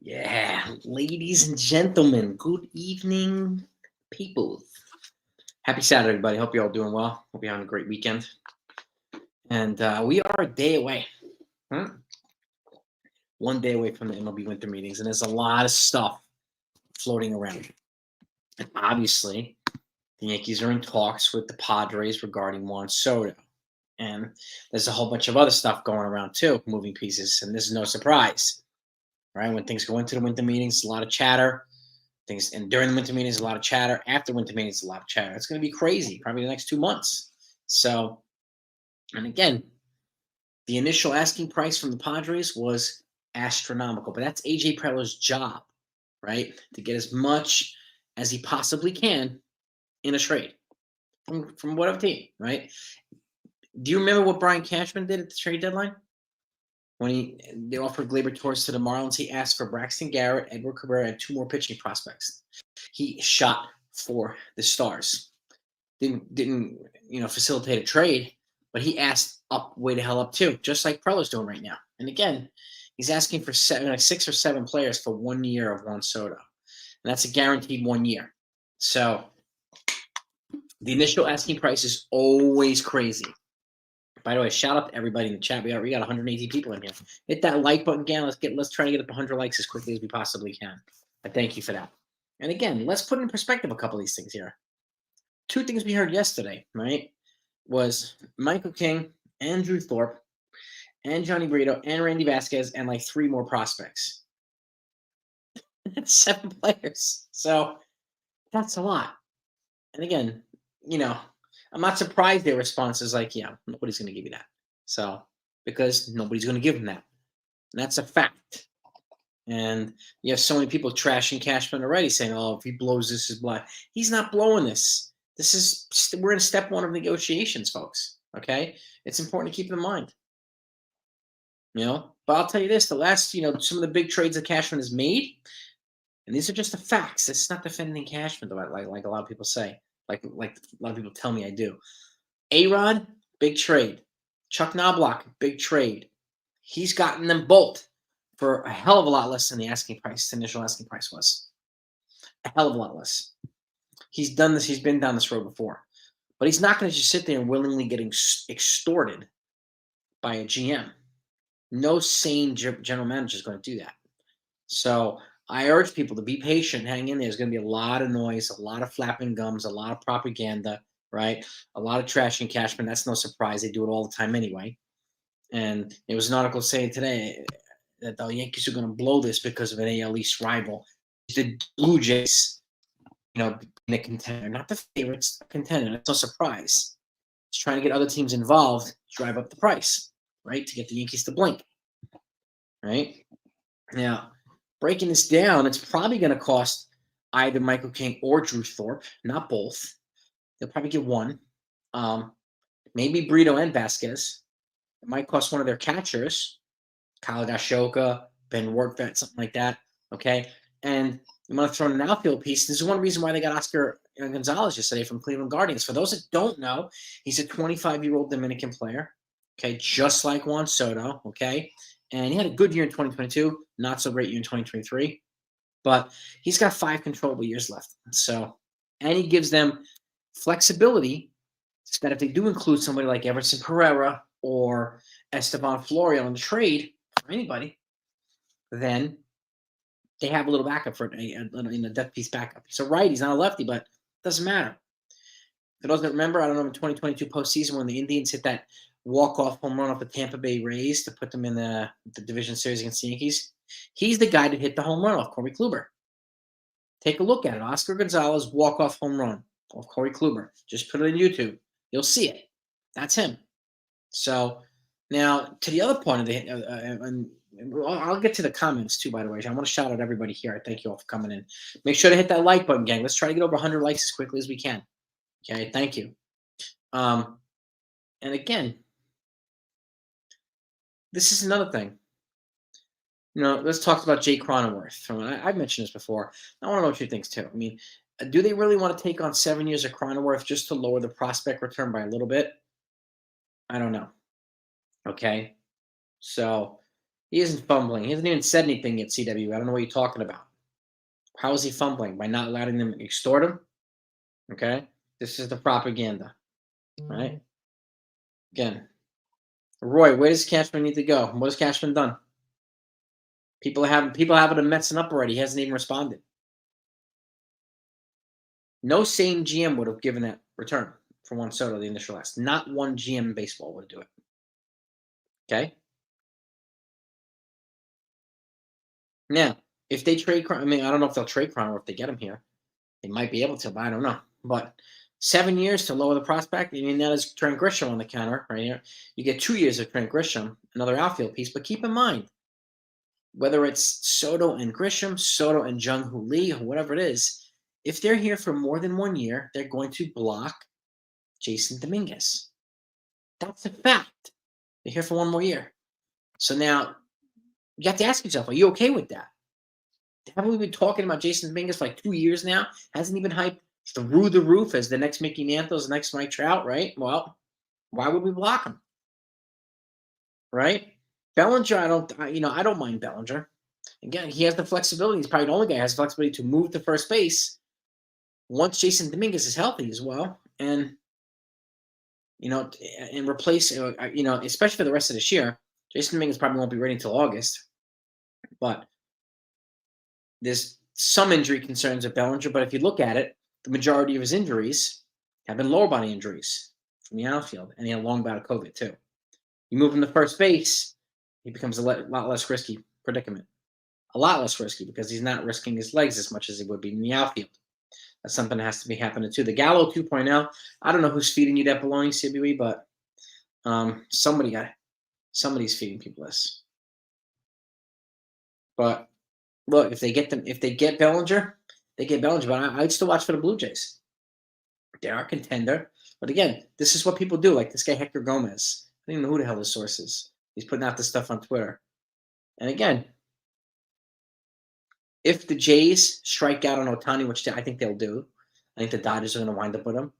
Yeah, ladies and gentlemen, good evening, people. Happy Saturday, everybody. Hope you're all doing well. Hope you're having a great weekend. And we are a day away, huh? 1 day away from the MLB winter meetings, and there's a lot of stuff floating around. And obviously, the Yankees are in talks with the Padres regarding Juan Soto. And there's a whole bunch of other stuff going around too, moving pieces. And this is no surprise, right? When things go into the winter meetings, a lot of chatter. Things and during the winter meetings, a lot of chatter. After winter meetings, a lot of chatter. It's going to be crazy, probably the next 2 months. So, and again, the initial asking price from the Padres was astronomical, but that's AJ Preller's job, right? To get as much as he possibly can in a trade from whatever team, right? Do you remember what Brian Cashman did at the trade deadline? When they offered Gleyber Torres to the Marlins, he asked for Braxton Garrett, Edward Cabrera, and 2 more pitching prospects. He shot for the Stars. Didn't facilitate a trade, but he asked up way the hell up too, just like Preller's doing right now. And again, he's asking for 6 or 7 players for 1 year of Juan Soto, and that's a guaranteed 1 year. So the initial asking price is always crazy. By the way, shout out to everybody in the chat. We got 180 people in here. Hit that like button again. Let's try to get up 100 likes as quickly as we possibly can. I thank you for that. And again, let's put in perspective a couple of these things here. 2 things we heard yesterday, right, was Michael King, Andrew Thorpe, and Johnny Brito, and Randy Vasquez, and like 3 more prospects. That's 7 players. So that's a lot. And again, I'm not surprised their response is like, yeah, nobody's going to give you that. So, because nobody's going to give them that. And that's a fact. And you have so many people trashing Cashman already, saying, oh, if he blows this, is blood. He's not blowing this. We're in step 1 of negotiations, folks. Okay? It's important to keep in mind. But I'll tell you this, the last, some of the big trades that Cashman has made, and these are just the facts. This is not defending Cashman, like a lot of people say. Like a lot of people tell me I do. A-Rod, big trade. Chuck Knobloch, big trade. He's gotten them both for a hell of a lot less than the initial asking price was. A hell of a lot less. He's done this. He's been down this road before. But he's not going to just sit there and willingly getting extorted by a GM. No sane general manager is going to do that. So I urge people to be patient, hang in there. There's going to be a lot of noise, a lot of flapping gums, a lot of propaganda, right? A lot of trashing Cashman. That's no surprise. They do it all the time anyway. And there was an article saying today that the Yankees are going to blow this because of an AL East rival. The Blue Jays, being a contender, not the favorites, a contender. That's no surprise. It's trying to get other teams involved, drive up the price, right? To get the Yankees to blink, right? Now, breaking this down, it's probably going to cost either Michael King or Drew Thorpe, not both. They'll probably get one. Maybe Brito and Vasquez. It might cost one of their catchers, Kyle Gashoka, Ben Workvet, something like that. Okay, and you want to throw in an outfield piece. This is one reason why they got Oscar Gonzalez yesterday from Cleveland Guardians. For those that don't know, he's a 25-year-old Dominican player. Okay, just like Juan Soto. Okay, and he had a good year in 2022, not so great year in 2023, but he's got 5 controllable years left. So, and he gives them flexibility so that if they do include somebody like Everson Pereira or Esteban Florial in the trade for anybody, then they have a little backup for a depth piece backup. So right, he's not a lefty, but it doesn't matter. For those that remember, I don't know, in 2022 postseason when the Indians hit that walk-off home run off the Tampa Bay Rays to put them in the division series against the Yankees, he's the guy that hit the home run off Corey Kluber. Take a look at it. Oscar Gonzalez walk-off home run off Corey Kluber. Just put it on YouTube. You'll see it. That's him. So now to the other point of the and I'll get to the comments too, by the way. I want to shout out everybody here. I thank you all for coming in. Make sure to hit that like button, gang. Let's try to get over 100 likes as quickly as we can. Okay, thank you. And again, this is another thing. Let's talk about Jay Cronenworth. I've mentioned this before. I want to know what you think too. I mean, do they really want to take on 7 years of Cronenworth just to lower the prospect return by a little bit? I don't know. Okay, so He isn't fumbling. He hasn't even said anything yet, CW. I don't know what you're talking about. How is he fumbling? By not letting them extort him? Okay? This is the propaganda, right? Again, Roy, where does Cashman need to go? What has Cashman done? People have him messing up already. He hasn't even responded. No sane GM would have given that return for Juan Soto, the initial ask. Not one GM in baseball would do it. Okay? Now, if they trade, I mean, I don't know if they'll trade Crown or if they get him here. They might be able to, but I don't know. But 7 years to lower the prospect, I mean, that is Trent Grisham on the counter right here. You get 2 years of Trent Grisham, another outfield piece. But keep in mind, whether it's Soto and Grisham, Soto and Jung-Hoo Lee, or whatever it is, if they're here for more than 1 year, they're going to block Jason Dominguez. That's a fact. They're here for 1 more year. So now you have to ask yourself, are you okay with that? Haven't we been talking about Jason Dominguez for like 2 years now? Hasn't he been hyped through the roof as the next Mickey Mantle, the next Mike Trout, right? Well, why would we block him? Right? Bellinger, I don't mind Bellinger. Again, he has the flexibility. He's probably the only guy who has flexibility to move to first base once Jason Dominguez is healthy as well. And, and replace, especially for the rest of this year, Jason Dominguez probably won't be ready until August. But there's some injury concerns with Bellinger, but if you look at it, the majority of his injuries have been lower body injuries from the outfield, and he had a long bout of COVID too. You move him to first base, he becomes a lot less risky predicament. A lot less risky because he's not risking his legs as much as he would be in the outfield. That's something that has to be happening too. The Gallo 2.0, I don't know who's feeding you that baloney, CBE, but somebody's feeding people this. But look, if they get Bellinger, they get Bellinger. But I'd still watch for the Blue Jays. They are a contender. But again, this is what people do. Like this guy, Hector Gomez. I don't even know who the hell this source is. He's putting out this stuff on Twitter. And again, if the Jays strike out on Ohtani, which I think they'll do, I think the Dodgers are going to wind up with him.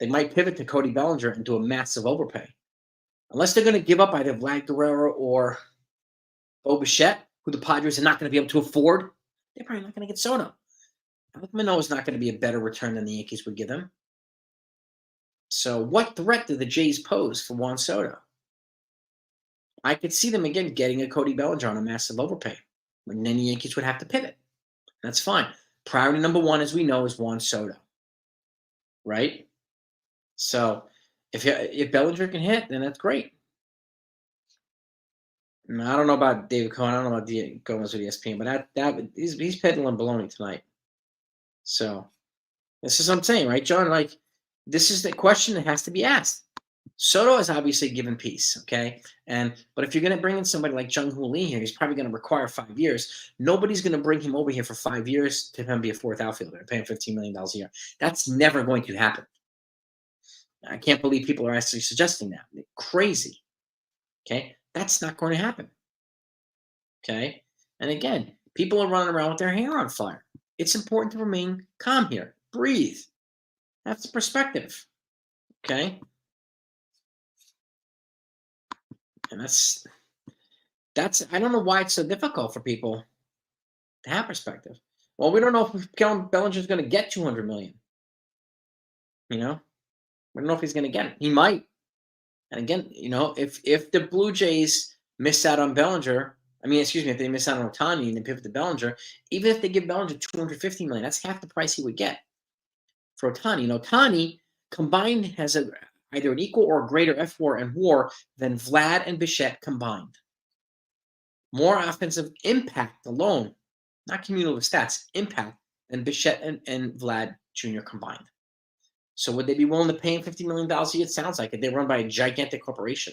They might pivot to Cody Bellinger and do a massive overpay. Unless they're going to give up either Vlad Guerrero or Bo Bichette, who the Padres are not going to be able to afford, they're probably not going to get Soto. Alek Manoah is not going to be a better return than the Yankees would give them. So what threat do the Jays pose for Juan Soto? I could see them, again, getting a Cody Bellinger on a massive overpay. And then the Yankees would have to pivot. That's fine. Priority number one, as we know, is Juan Soto. Right? So if Bellinger can hit, then that's great. I don't know about David Cohen. I don't know about Gomez with ESPN, but he's peddling baloney tonight. So this is what I'm saying, right, John? Like, this is the question that has to be asked. Soto is obviously given peace, okay? But if you're going to bring in somebody like Jung-Hoo Lee here, he's probably going to require 5 years. Nobody's going to bring him over here for 5 years to him be a fourth outfielder and pay him $15 million a year. That's never going to happen. I can't believe people are actually suggesting that. They're crazy, okay? That's not going to happen, okay? And again, people are running around with their hair on fire. It's important to remain calm here. Breathe. That's the perspective, okay? And that's I don't know why it's so difficult for people to have perspective. Well, we don't know if Bellinger's going to get $200 million. We don't know if he's going to get it. He might. And again, if the Blue Jays miss out on Bellinger, if they miss out on Ohtani and they pivot to Bellinger, even if they give Bellinger $250 million, that's half the price he would get for Ohtani. Ohtani combined has either an equal or greater F4 and WAR than Vlad and Bichette combined. More offensive impact alone, not cumulative stats, impact than Bichette and Vlad Jr. combined. So would they be willing to pay him $50 million a year? It sounds like it. They're run by a gigantic corporation.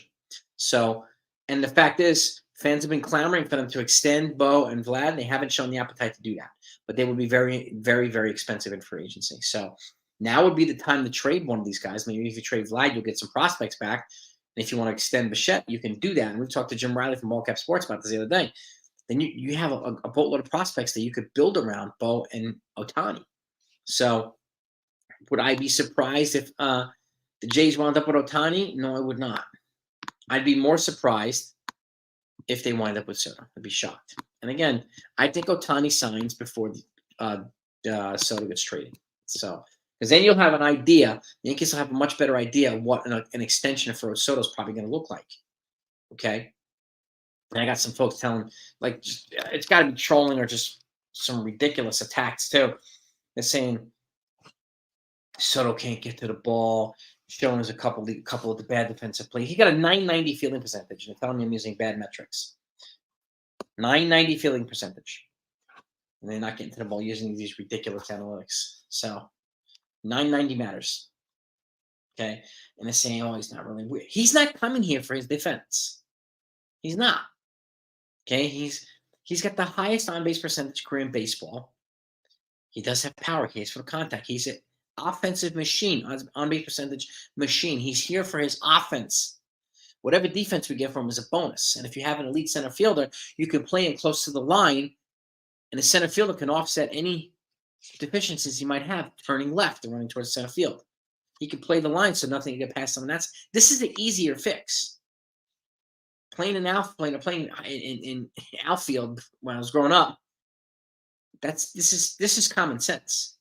So, and the fact is, fans have been clamoring for them to extend Bo and Vlad, and they haven't shown the appetite to do that. But they would be very, very, very expensive in free agency. So now would be the time to trade one of these guys. Maybe if you trade Vlad, you'll get some prospects back. And if you want to extend Bichette, you can do that. And we talked to Jim Riley from All Cap Sports about this the other day. Then you have a boatload of prospects that you could build around Bo and Ohtani. So would I be surprised if the Jays wound up with Ohtani? No, I would not. I'd be more surprised if they wind up with Soto. I'd be shocked. And again, I think Ohtani signs before Soto gets traded. So, because then you'll have an idea. The Yankees will have a much better idea of what an extension for Soto is probably going to look like. Okay. And I got some folks telling, like, it's got to be trolling or just some ridiculous attacks too. They're saying Soto can't get to the ball, showing us a couple of the bad defensive play. He got a 990 fielding percentage, and they're telling me I'm using bad metrics. 990 fielding percentage. And they're not getting to the ball using these ridiculous analytics. So 990 matters. Okay. And they're saying, oh, he's not really weird. He's not coming here for his defense. He's not. Okay. He's got the highest on-base percentage career in baseball. He does have power. He has for contact. He's an offensive machine, on-base percentage machine. He's here for his offense. Whatever defense we get from him is a bonus. And if you have an elite center fielder, you can play him close to the line, and the center fielder can offset any deficiencies he might have turning left and running towards center field. He can play the line so nothing can get past him. And this is the easier fix. Playing in outfield when I was growing up, this is common sense.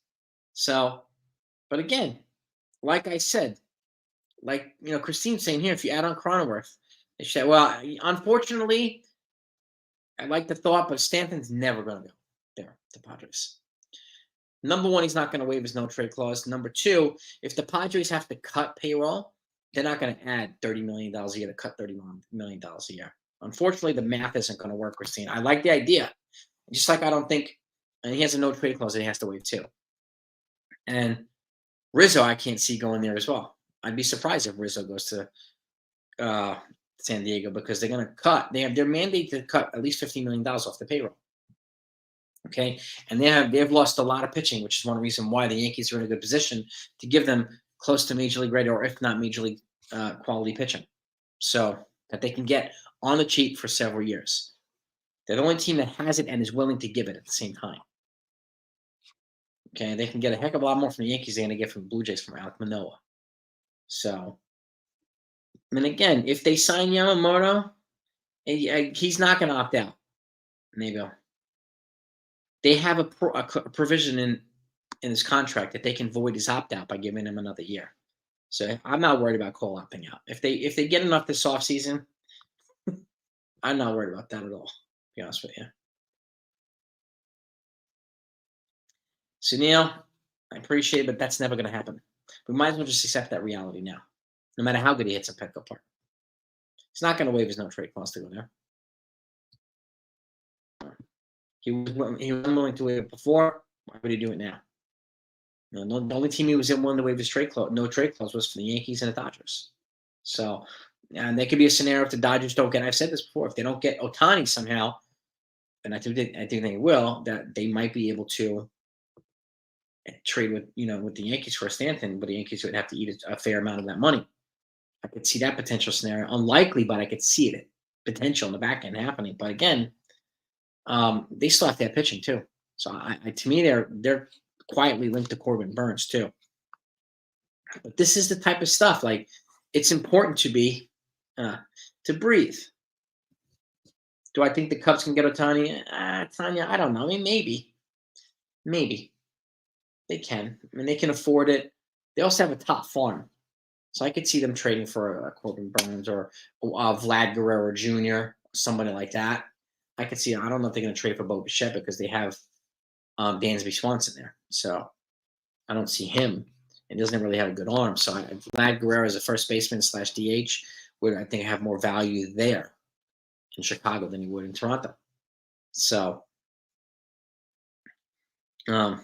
So, but again, like I said, Christine's saying here, if you add on Cronenworth, they say, well, unfortunately, I like the thought, but Stanton's never going to go there to Padres. Number one, he's not going to waive his no-trade clause. Number two, if the Padres have to cut payroll, they're not going to add $30 million a year to cut $30 million a year. Unfortunately, the math isn't going to work, Christine. I like the idea. Just like I don't think, and he has a no-trade clause that he has to waive too. And Rizzo, I can't see going there as well. I'd be surprised if Rizzo goes to San Diego because they're going to cut. They have their mandate to cut at least $15 million off the payroll. Okay, and they've lost a lot of pitching, which is one reason why the Yankees are in a good position to give them close to major league ready, or if not major league quality pitching, so that they can get on the cheap for several years. They're the only team that has it and is willing to give it at the same time. Okay, they can get a heck of a lot more from the Yankees than they get from the Blue Jays from Alek Manoah. So, and again, if they sign Yamamoto, he's not going to opt out. Maybe they have a provision in his contract that they can void his opt out by giving him another year. So I'm not worried about Cole opting out. If they get enough this offseason, I'm not worried about that at all, to be honest with you. Sunil, I appreciate it, but that's never going to happen. We might as well just accept that reality now, no matter how good he hits at Petco Park. He's not going to waive his no-trade clause to go there. He was unwilling to waive it before. Why would he do it now? The only team he was willing to waive his no trade clause was for the Yankees and the Dodgers. So, and there could be a scenario if the Dodgers don't get. I've said this before. If they don't get Ohtani somehow, and I think they will, that they might be able to trade with the Yankees for Stanton, but the Yankees would have to eat a fair amount of that money. I could see that potential scenario. Unlikely, but I could see it potential in the back end happening. But again, they still have to have pitching too. So to me, they're quietly linked to Corbin Burns too. But this is the type of stuff, like, it's important to be to breathe. Do I think the Cubs can get Ohtani? Tanya, I don't know. I mean, maybe they can. I mean, they can afford it. They also have a top farm, so I could see them trading for Corbin Burns or Vlad Guerrero Jr., somebody like that. I could see. I don't know if they're going to trade for Bo Bichette because they have Dansby Swanson there. So I don't see him. It doesn't really have a good arm. So Vlad Guerrero as a first baseman / DH would, I think, have more value there in Chicago than he would in Toronto. So I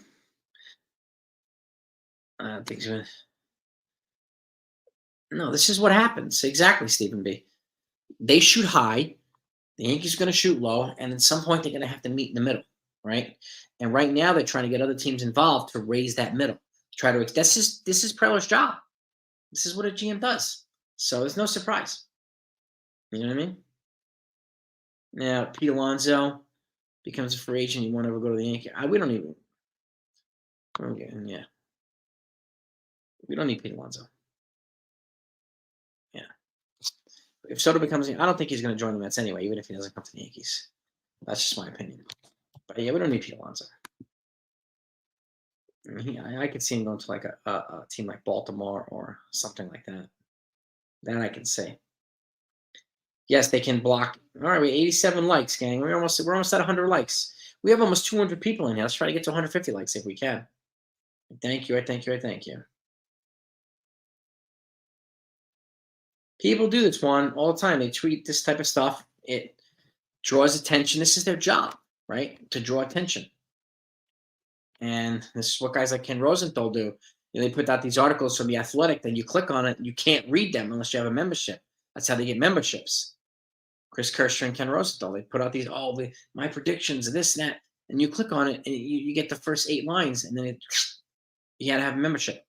don't think so. No, this is what happens. Exactly, Stephen B. They shoot high. The Yankees are going to shoot low. And at some point, they're going to have to meet in the middle, right? And right now, they're trying to get other teams involved to raise that middle. This is Preller's job. This is what a GM does. So there's no surprise. You know what I mean? Now, Pete Alonso becomes a free agent. You won't ever go to the Yankees. We don't even. Okay, yeah. We don't need Pete Alonso. Yeah. if Soto becomes, I don't think he's going to join the Mets anyway, even if he doesn't come to the Yankees. That's just my opinion. But yeah, we don't need Pete Alonso. I could see him going to like a team like Baltimore or something like that. That I can say. Yes, they can block. All right, we 87 likes, gang. We're almost at 100 likes. We have almost 200 people in here. Let's try to get to 150 likes if we can. Thank you. Thank you. People do this one all the time. They tweet this type of stuff. It draws attention. This is their job, right? To draw attention. And this is what guys like Ken Rosenthal do. They put out these articles from The Athletic, then you click on it, and you can't read them unless you have a membership. That's how they get memberships. Chris Kirschner and Ken Rosenthal, they put out these, my predictions, this and that, and you click on it, and you get the first 8 lines, and then you got to have a membership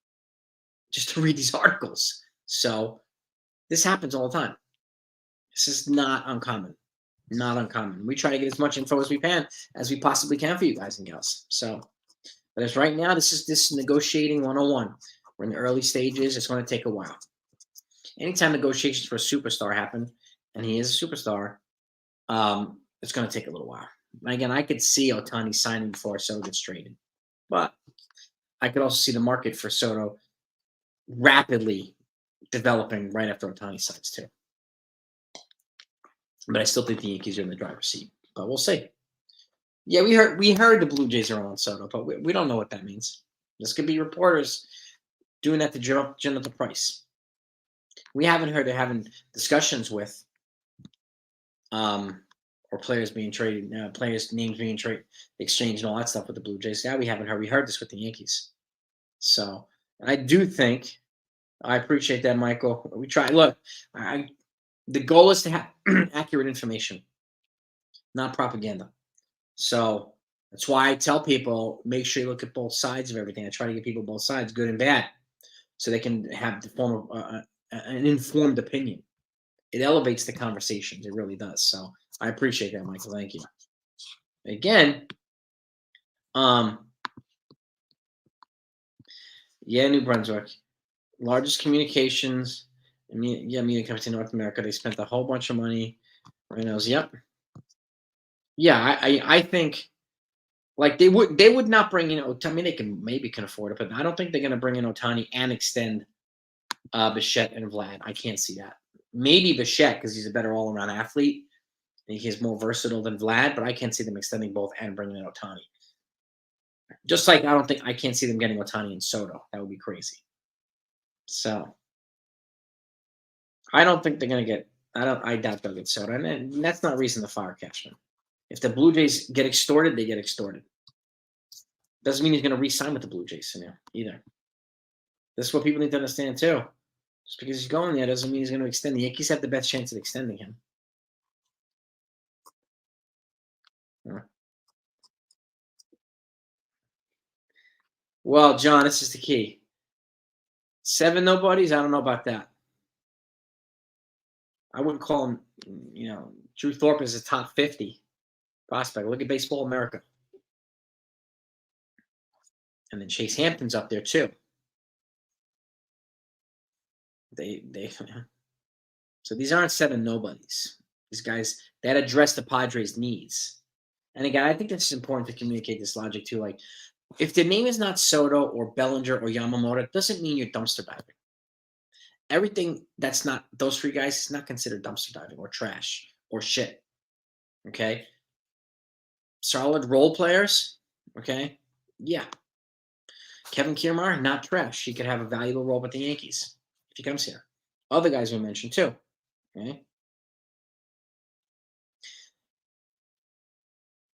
just to read these articles. So this happens all the time. This is not uncommon. Not uncommon. We try to get as much info as we possibly can for you guys and gals. So, but as right now, this is negotiating 101. We're in the early stages. It's going to take a while. Anytime negotiations for a superstar happen, and he is a superstar, it's going to take a little while. Again, I could see Ohtani signing before Soto gets traded. But I could also see the market for Soto rapidly developing right after Ohtani signs too. But I still think the Yankees are in the driver's seat. But we'll see. Yeah, we heard the Blue Jays are on Soto, but we don't know what that means. This could be reporters doing that to gin up the price. We haven't heard they're having discussions with or players being traded, players' names being exchanged and all that stuff with the Blue Jays. Yeah, we haven't heard. We heard this with the Yankees. So I do think, I appreciate that, Michael. We try. Look, the goal is to have accurate information, not propaganda. So that's why I tell people, make sure you look at both sides of everything. I try to give people both sides, good and bad, so they can have the form of an informed opinion. It elevates the conversations. It really does. So I appreciate that, Michael. Thank you. Again, yeah, New Brunswick, largest communications media company in North America. They spent a whole bunch of money. Rhinos, yep. Yeah, I think like they would not bring in Ohtani. They maybe can afford it, but I don't think they're going to bring in Ohtani and extend Bichette and Vlad. I can't see that. Maybe Bichette because he's a better all-around athlete. And he's more versatile than Vlad, but I can't see them extending both and bringing in Ohtani. Just like I can't see them getting Ohtani and Soto. That would be crazy. So I don't think they're going to get. I doubt they'll get Soto, and that's not reason to fire Cashman. If the Blue Jays get extorted, they get extorted. Doesn't mean he's going to re-sign with the Blue Jays either. This is what people need to understand too. Just because he's going there doesn't mean he's going to extend. The Yankees have the best chance of extending him. Well, John, this is the key. 7 nobodies? I don't know about that. I wouldn't call him, Drew Thorpe is a top 50 prospect. Look at Baseball America. And then Chase Hampton's up there too. So these aren't 7 nobodies. These guys that address the Padres' needs. And again, I think it's important to communicate this logic too. Like, if the name is not Soto or Bellinger or Yamamoto, it doesn't mean you're dumpster diving. Everything that's not those 3 guys is not considered dumpster diving or trash or shit. Okay? Solid role players. Okay? Yeah. Kevin Kiermaier, not trash. He could have a valuable role with the Yankees if he comes here. Other guys we mentioned too. Okay?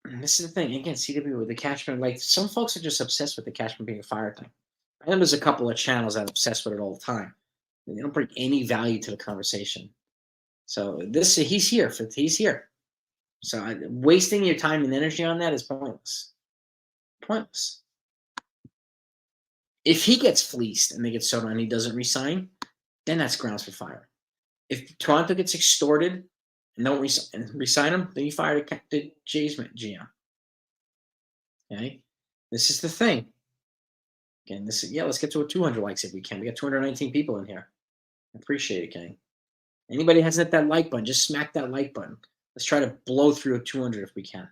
And this is the thing. Again, CW with the Cashman, like some folks are just obsessed with the Cashman being fired thing. I know there's a couple of channels that are obsessed with it all the time. They don't bring any value to the conversation. So he's here. He's here. So wasting your time and energy on that is pointless. Pointless. If he gets fleeced and they get Soto and he doesn't resign, then that's grounds for fire. If Toronto gets extorted and don't resign him, then you fire the Jays GM. Okay? This is the thing. Again, let's get to a 200 likes if we can. We got 219 people in here. I appreciate it, gang. Anybody hasn't hit that like button, just smack that like button. Let's try to blow through a 200 if we can.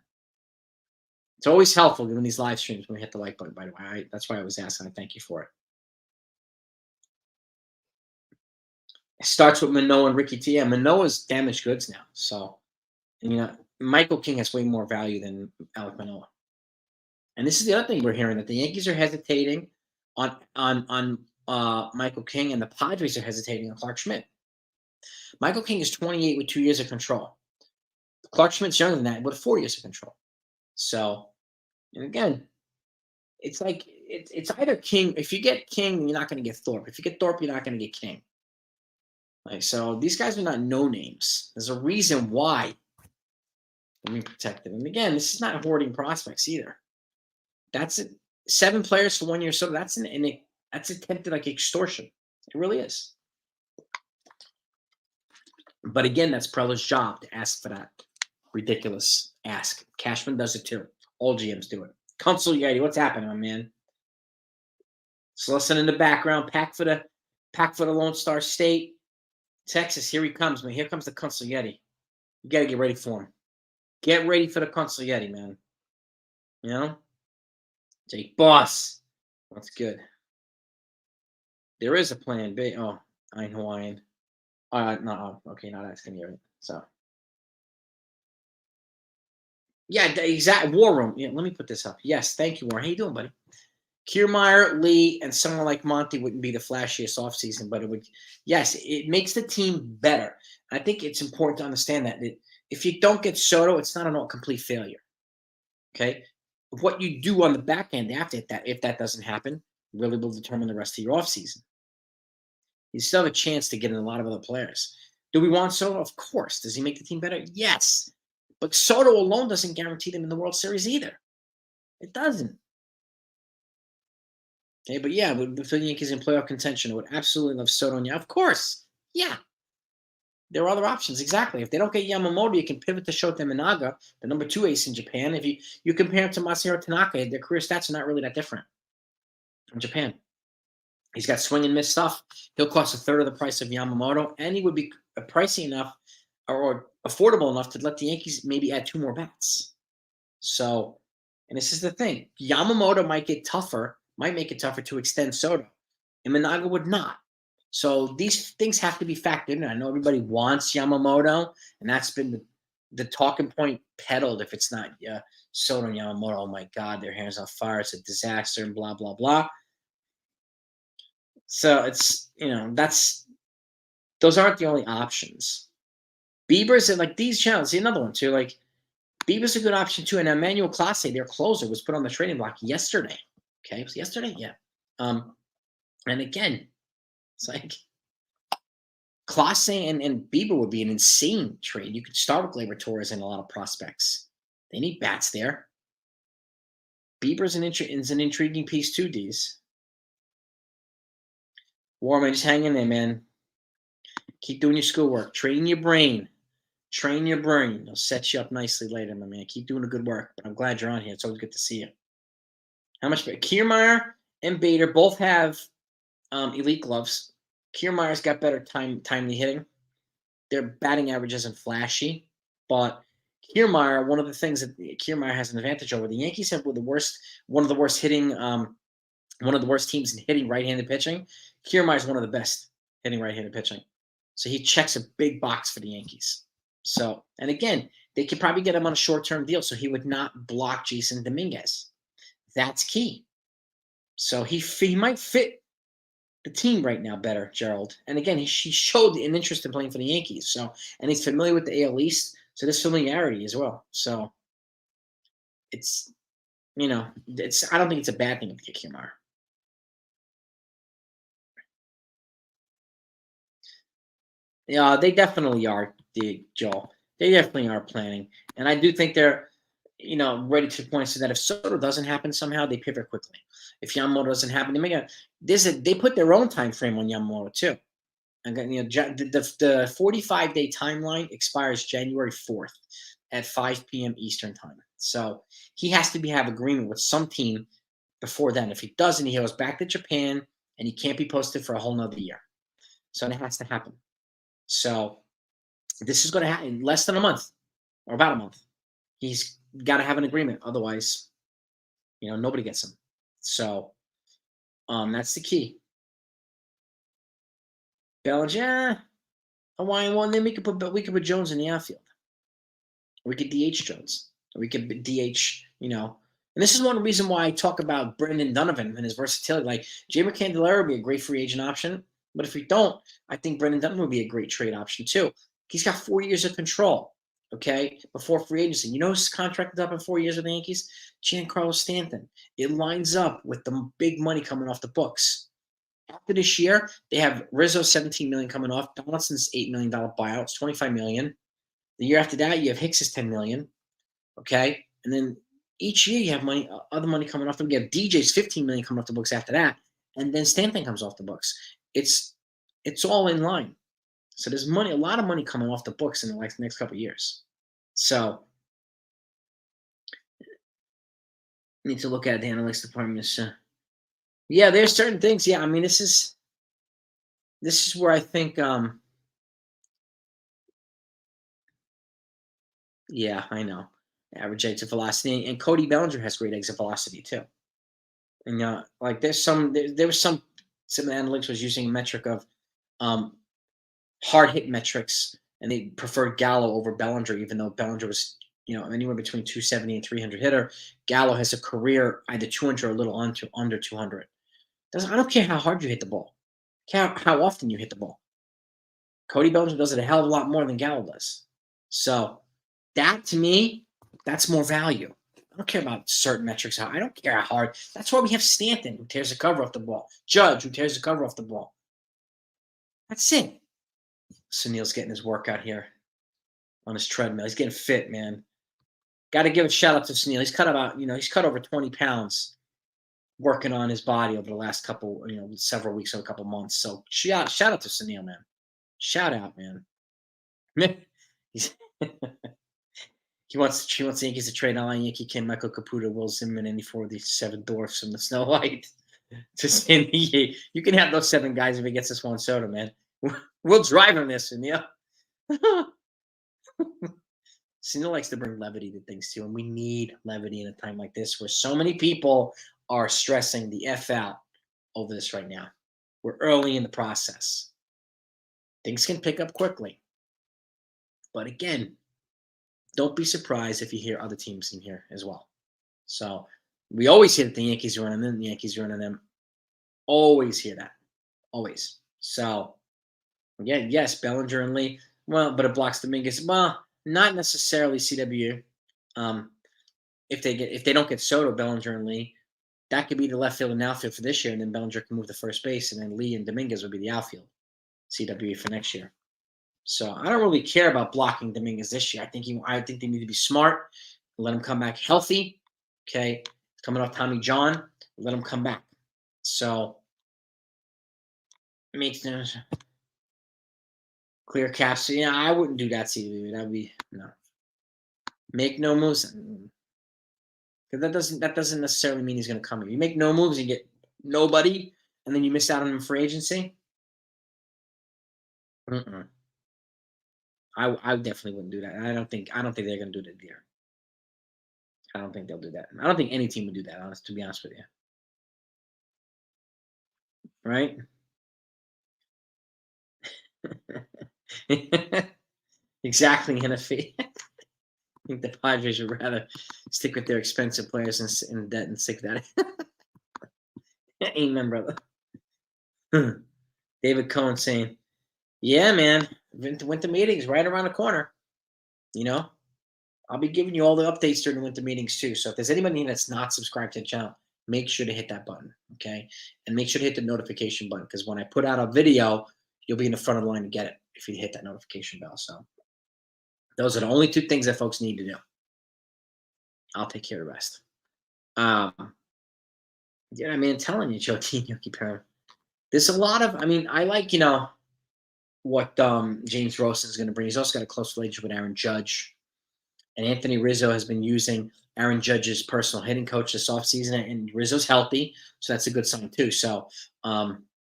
It's always helpful doing these live streams when we hit the like button, by the way. That's why I was asking. I thank you for it. It starts with Manoah and Ricky T. Yeah, Manoah's damaged goods now. So, Michael King has way more value than Alek Manoah. And this is the other thing we're hearing, that the Yankees are hesitating on Michael King, and the Padres are hesitating on Clarke Schmidt. Michael King is 28 with 2 years of control. Clarke Schmidt's younger than that with 4 years of control. So, and again, it's like it's either King. If you get King, you're not going to get Thorpe. If you get Thorpe, you're not going to get King. So these guys are not no names. There's a reason why they're being protected. And again, this is not hoarding prospects either. That's it. 7 players for 1 year. So that's that's attempted like extortion. It really is. But again, that's Preller's job to ask for that ridiculous ask. Cashman does it too. All GMs do it. Consul Yeti, what's happening, my man? So listen in the background. Pack for the Lone Star State. Texas, here he comes, man. Here comes the Consul Yeti. You got to get ready for him. Get ready for the Consul Yeti, man. Jake Boss. That's good. There is a plan B. Oh, I'm Hawaiian. No, okay, now that's going to be it. So. Yeah, the exact War Room. Yeah, let me put this up. Yes, thank you, Warren. How you doing, buddy? Kiermaier, Lee, and someone like Monty wouldn't be the flashiest offseason, but it makes the team better. I think it's important to understand that if you don't get Soto, it's not a complete failure. Okay? What you do on the back end after that, if that doesn't happen, really will determine the rest of your offseason. You still have a chance to get in a lot of other players. Do we want Soto? Of course. Does he make the team better? Yes. But Soto alone doesn't guarantee them in the World Series either. It doesn't. Okay, but yeah, with the Yankees in playoff contention, I would absolutely love Soto. Yeah, of course. Yeah. There are other options. Exactly. If they don't get Yamamoto, you can pivot to Shota Minaga, the number 2 ace in Japan. If you compare him to Masahiro Tanaka, their career stats are not really that different in Japan. He's got swing and miss stuff. He'll cost a third of the price of Yamamoto, and he would be pricey enough or affordable enough to let the Yankees maybe add 2 more bats. So, and this is the thing. Yamamoto might make it tougher to extend Soto, and Minaga would not. So these things have to be factored in. I know everybody wants Yamamoto, and that's been the talking point peddled. If it's not Soto and Yamamoto, oh my God, their hair's on fire. It's a disaster and blah, blah, blah. So it's, those aren't the only options. Bieber's like these channels. See another one too. Like Bieber's a good option too. And Emmanuel Clase, their closer, was put on the trading block yesterday. Okay, it was yesterday, yeah. And again, it's like Clase and Bieber would be an insane trade. You could start with Gleyber Torres and a lot of prospects. They need bats there. Bieber's is an intriguing piece too, D's. Warman, just hang in there, man. Keep doing your schoolwork. Train your brain. Train your brain. It'll set you up nicely later, my man. Keep doing the good work. But I'm glad you're on here. It's always good to see you. How much? Kiermaier and Bader both have elite gloves. Kiermaier's got better timely hitting. Their batting average isn't flashy, but Kiermaier, one of the things that Kiermaier has an advantage over, the Yankees have one of the worst teams in hitting right-handed pitching. Kiermaier is one of the best hitting right-handed pitching. So he checks a big box for the Yankees. So, and again, they could probably get him on a short-term deal, so he would not block Jason Dominguez. That's key. So he might fit the team right now better, Gerald. And again, he showed an interest in playing for the Yankees. So, and he's familiar with the AL East, so there's familiarity as well. So it's, I don't think it's a bad thing to get Kiermaier. Yeah, they definitely are, Joel. They definitely are planning. And I do think they're, ready to the point so that if Soto doesn't happen somehow, they pivot quickly. If Yamamoto doesn't happen, they put their own time frame on Yamamoto too. And the 45-day timeline expires January 4th at 5 p.m. Eastern time. So he has to have agreement with some team before then. If he doesn't, he goes back to Japan and he can't be posted for a whole nother year. So it has to happen. So This is going to happen in less than a month or about a month. He's got to have an agreement. Otherwise, nobody gets him. So that's the key. Bellinger, Hawaiian one. Then we could put Jones in the outfield. We could DH Jones. We could DH, And this is one reason why I talk about Brendan Donovan and his versatility. Like, Jeimer Candelario would be a great free agent option. But if we don't, I think Brendan Donovan would be a great trade option too. He's got 4 years of control, okay, before free agency. You know who's contracted up in 4 years with the Yankees? Giancarlo Stanton. It lines up with the big money coming off the books. After this year, they have Rizzo $17 million coming off. Donaldson's $8 million buyout. It's $25 million. The year after that, you have Hicks's $10 million, okay? And then each year you have other money coming off them. You have DJ's $15 million coming off the books after that, and then Stanton comes off the books. It's all in line. So there's a lot of money coming off the books in the next couple of years. So need to look at the analytics department. Yeah, there's certain things. Yeah, I mean, this is where I think. Yeah, I know. Average exit velocity, and Cody Bellinger has great exit velocity too. And like there was some analytics was using a metric of hard hit metrics, and they preferred Gallo over Bellinger, even though Bellinger was anywhere between 270 and 300 hitter. Gallo has a career either 200 or a little under 200. I don't care how hard you hit the ball, how often you hit the ball. Cody Bellinger does it a hell of a lot more than Gallo does. So that, to me, that's more value. I don't care about certain metrics. I don't care how hard. That's why we have Stanton, who tears the cover off the ball. Judge, who tears the cover off the ball. That's it. Sunil's getting his workout here on his treadmill. He's getting fit, man. Got to give a shout out to Sunil. He's cut over 20 pounds working on his body over the last several weeks or a couple months. So shout out to Sunil, man. Shout out, man. He wants the Yankees to trade Alan Yankee, Ken, Michael Caputo, Will Zimmerman, any 4 of these 7 dwarfs from the Snow White to San Diego. You can have those 7 guys if he gets this Juan Soto, man. We'll drive him this, and Sunil likes to bring levity to things too, and we need levity in a time like this where so many people are stressing the F out over this right now. We're early in the process. Things can pick up quickly. But again, don't be surprised if you hear other teams in here as well. So we always hear that the Yankees are running them, the Yankees are running them. Always hear that. Always. So, again, yes, Bellinger and Lee. Well, but it blocks Dominguez. Well, not necessarily CW. If they don't get Soto, Bellinger and Lee, that could be the left field and outfield for this year, and then Bellinger can move to first base, and then Lee and Dominguez would be the outfield, CW for next year. So I don't really care about blocking Dominguez this year. I think they need to be smart. Let him come back healthy. Okay, coming off Tommy John, let him come back. So it makes sense. Clear caps. Yeah, I wouldn't do that, CW. That would be no. Make no moves. Because that doesn't necessarily mean he's going to come here. You make no moves, you get nobody, and then you miss out on him for agency. I definitely wouldn't do that. I don't think they're going to do that here. I don't think they'll do that. I don't think any team would do that, to be honest with you. Right? Exactly, NFE. I think the Padres would rather stick with their expensive players in debt and stick that. Amen, brother. David Cohen saying, yeah, man, winter meetings right around the corner. I'll be giving you all the updates during the winter meetings too. So if there's anybody that's not subscribed to the channel, make sure to hit that button, okay? And make sure to hit the notification button, because when I put out a video, you'll be in the front of the line to get it if you hit that notification bell. So those are the only 2 things that folks need to do. I'll take care of the rest. Yeah, I mean, I'm telling you, Joe T. Yogi Parent. There's a lot of, I like, what James Rosen is going to bring. He's also got a close relationship with Aaron Judge. And Anthony Rizzo has been using Aaron Judge's personal hitting coach this offseason, and Rizzo's healthy, so that's a good sign too. So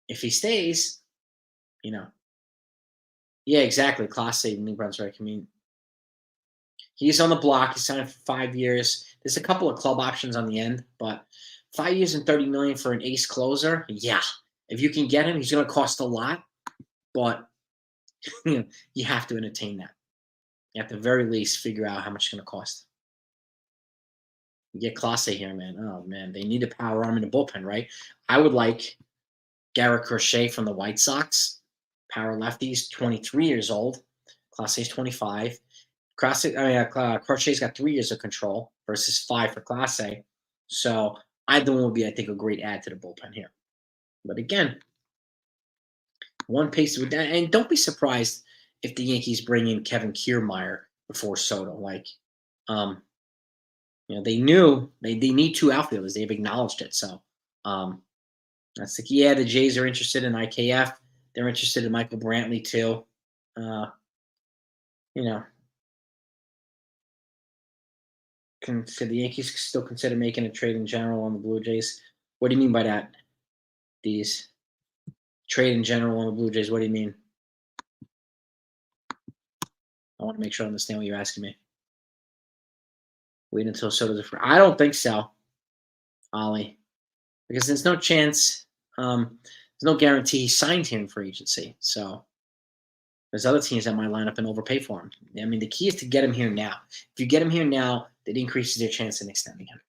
if he stays, Yeah, exactly. Class A New Brunswick. I mean, he's on the block. He's signed for 5 years. There's a couple of club options on the end, but 5 years and 30 million for an ace closer. Yeah, if you can get him, he's going to cost a lot, but you have to entertain that. You have to, at the very least, figure out how much it's going to cost. You get Clase here, man. Oh man, they need a power arm in the bullpen, right? I would like Garrett Crochet from the White Sox, power lefties, 23 years old. Clase's 25. Crochet's got 3 years of control versus 5 for Clase. So either one would be, I think, a great add to the bullpen here. But again, one piece with that, and don't be surprised if the Yankees bring in Kevin Kiermaier before Soto. Like, they knew they need 2 outfielders. They've acknowledged it. So that's like, yeah, the Jays are interested in IKF. They're interested in Michael Brantley too. Can the Yankees still consider making a trade in general on the Blue Jays? What do you mean by that? These trade in general on the Blue Jays. What do you mean? I want to make sure I understand what you're asking me. Wait until Soto's free. I don't think so, Ollie, because there's no chance. There's no guarantee he signed him for agency. So there's other teams that might line up and overpay for him. I mean, the key is to get him here now. If you get him here now, that increases their chance in extending him.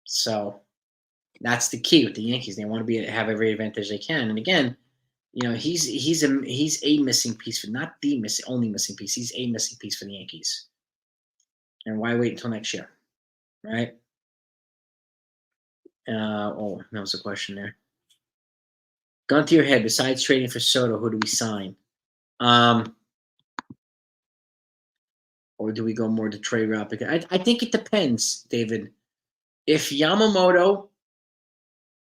So that's the key with the Yankees. They want to have every advantage they can. And again, he's a missing piece for not the only missing piece. He's a missing piece for the Yankees. And why wait until next year, right? That was a question there. Gun to your head. Besides trading for Soto, who do we sign? Or do we go more to trade route? Because I think it depends, David. If Yamamoto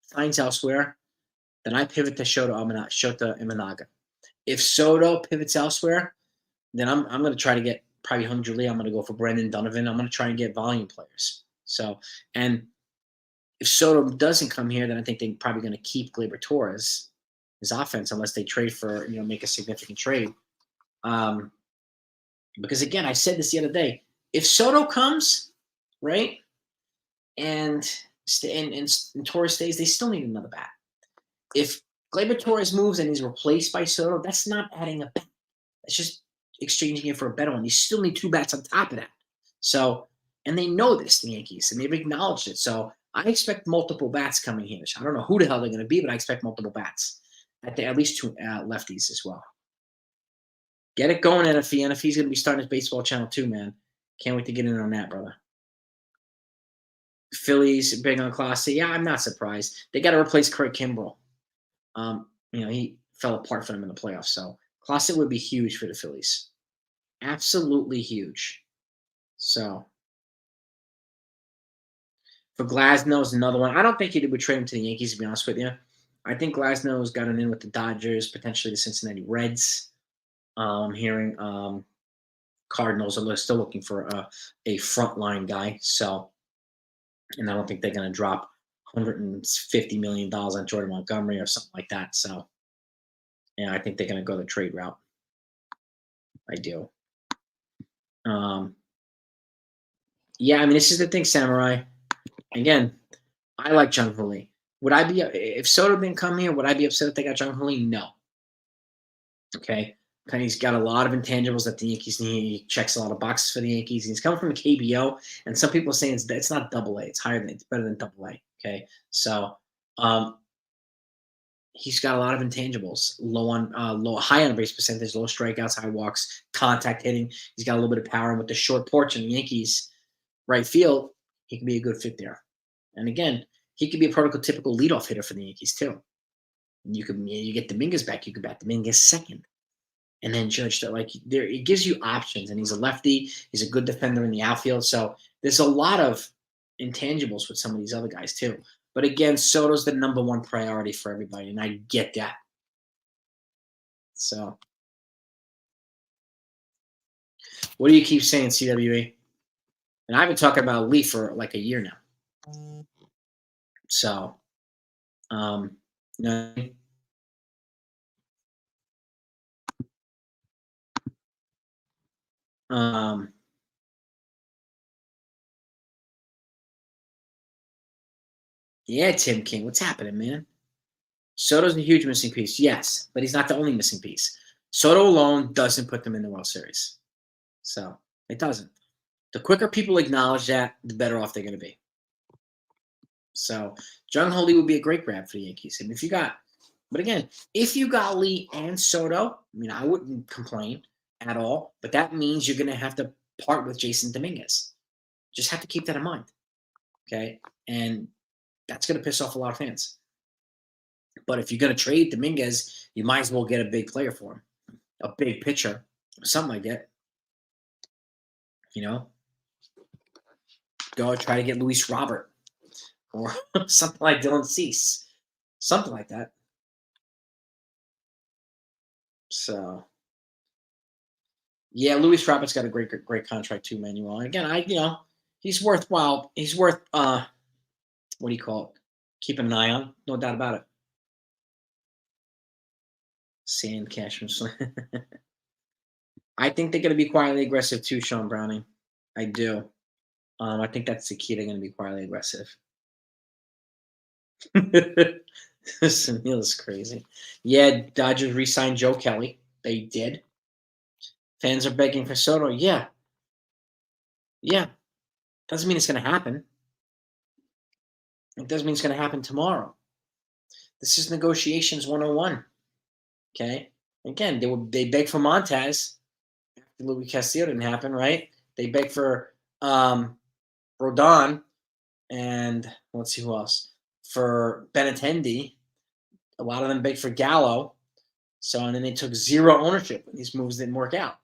signs elsewhere, then I pivot to Shota Imanaga. If Soto pivots elsewhere, then I'm going to try to get probably hung Julie. I'm going to go for Brendan Donovan. I'm going to try and get volume players. So, and if Soto doesn't come here, then I think they're probably going to keep Gleyber Torres, his offense, unless they trade for, make a significant trade. Because again, I said this the other day. If Soto comes, right, and Torres stays, they still need another bat. If Gleyber Torres moves and he's replaced by Soto, that's not adding a bat. That's just exchanging it for a better one. You still need 2 bats on top of that. So, and they know this, the Yankees, and they've acknowledged it. So I expect multiple bats coming here. I don't know who the hell they're going to be, but I expect multiple bats. At least 2 lefties as well. Get it going, NFE. NFE's going to be starting his baseball channel too, man. Can't wait to get in on that, brother. Phillies big on Clase. Yeah, I'm not surprised. They got to replace Craig Kimbrell. He fell apart for them in the playoffs. So Clase would be huge for the Phillies. Absolutely huge. So for Glasnow's another one. I don't think he would trade him to the Yankees, to be honest with you. I think Glasnow's got an in with the Dodgers, potentially the Cincinnati Reds. I'm hearing Cardinals are still looking for a frontline guy. So, and I don't think they're going to drop $150 million on Jordan Montgomery or something like that. So, I think they're going to go the trade route. I do. Yeah, I mean, this is the thing, Samurai. Again, I like Jung Hoo Lee. Would I be, if Soto didn't come here, would I be upset if they got Jung Hoo Lee? No. Okay. He's got a lot of intangibles that the Yankees need. He checks a lot of boxes for the Yankees. He's coming from a KBO, and some people are saying it's not Double A. It's better than Double A. Okay, so he's got a lot of intangibles. High on base percentage, low strikeouts, high walks, contact hitting. He's got a little bit of power, and with the short porch in the Yankees right field, he can be a good fit there. And again, he could be a prototypical leadoff hitter for the Yankees too. And you get Dominguez back, you could bat Dominguez second. And then Judge, it gives you options. And he's a lefty. He's a good defender in the outfield. So there's a lot of intangibles with some of these other guys too. But again, Soto's the number one priority for everybody, and I get that. So, what do you keep saying, CWE? And I've been talking about Lee for like a year now. So, Um, yeah, Tim King, what's happening, man? Soto's a huge missing piece, yes, but he's not the only missing piece. Soto alone doesn't put them in the World Series. So it doesn't. The quicker people acknowledge that, the better off they're going to be. So Jung Ho Lee would be a great grab for the Yankees. And if you got, but again, if you got Lee and Soto, I mean, I wouldn't complain at all. But that means you're going to have to part with Jason Dominguez. Just have to keep that in mind. Okay. And that's going to piss off a lot of fans. But if you're going to trade Dominguez, you might as well get a big player for him, a big pitcher, something like that. You know, go try to get Luis Robert or something like Dylan Cease, something like that. So, yeah, Luis Roberts got a great contract too, Manuel. And again, he's worthwhile. He's worth what do you call it? Keeping an eye on, no doubt about it. Sand Cashman. I think they're going to be quietly aggressive too, Sean Browning. I do. I think that's the key. They're going to be quietly aggressive. Sunil is crazy. Yeah, Dodgers re-signed Joe Kelly. They did. Fans are begging for Soto. Yeah. Yeah. Doesn't mean it's going to happen. It doesn't mean it's going to happen tomorrow. This is negotiations 101. Okay. Again, they begged for Montez. Louis Castillo didn't happen, right? They begged for Rodon and let's see who else. For Benintendi. A lot of them begged for Gallo. So, and then they took zero ownership when these moves didn't work out.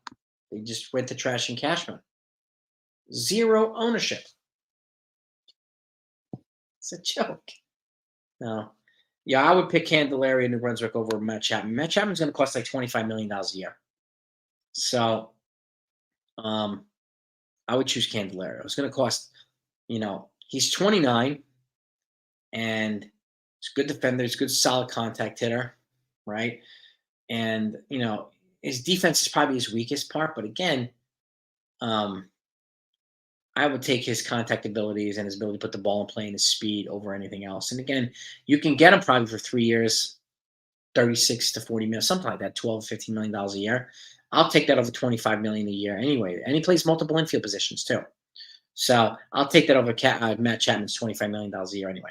They just went to trash and Cashman. Zero ownership. It's a joke. No. Yeah, I would pick Candelaria New Brunswick over Matt Chapman. Matt Chapman's going to cost like $25 million a year. So, I would choose Candelaria. It's going to cost, he's 29 and he's a good defender. He's a good, solid contact hitter, right? And, his defense is probably his weakest part. But again, I would take his contact abilities and his ability to put the ball in play and his speed over anything else. And again, you can get him probably for 3 years, 36 to 40 million, something like that, $12, $15 million a year. I'll take that over 25 million a year anyway. And he plays multiple infield positions too. So I'll take that over Matt Chapman's $25 million a year anyway.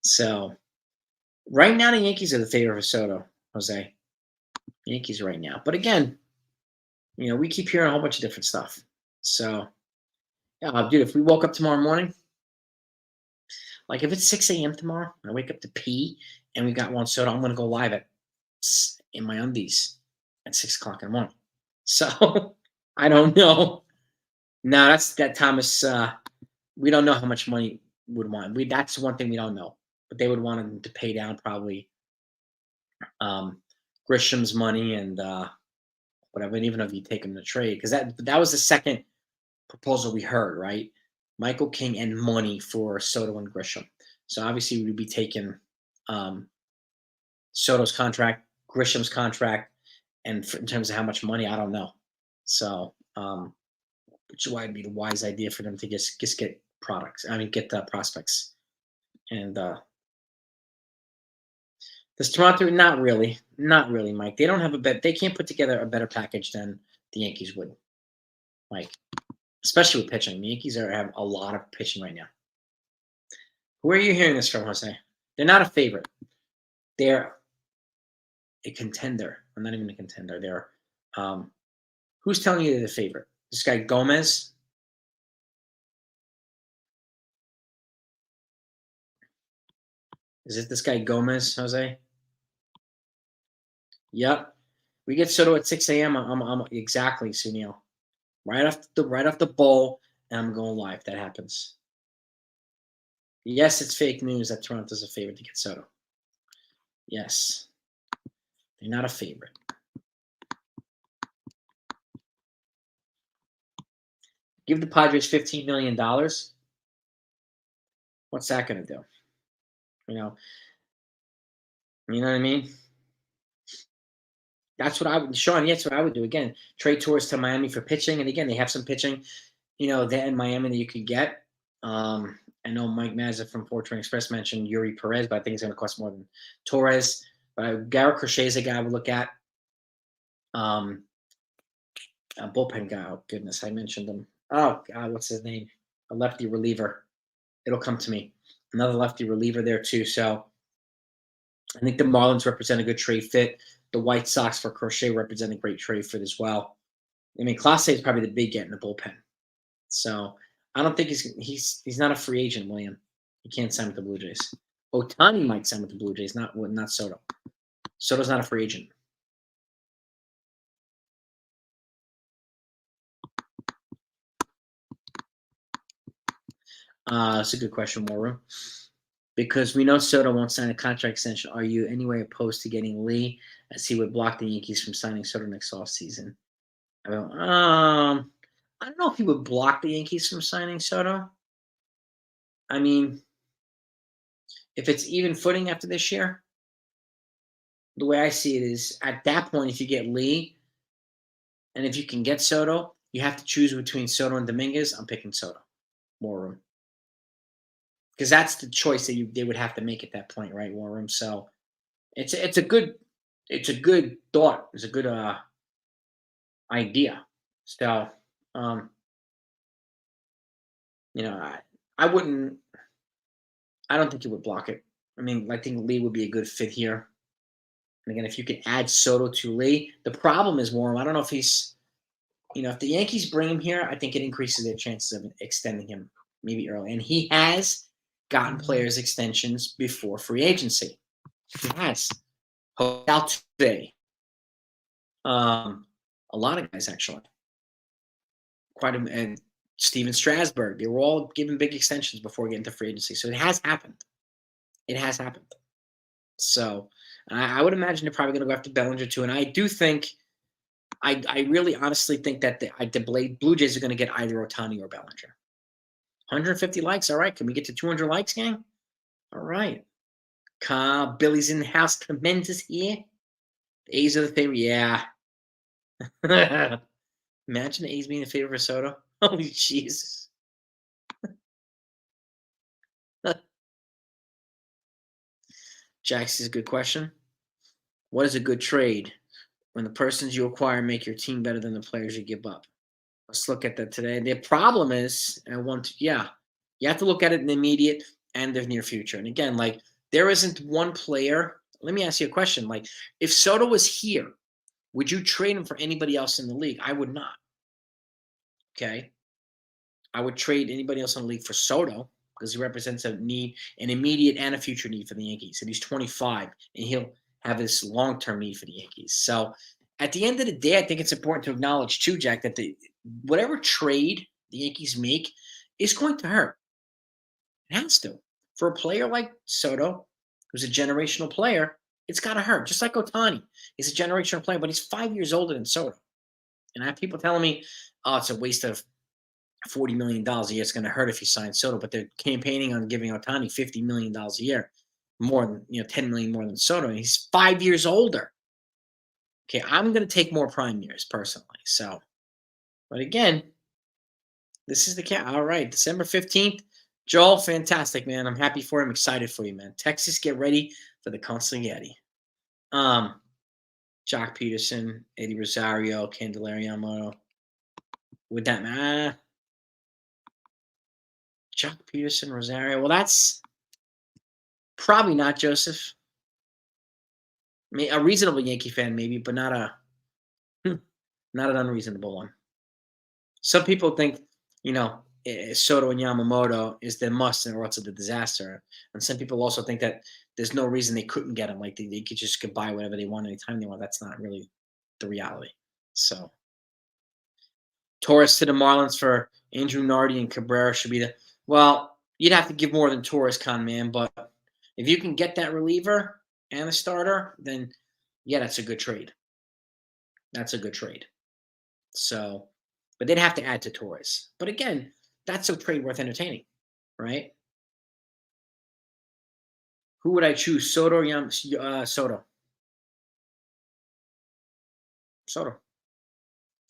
So right now the Yankees are the favorite for Soto, Jose. Yankees right now. But again, we keep hearing a whole bunch of different stuff. So yeah, dude, if we woke up tomorrow morning, like if it's 6 a.m. tomorrow, I wake up to pee and we got Juan Soto, I'm gonna go live in my undies at 6 o'clock in the morning. So I don't know. No, that's that Thomas. We don't know how much money would want. That's one thing we don't know. But they would want him to pay down probably Grisham's money and whatever. And even if you take him to trade, because that was the second proposal we heard, right? Michael King and money for Soto and Grisham. So obviously we'd be taking Soto's contract, Grisham's contract, and in terms of how much money, I don't know. So, which is why it'd be the wise idea for them to just get products. I mean, get the prospects. And this Toronto, not really, Mike. They don't have a bet. They can't put together a better package than the Yankees would, Mike. Especially with pitching. The Yankees have a lot of pitching right now. Where are you hearing this from, Jose? They're not a favorite. They're a contender. I'm not even a contender. They're who's telling you they're the favorite? This guy Gomez? Is it this guy Gomez, Jose? Yep. We get Soto at 6 a.m. I'm exactly, Sunil. Right off the bowl, and I'm going live. That happens. Yes, it's fake news that Toronto's a favorite to get Soto. Yes. They're not a favorite. Give the Padres $15 million. What's that going to do? You know what I mean? That's what I would, Sean. That's what I would do. Again, trade Torres to Miami for pitching, and again, they have some pitching, there in Miami that you could get. I know Mike Mazza from Fortune Express mentioned Yuri Perez, but I think it's going to cost more than Torres. But Garrett Crochet is a guy I would look at. Um, a bullpen guy. Oh goodness, I mentioned him. Oh God, what's his name? A lefty reliever. It'll come to me. Another lefty reliever there too. So I think the Marlins represent a good trade fit. The White Sox for Crochet represent a great trade fit as well. I mean, Clase is probably the big get in the bullpen. So I don't think he's not a free agent, William. He can't sign with the Blue Jays. Ohtani might sign with the Blue Jays, not Soto. Soto's not a free agent. That's a good question, Mauro. Because we know Soto won't sign a contract extension. Are you anyway opposed to getting Lee, as he would block the Yankees from signing Soto next offseason? I don't know if he would block the Yankees from signing Soto. I mean, if it's even footing after this year, the way I see it is at that point, if you get Lee and if you can get Soto, you have to choose between Soto and Dominguez. I'm picking Soto. More room. Because that's the choice that they would have to make at that point, right? More room. So it's a good thought. It's a good idea. So I wouldn't. I don't think he would block it. I mean, I think Lee would be a good fit here. And again, if you can add Soto to Lee, the problem is Warren. I don't know if he's, if the Yankees bring him here, I think it increases their chances of extending him maybe early. And he has gotten players extensions before free agency. He has. Altuve. A lot of guys actually. And Steven Strasburg. They were all given big extensions before getting to free agency. So it has happened. It has happened. So I would imagine they're probably going to go after Bellinger too. And I do think, I really honestly think that the Blue Jays are going to get either Ohtani or Bellinger. 150 likes. All right. Can we get to 200 likes, gang? All right. Billy's in the house. Clemens is here. The A's are the favorite. Yeah. Imagine the A's being the favorite for Soto. Holy Jesus. Jax is a good question. What is a good trade? When the persons you acquire make your team better than the players you give up. Let's look at that today. The problem is, you have to look at it in the immediate and the near future. And again, like there isn't one player. Let me ask you a question. Like if Soto was here, would you trade him for anybody else in the league? I would not. Okay. I would trade anybody else in the league for Soto because he represents a need, an immediate and a future need for the Yankees. And he's 25 and he'll have this long-term need for the Yankees. So at the end of the day, I think it's important to acknowledge too, Jack, that whatever trade the Yankees make is going to hurt. It has to. For a player like Soto, who's a generational player, it's got to hurt. Just like Ohtani, he's a generational player, but he's 5 years older than Soto. And I have people telling me, oh, it's a waste of $40 million a year. It's going to hurt if you sign Soto, but they're campaigning on giving Ohtani $50 million a year, more than, $10 million more than Soto. And he's 5 years older. Okay, I'm going to take more prime years personally. So, but again, this is the cat. All right, December 15th. Joel, fantastic, man. I'm happy for him. Excited for you, man. Texas, get ready for the Consigliere. Jock Peterson, Eddie Rosario, Candelario Yamamoto. Would that matter? Jock Peterson, Rosario. Well, that's probably not Joseph. I mean, a reasonable Yankee fan, maybe, but not an unreasonable one. Some people think, Soto and Yamamoto is the must, or else it's a disaster. And some people also think that there's no reason they couldn't get him. Like they could just buy whatever they want anytime they want. That's not really the reality. So, Torres to the Marlins for Andrew Nardi and Cabrera should be you'd have to give more than Torres, con man. But if you can get that reliever and a starter, then yeah, that's a good trade. That's a good trade. So, but they'd have to add to Torres. But again, that's a trade worth entertaining, right? Who would I choose, Soto or Soto? Soto.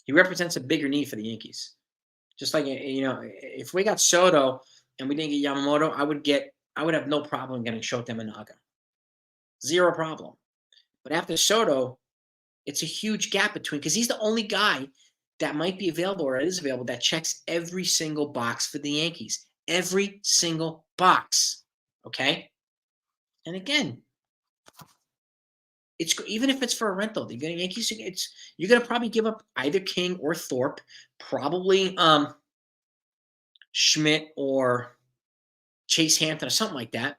He represents a bigger need for the Yankees. Just like if we got Soto and we didn't get Yamamoto, I would have no problem getting Shota Managa. Zero problem. But after Soto, it's a huge gap between because he's the only guy that might be available or is available that checks every single box for the Yankees. Every single box. Okay? And again, it's even if it's for a rental, the Yankees, you're gonna probably give up either King or Thorpe, probably Schmidt or Chase Hampton or something like that.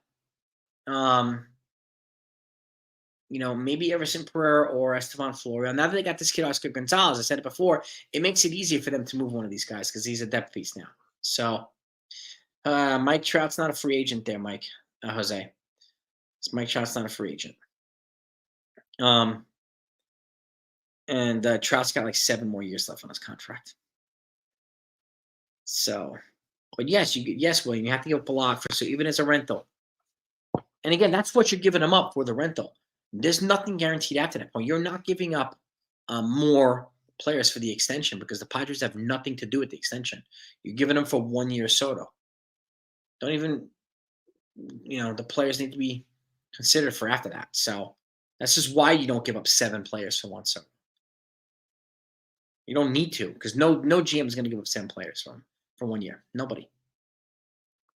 Maybe Everson Pereira or Estevan Florial. Now that they got this kid Oscar Gonzalez, I said it before, it makes it easier for them to move one of these guys because he's a depth piece now. So Mike Trout's not a free agent there, Jose. Mike Trout's not a free agent. And Trout's got like 7 more years left on his contract. So, but yes, William, you have to give up a lot so even as a rental. And again, that's what you're giving them up for the rental. There's nothing guaranteed after that point. You're not giving up more players for the extension because the Padres have nothing to do with the extension. You're giving them for 1 year Soto. Don't even, the players need to be considered for after that. So that's just why you don't give up 7 players for 1 Soto. You don't need to because no GM is going to give up 7 players for 1 year. Nobody.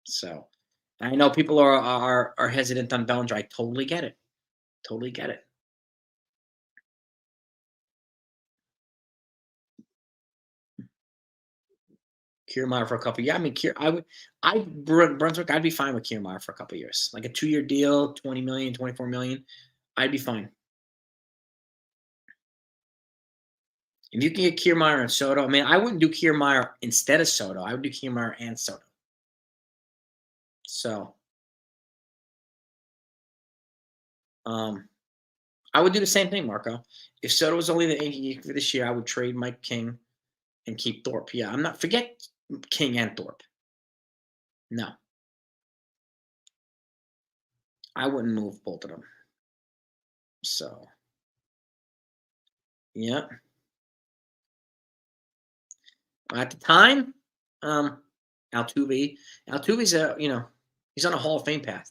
So I know people are hesitant on Bellinger. I totally get it. Totally get it. Kiermaier for a couple. Yeah, I mean, Brunswick. I'd be fine with Kiermaier for a couple years, like a 2-year deal, 20 million, 24 million. I'd be fine. If you can get Kiermaier and Soto, I mean, I wouldn't do Kiermaier instead of Soto. I would do Kiermaier and Soto. So, I would do the same thing, Marco. If Soto was only the Yankee for this year, I would trade Mike King and keep Thorpe. Yeah, forget King and Thorpe. No. I wouldn't move both of them. So, yeah. At the time, Altuve. Altuve's he's on a Hall of Fame path.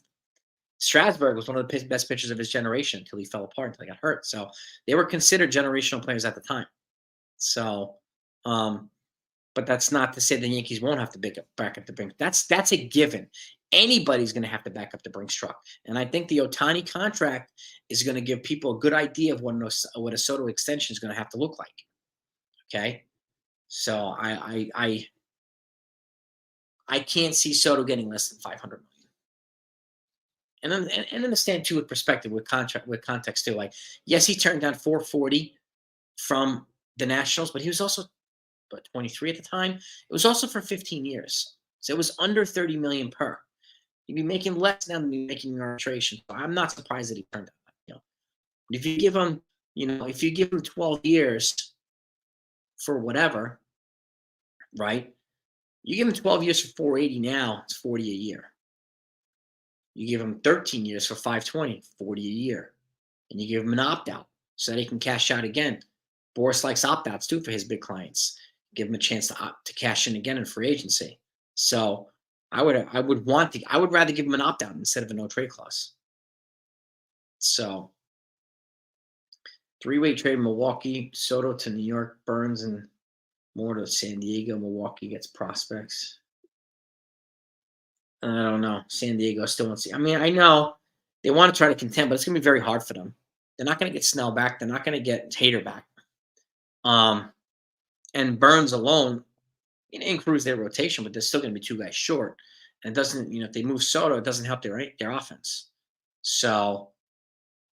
Strasburg was one of the best pitchers of his generation until he fell apart, until he got hurt. So they were considered generational players at the time. So, but that's not to say the Yankees won't have to back up the Brinks. That's a given. Anybody's going to have to back up the Brinks truck. And I think the Ohtani contract is going to give people a good idea of what a Soto extension is going to have to look like. Okay. So I can't see Soto getting less than 500 million. And understand too with perspective, with context too. Like, yes, he turned down 440 from the Nationals, but he was also 23 at the time. It was also for 15 years, so it was under 30 million per. You'd be making less now than you're making in arbitration. So I'm not surprised that he turned down. But if you give him, if you give him 12 years for whatever, right? You give him 12 years for 480 now, it's 40 a year. You give him 13 years for 520, 40 a year. And you give him an opt-out so that he can cash out again. Boris likes opt-outs too for his big clients. Give him a chance to cash in again in free agency. So I would rather give him an opt-out instead of a no-trade clause. So 3-way trade Milwaukee, Soto to New York, Burns and Moore to San Diego. Milwaukee gets prospects. I don't know. San Diego still wants to. I mean, I know they want to try to contend, but it's going to be very hard for them. They're not going to get Snell back. They're not going to get Hader back. And Burns alone improves their rotation, but there's still going to be 2 guys short. And it doesn't, if they move Soto, it doesn't help their offense. So,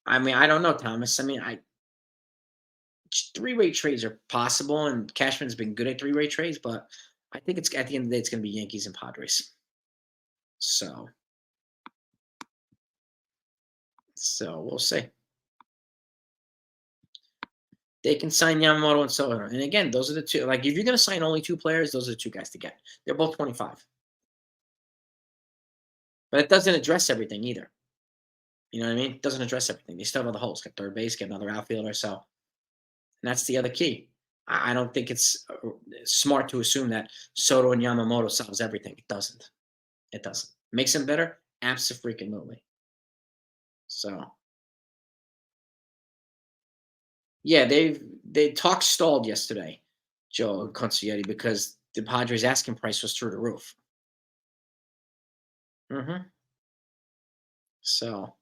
I mean, I don't know, Thomas. I mean, 3-way trades are possible, and Cashman's been good at 3-way trades, but I think it's at the end of the day, it's going to be Yankees and Padres. So we'll see. They can sign Yamamoto and Soto. And again, those are the 2. Like, if you're going to sign only 2 players, those are the 2 guys to get. They're both 25. But it doesn't address everything either. You know what I mean? It doesn't address everything. They still have other holes. Got third base, get another outfielder. So And that's the other key. I don't think it's smart to assume that Soto and Yamamoto solves everything. It doesn't. It doesn't. Makes them better? Absolutely. So yeah, they talk stalled yesterday, Joe Concierti, because the Padres asking price was through the roof. Hmm. So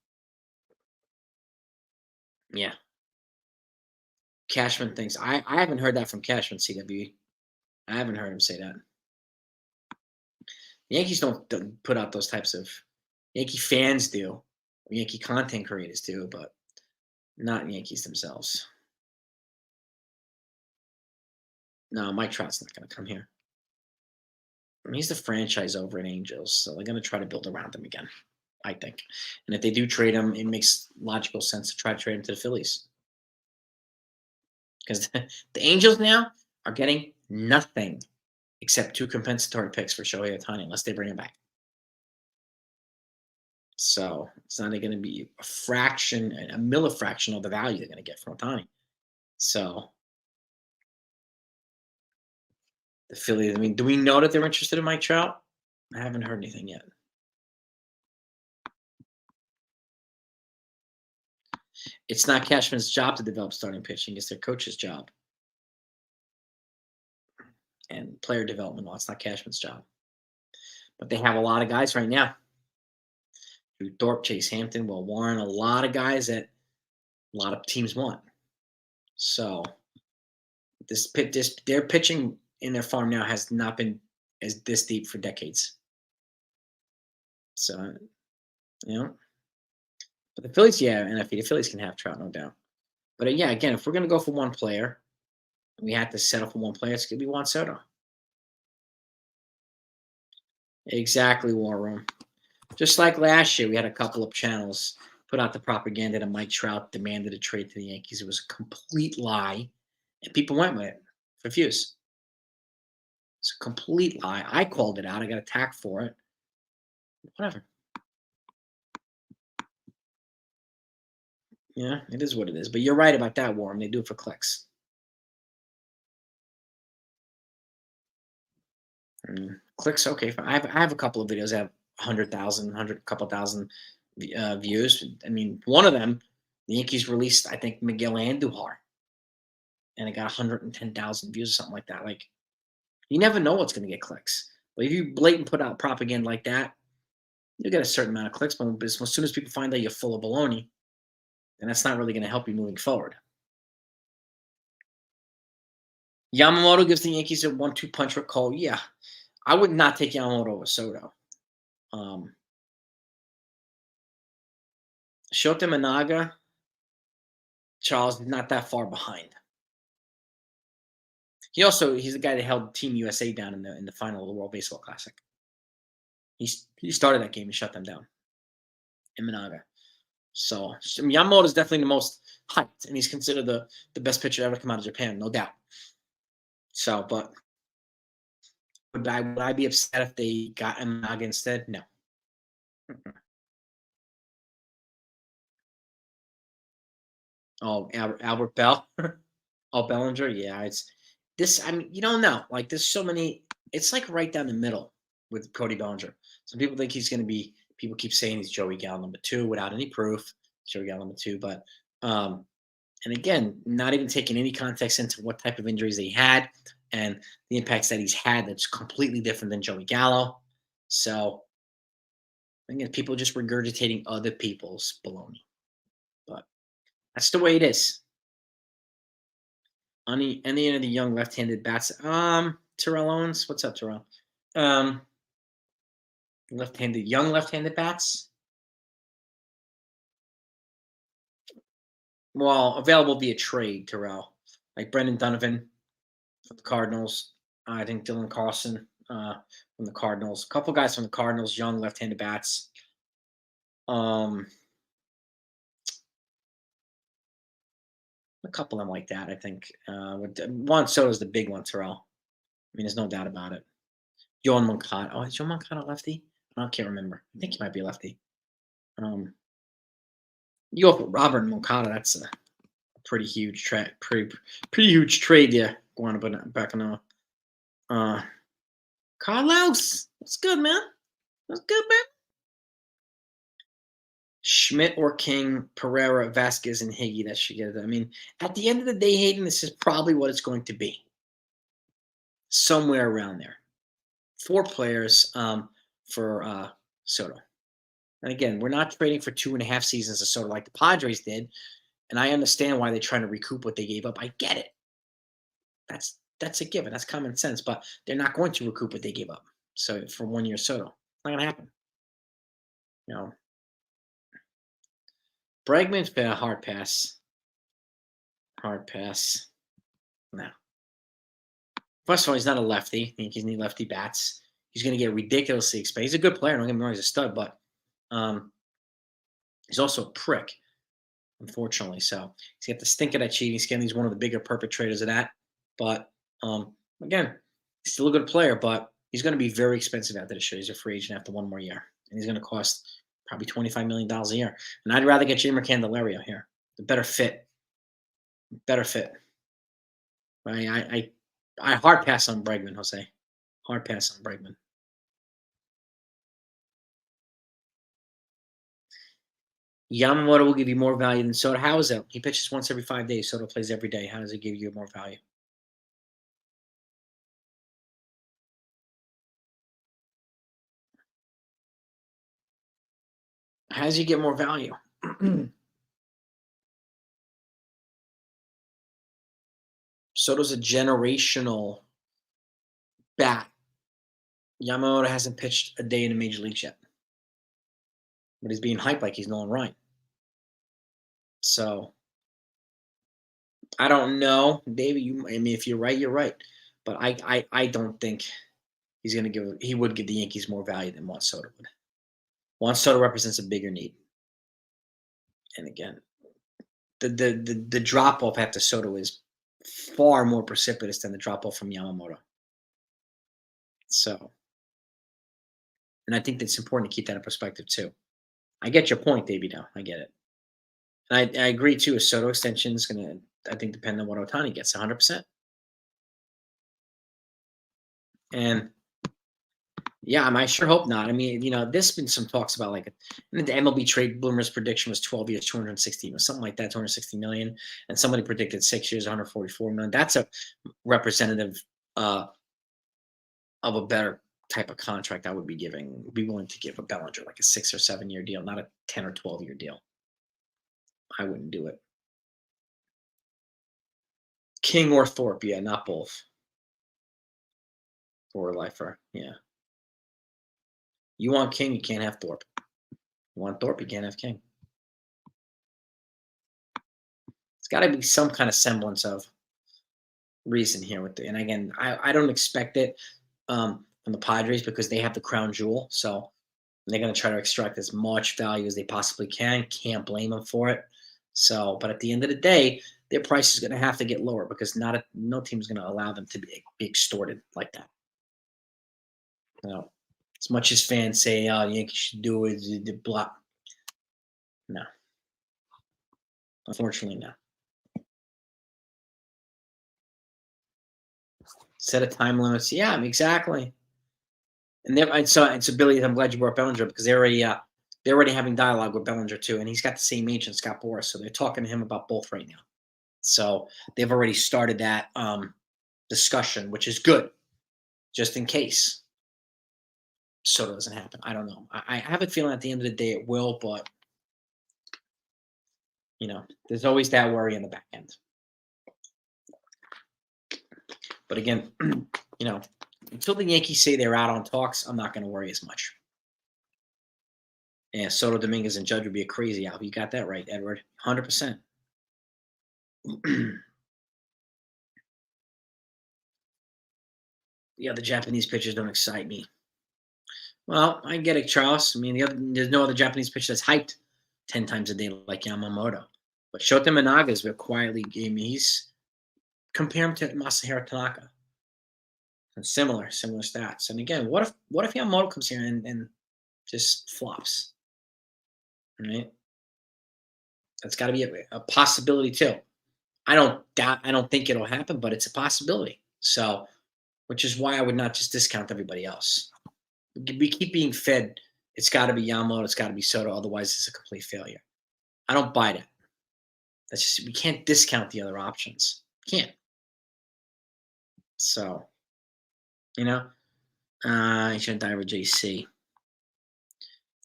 yeah, Cashman thinks I haven't heard that from Cashman CWE. I haven't heard him say that. Yankees don't put out those types of Yankee fans do, Yankee content creators do, but not Yankees themselves. No, Mike Trout's not going to come here. I mean, he's the franchise over at Angels, so they're going to try to build around him again, I think. And if they do trade him, it makes logical sense to try to trade him to the Phillies. Because the Angels now are getting nothing except 2 compensatory picks for Shohei Ohtani unless they bring him back. So it's not going to be a fraction, a millifraction of the value they're going to get from Ohtani. So the Phillies, I mean, do we know that they're interested in Mike Trout? I haven't heard anything yet. It's not Cashman's job to develop starting pitching. It's their coach's job. And player development, well, it's not Cashman's job. But they have a lot of guys right now. Drew Thorpe, Chase Hampton, Will Warren, a lot of guys that a lot of teams want. So their pitching in their farm now has not been as this deep for decades. So, but the Phillies, yeah, NFP, the Phillies can have Trout, no doubt. But yeah, again, if we're going to go for one player, we have to settle for one player. It's going to be Juan Soto. Exactly, War Room. Just like last year, we had a couple of channels put out the propaganda that Mike Trout demanded a trade to the Yankees. It was a complete lie, and people went with it for views. It's a complete lie. I called it out. I got attacked for it. Whatever. Yeah, it is what it is. But you're right about that, Warren. They do it for clicks. Clicks, okay. I have a couple of videos that have 100,000, couple thousand views. I mean, one of them, the Yankees released, I think, Miguel Andujar, and it got 110,000 views or something like that. Like, you never know what's going to get clicks. But if you blatant put out propaganda like that, you get a certain amount of clicks. But as soon as people find out you're full of baloney, then that's not really going to help you moving forward. Yamamoto gives the Yankees a 1-2 punch with Cole. Yeah, I would not take Yamamoto over Soto. Shota Managa, Charles, not that far behind. He's the guy that held Team USA down in the final of the World Baseball Classic. He started that game and shut them down in Managa. So Yamamoto is definitely the most hyped, and he's considered the best pitcher ever to come out of Japan, no doubt. So, but would I be upset if they got Managa instead? No. Oh, Albert Bell. Oh, Bellinger. Yeah, it's this. I mean, you don't know. Like, there's so many. It's like right down the middle with Cody Bellinger. Some people think he's going to be. People keep saying he's Joey Gallo #2 without any proof. Joey Gallo #2, but and again, not even taking any context into what type of injuries he had and the impacts that he's had. That's completely different than Joey Gallo. So, again, people just regurgitating other people's baloney. But that's the way it is. Any of the young left-handed bats. Terrell Owens. What's up, Terrell? Um, young left-handed bats. Well, available via trade, Terrell. Like Brendan Donovan from the Cardinals. I think Dylan Carlson from the Cardinals. A couple guys from the Cardinals, young left-handed bats. A couple of them like that, I think. Juan Soto's the big one, Terrell. I mean, there's no doubt about it. Yoan Moncada. Oh, is Yoan Moncada lefty? I can't remember. I think he might be lefty. You go for Robert Moncada. That's a pretty huge trade. Pretty huge trade there. Going back on Carlos. What's good, man? What's good, man? Schmidt or King, Pereira, Vasquez, and Higgy. That should get it. I mean, at the end of the day, Hayden, this is probably what it's going to be. Somewhere around there. 4 players for Soto. And again, we're not trading for 2.5 seasons of Soto like the Padres did. And I understand why they're trying to recoup what they gave up. I get it. That's a given. That's common sense. But they're not going to recoup what they gave up. So for 1 year Soto, it's not going to happen. You know, Bregman's been a hard pass. Hard pass. No. First of all, he's not a lefty. I think he's need lefty bats. He's going to get ridiculously expensive. He's a good player. Don't get me wrong. He's a stud, but he's also a prick, unfortunately. So he's got the stink of that cheating scandal. He's one of the bigger perpetrators of that. But again, he's still a good player, but he's going to be very expensive after this year. He's a free agent after 1 more year, and he's going to cost probably $25 million a year. And I'd rather get Jeimer Candelario here. The better fit. Better fit. I hard pass on Bregman, Jose. Hard pass on Bregman. Yamamoto will give you more value than Soto. How is that? He pitches once every 5 days. Soto plays every day. How does it give you more value? How does he get more value? Soto's a generational bat. Yamamoto hasn't pitched a day in the major leagues yet. But he's being hyped like he's Nolan Ryan. So I don't know, David. I mean, if you're right, you're right. But I don't think he's going to give. He would give the Yankees more value than Juan Soto would. Juan Soto represents a bigger need. And again, the drop off after Soto is far more precipitous than the drop off from Yamamoto. So, and I think it's important to keep that in perspective too. I get your point, Davey. Now I get it, and I agree too. A Soto extension is going to, I think, depend on what Ohtani gets, 100%. And yeah, I sure hope not. I mean, there's been some talks about like the MLB trade bloomer's prediction was 12 years, 260, or something like that, 260 million, and somebody predicted 6 years, 144 million. That's a representative of a better type of contract I would be willing to give a Bellinger, like a 6 or 7 year deal, not a 10 or 12 year deal. I wouldn't do it. King or Thorpe, yeah, not both. For a lifer, yeah. You want King, you can't have Thorpe. You want Thorpe, you can't have King. It's got to be some kind of semblance of reason here with and again, I don't expect it from the Padres because they have the crown jewel. So they're going to try to extract as much value as they possibly can. Can't blame them for it. So, but at the end of the day, their price is going to have to get lower because no team is going to allow them to be extorted like that. As much as fans say, "Oh, Yankees should do it," the block. No, unfortunately, no. Set of time limits. Yeah, exactly. And so Billy, I'm glad you brought Bellinger because they're already having dialogue with Bellinger too, and he's got the same agent, Scott Boras, so they're talking to him about both right now. So they've already started that discussion, which is good, just in case Soto doesn't happen. I don't know. I have a feeling at the end of the day it will, but there's always that worry in the back end. But again, until the Yankees say they're out on talks, I'm not going to worry as much. Yeah, Soto, Dominguez, and Judge would be a crazy out. You got that right, Edward. 100%. Yeah, the Japanese pitchers don't excite me. Well, I get it, Charles. I mean, there's no other Japanese pitcher that's hyped 10 times a day like Yamamoto. But Shota Managa is quietly game. Compare him to Masahiro Tanaka. And similar stats. And again, what if Yamamoto comes here and just flops? Right? That's got to be a possibility too. I don't think it'll happen, but it's a possibility. So, which is why I would not just discount everybody else. We keep being fed. It's got to be Yamamoto. It's got to be Soto. Otherwise, it's a complete failure. I don't buy that. That's just we can't discount the other options. Can't. So, you know, Agent Diver JC.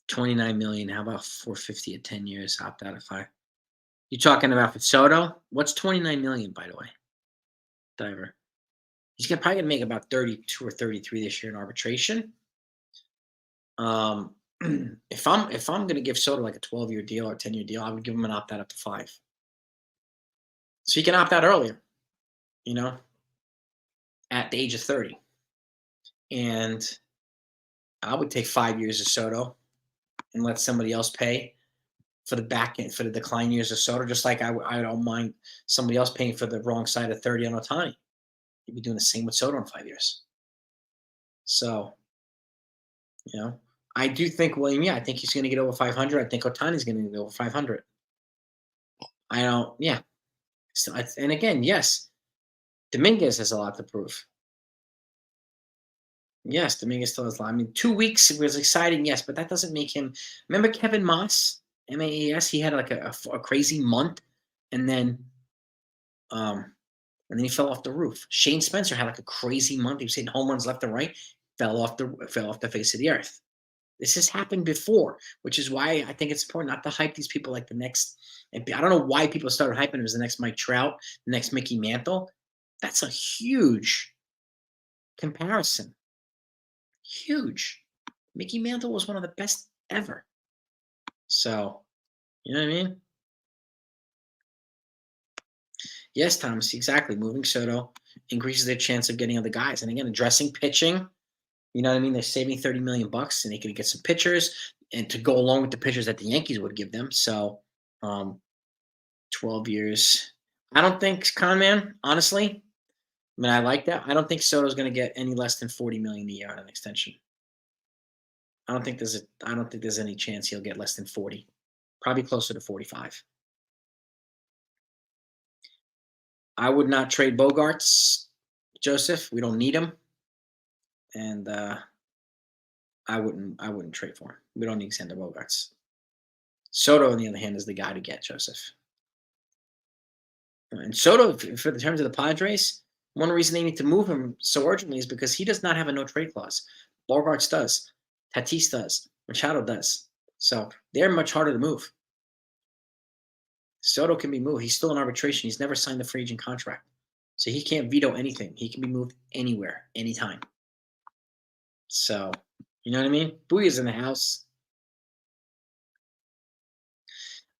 29 million. How about 450 at 10 years? Opt out if I. You talking about for Soto? What's 29 million, by the way? Diver. He's probably gonna make about 32 or 33 this year in arbitration. If I'm gonna give Soto like a 12-year deal or 10-year deal, I would give him an opt out up to 5. So he can opt out earlier, at the age of 30. And I would take 5 years of Soto and let somebody else pay for the back end for the decline years of Soto, just like I don't mind somebody else paying for the wrong side of 30 on Ohtani. You'd be doing the same with Soto in 5 years. So, I do think William, I think he's going to get over 500. I think Ohtani's going to get over 500. I don't, yeah. So, and again, yes, Dominguez has a lot to prove. Yes, Dominguez still has a lot. I mean, 2 weeks was exciting, yes, but that doesn't make him. Remember Kevin Maas, MAAS? He had like a crazy month, and then he fell off the roof. Shane Spencer had like a crazy month. He was hitting home runs left and right, fell off the face of the earth. This has happened before, which is why I think it's important not to hype these people like the next. And I don't know why people started hyping him as the next Mike Trout, the next Mickey Mantle. That's a huge comparison. Huge. Mickey Mantle was one of the best ever. So, you know what I mean? Yes, Thomas, exactly. Moving Soto increases their chance of getting other guys. And again, addressing pitching, you know what I mean? They're saving $30 million and they can get some pitchers and to go along with the pitchers that the Yankees would give them. So 12 years. I don't think, Conman, honestly, I mean, I like that. I don't think Soto's going to get any less than $40 million a year on an extension. I don't think there's any chance he'll get less than 40. Probably closer to 45. I would not trade Bogarts, Joseph. We don't need him. And I wouldn't trade for him. We don't need Xander Bogaerts. Soto, on the other hand, is the guy to get, Joseph. And Soto, for the terms of the Padres, one reason they need to move him so urgently is because he does not have a no-trade clause. Bogarts does. Tatis does. Machado does. So they're much harder to move. Soto can be moved. He's still in arbitration. He's never signed a free agent contract. So he can't veto anything. He can be moved anywhere, anytime. So, you know what I mean? Booyah's in the house.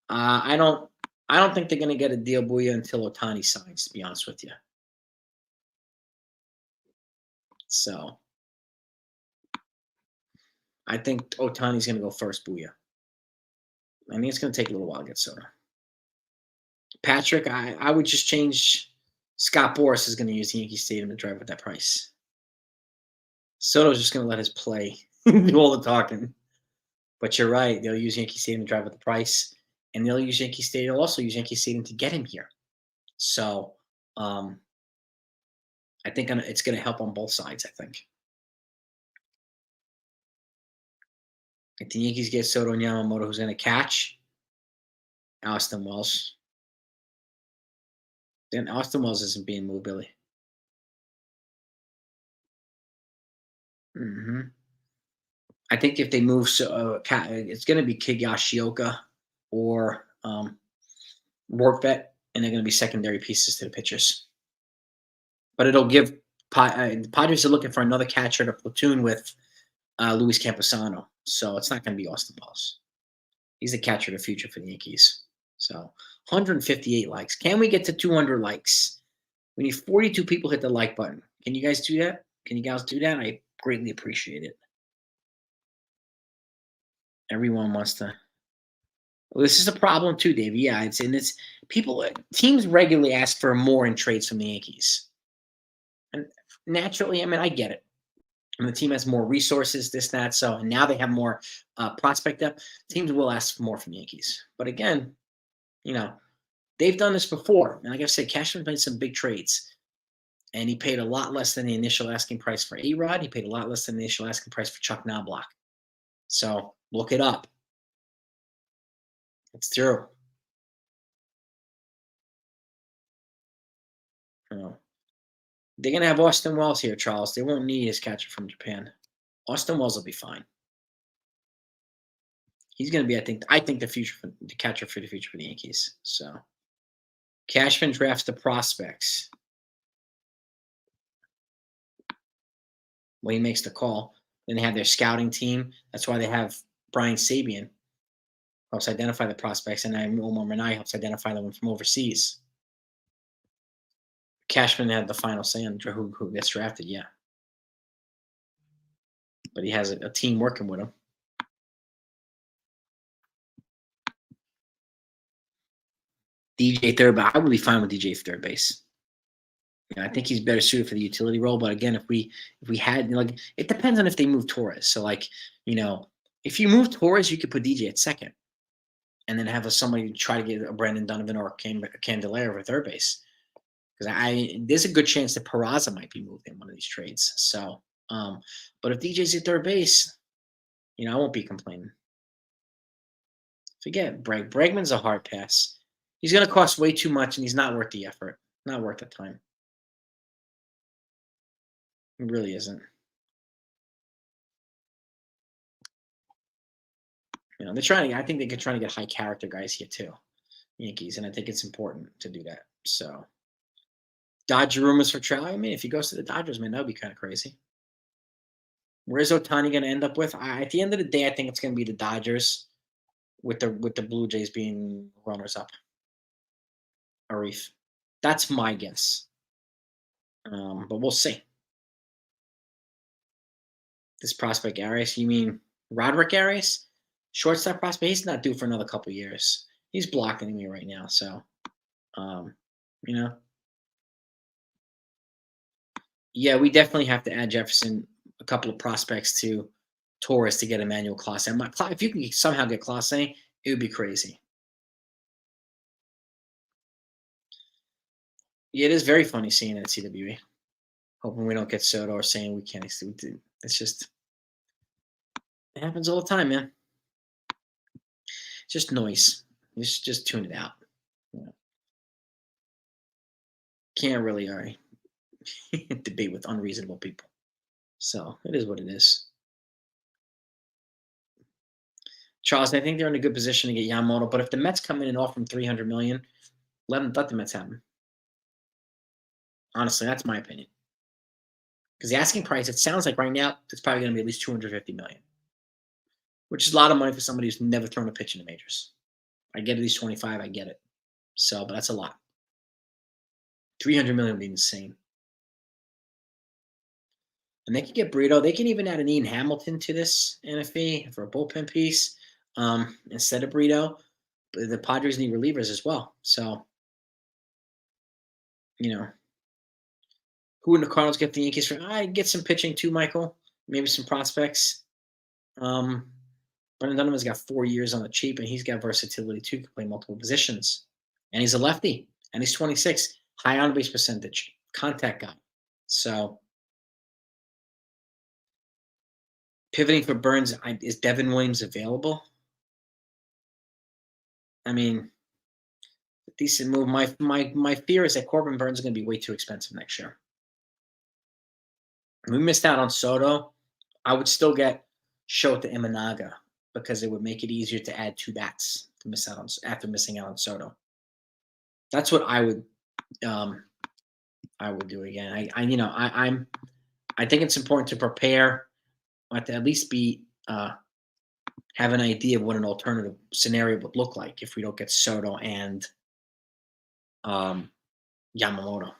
I don't think they're going to get a deal, Booyah, until Ohtani signs, to be honest with you. So, I think Ohtani's going to go first, Booyah. I think it's going to take a little while to get Soto. Patrick, I would just change. Scott Boras is going to use the Yankee Stadium to drive at that price. Soto's just going to let his play do all the talking. But you're right. They'll use Yankee Stadium to drive at the price. And they'll use Yankee Stadium. They'll also use Yankee Stadium to get him here. So I think it's going to help on both sides, I think. If the Yankees get Soto and Yamamoto, who's going to catch? Austin Wells. Then Austin Wells isn't being moved, Billy. I think if they move, it's going to be Higashioka or Workvet, and they're going to be secondary pieces to the pitchers. But it'll give the Padres are looking for another catcher to platoon with Luis Camposano, so it's not going to be Austin Wells. He's the catcher of the future for the Yankees. So 158 likes. Can we get to 200 likes? We need 42 people hit the like button. Can you guys do that? Can you guys do that? I greatly appreciate it. Everyone wants to. Well, this is a problem too, Dave. Yeah, it's teams regularly ask for more in trades from the Yankees, and naturally, I mean, I get it. And the team has more resources, this, that. So and now they have more prospect depth. Teams will ask for more from the Yankees, but again, They've done this before. And like I said, Cashman made some big trades. And he paid a lot less than the initial asking price for A-Rod. He paid a lot less than the initial asking price for Chuck Knobloch. So look it up. It's true. You know, they're going to have Austin Wells here, Charles. They won't need his catcher from Japan. Austin Wells will be fine. He's going to be, I think the catcher for the future for the Yankees. So Cashman drafts the prospects. When he makes the call, then they have their scouting team. That's why they have Brian Sabian helps identify the prospects, and then Omar Minai helps identify them from overseas. Cashman had the final say on who gets drafted, yeah. But he has a team working with him. DJ third, but I would be fine with DJ third base. I think he's better suited for the utility role. But again, if we had like, it depends on if they move Torres. So like, if you move Torres, you could put DJ at second, and then have somebody try to get a Brandon Donovan or a Candelario for third base. Because there's a good chance that Peraza might be moved in one of these trades. So, but if DJ's at third base, I won't be complaining. Forget Bregman's a hard pass. He's going to cost way too much, and he's not worth the effort. Not worth the time. It really isn't. They're trying to. I think they're trying to get high character guys here too, Yankees, and I think it's important to do that. So, Dodger rumors for Trout. I mean, if he goes to the Dodgers, man, that would be kind of crazy. Where's Ohtani going to end up with? At the end of the day, I think it's going to be the Dodgers, with the Blue Jays being runners up. Arif, that's my guess. But we'll see. This prospect Arias, you mean Roderick Arias? Shortstop prospect, he's not due for another couple years. He's blocking me right now, so yeah, we definitely have to add Jefferson, a couple of prospects to Torres to get Emmanuel Clase. If you can somehow get Clase, it would be crazy. Yeah, it is very funny seeing it at CWE. Hoping we don't get Soto or saying we can't. It's just, it happens all the time, man. It's just noise. Just tune it out. Can't really debate with unreasonable people. So it is what it is. Charles, I think they're in a good position to get Yamamoto, but if the Mets come in and offer him $300 million, let the Mets have him. Honestly, that's my opinion. Because the asking price, it sounds like right now, it's probably going to be at least $250 million, which is a lot of money for somebody who's never thrown a pitch in the majors. I get at least 25, I get it. So, but that's a lot. $300 million would be insane. And they can get Brito. They can even add an Ian Hamilton to this NFA for a bullpen piece instead of Brito. But the Padres need relievers as well. So, who would the Cardinals get the Yankees for? I get some pitching too, Michael. Maybe some prospects. Brendan Donovan's got 4 years on the cheap, and he's got versatility too. Can play multiple positions. And he's a lefty. And he's 26. High on-base percentage. Contact guy. So, pivoting for Burns, is Devin Williams available? I mean, decent move. My fear is that Corbin Burns is going to be way too expensive next year. We missed out on Soto. I would still get Shota Imanaga because it would make it easier to add two bats to miss out on after missing out on Soto. That's what I would do again. I think it's important to prepare, to at least be have an idea of what an alternative scenario would look like if we don't get Soto and Yamamoto.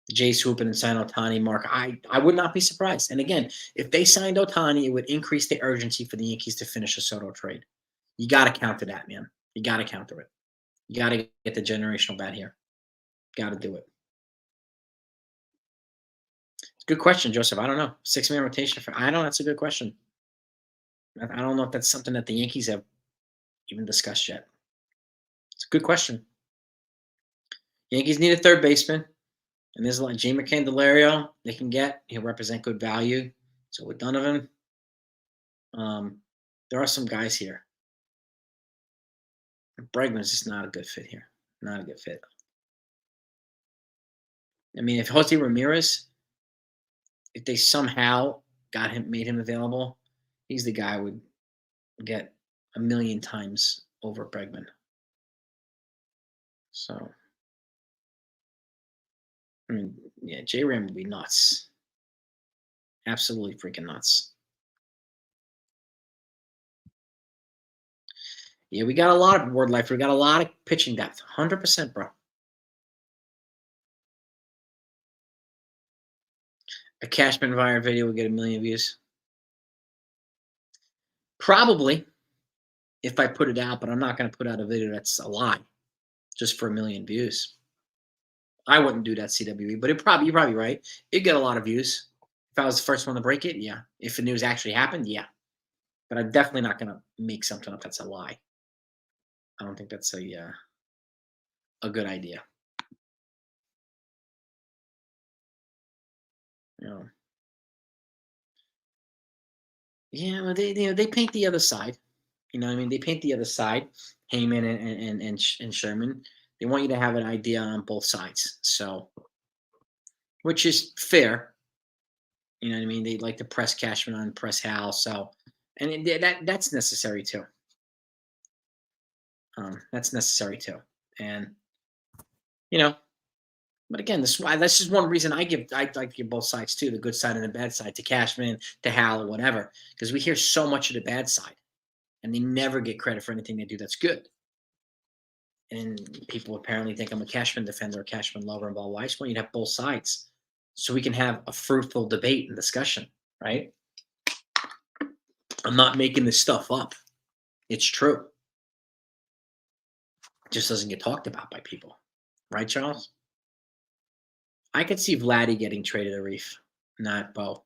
The Jays swoop in and sign Ohtani, Mark. I would not be surprised. And again, if they signed Ohtani, it would increase the urgency for the Yankees to finish a Soto trade. You got to counter that, man. You got to counter it. You got to get the generational bat here. Got to do it. Good question, Joseph. I don't know. 6-man rotation I don't know. That's a good question. I don't know if that's something that the Yankees have even discussed yet. It's a good question. Yankees need a third baseman, and there's a lot. Jay Candelario they can get. He'll represent good value. So with Donovan, um, there are some guys here. Bregman's just not a good fit here. Not a good fit. I mean, if Jose Ramirez, if they somehow made him available, he's the guy I would get a million times over Bregman. So, I mean, yeah, J Ram would be nuts. Absolutely freaking nuts. Yeah, we got a lot of word life. We got a lot of pitching depth. 100%, bro. A Cashman Wire video will get a million views. Probably, if I put it out, but I'm not going to put out a video that's a lie just for a million views. I wouldn't do that, CWE, but you're probably right. It'd get a lot of views. If I was the first one to break it, yeah. If the news actually happened, yeah. But I'm definitely not going to make something up that's a lie. I don't think that's a good idea. You know. Yeah, well, they paint the other side. You know what I mean? They paint the other side, Heyman and Sherman. They want you to have an idea on both sides. So, which is fair. You know what I mean? They like to press Cashman on press Hal. So, and that's necessary too. That's necessary too. And you know, but again, that's just one reason I like to give both sides too, the good side and the bad side, to Cashman, to Hal, or whatever, because we hear so much of the bad side, and they never get credit for anything they do that's good. And people apparently think I'm a Cashman defender, a Cashman lover, and blah, blah. I just want you to have both sides so we can have a fruitful debate and discussion, right? I'm not making this stuff up. It's true. It just doesn't get talked about by people. Right, Charles? I could see Vladdy getting traded to Reef, not Bo.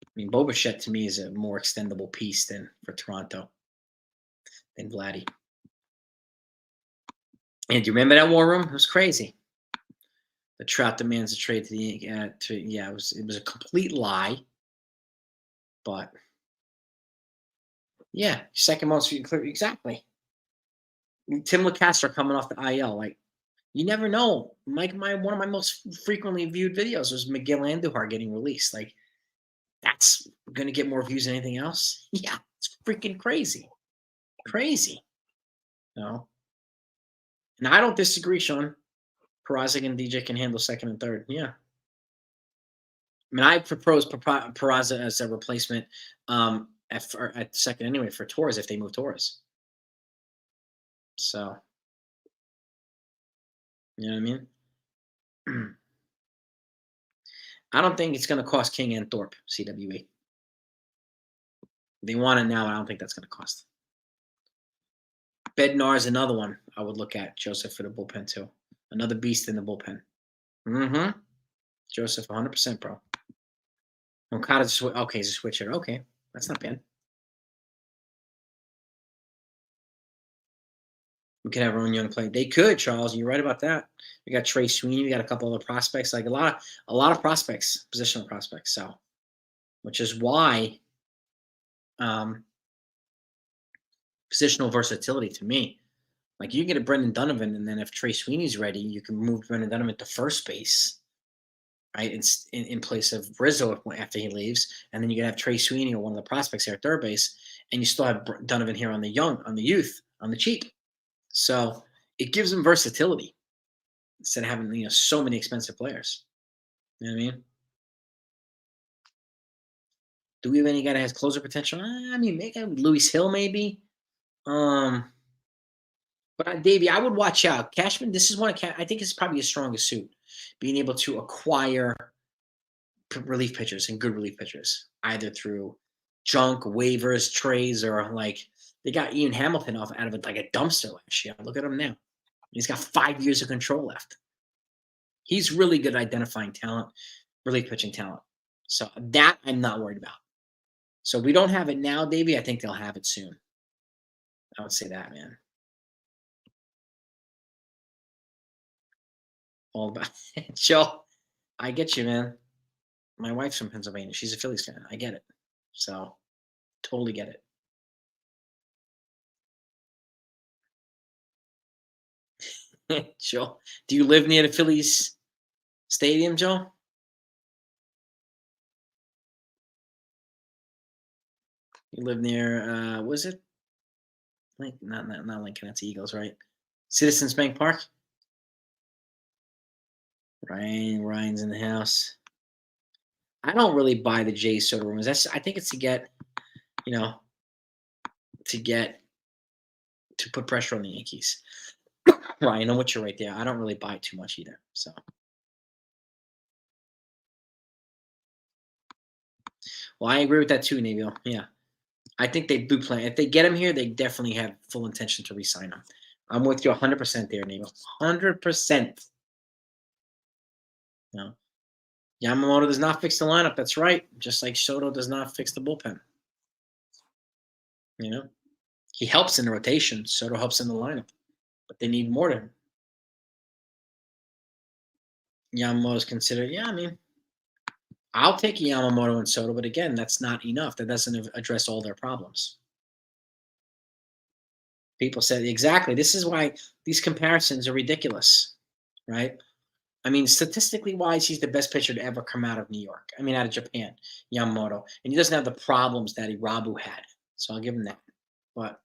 I mean, Bo Bichette to me is a more extendable piece than for Toronto than Vladdy. And do you remember that war room? It was crazy. The Trout demands a trade to the it was a complete lie. But yeah, second most exactly. Tim LeCastro coming off the IL, like you never know. One of my most frequently viewed videos was Miguel Andujar getting released. Like that's going to get more views than anything else. Yeah, it's freaking crazy, crazy. You know, and I don't disagree, Sean. Peraza and DJ can handle second and third. Yeah. I mean, I propose Peraza as a replacement at second anyway for Torres if they move Torres. So, you know what I mean? I don't think it's going to cost King and Thorpe, CWE. They want it now, I don't think that's going to cost. Bednar is another one I would look at, Joseph, for the bullpen too. Another beast in the bullpen. Mm-hmm. Joseph, 100%, bro. Okada's okay, he's a switcher. Okay, that's not bad. We could have our own young player. They could, Charles. You're right about that. We got Trey Sweeney. We got a couple other prospects, like a lot of prospects, positional prospects. So, which is why positional versatility to me. Like you get a Brendan Donovan, and then if Trey Sweeney's ready, you can move Brendan Donovan to first base, right? In place of Rizzo after he leaves, and then you can have Trey Sweeney or one of the prospects here at third base, and you still have Donovan here on the youth, on the cheap. So it gives them versatility instead of having so many expensive players. You know what I mean? Do we have any guy that has closer potential? I mean, maybe Luis Hill, maybe. But Davey, I would watch out. Cashman, this is one of I think it's probably his strongest suit, being able to acquire relief pitchers and good relief pitchers, either through junk, waivers, trades, or like they got Ian Hamilton out of it like a dumpster last year. Look at him now. He's got 5 years of control left. He's really good at identifying talent, relief pitching talent. So that I'm not worried about. So we don't have it now, Davey. I think they'll have it soon. I would say that, man. all about it. Joe, I get you, man. My wife's from Pennsylvania. She's a Phillies fan. I get it. So totally get it. Joe, do you live near the Phillies stadium, Joe? You live near was it not Lincoln, that's Eagles, right? Citizens Bank Park? Ryan's in the house. I don't really buy the Jay soda rumors. I think it's to get, you know, to get to put pressure on the Yankees. Ryan, I'm with you right there. I don't really buy too much either. So, well, I agree with that too, Neville. Yeah, I think they do plan. If they get him here, they definitely have full intention to re-sign him. I'm with you 100% there, Neville. 100%. No, Yamamoto does not fix the lineup. That's right. Just like Soto does not fix the bullpen. You know, he helps in the rotation. Soto helps in the lineup, but they need more to him. Yamamoto's considered. Yeah, I mean, I'll take Yamamoto and Soto, but again, that's not enough. That doesn't address all their problems. People said exactly. This is why these comparisons are ridiculous, right? I mean, statistically wise, he's the best pitcher to ever come out of New York. I mean, out of Japan, Yamamoto, and he doesn't have the problems that Irabu had. So I'll give him that. But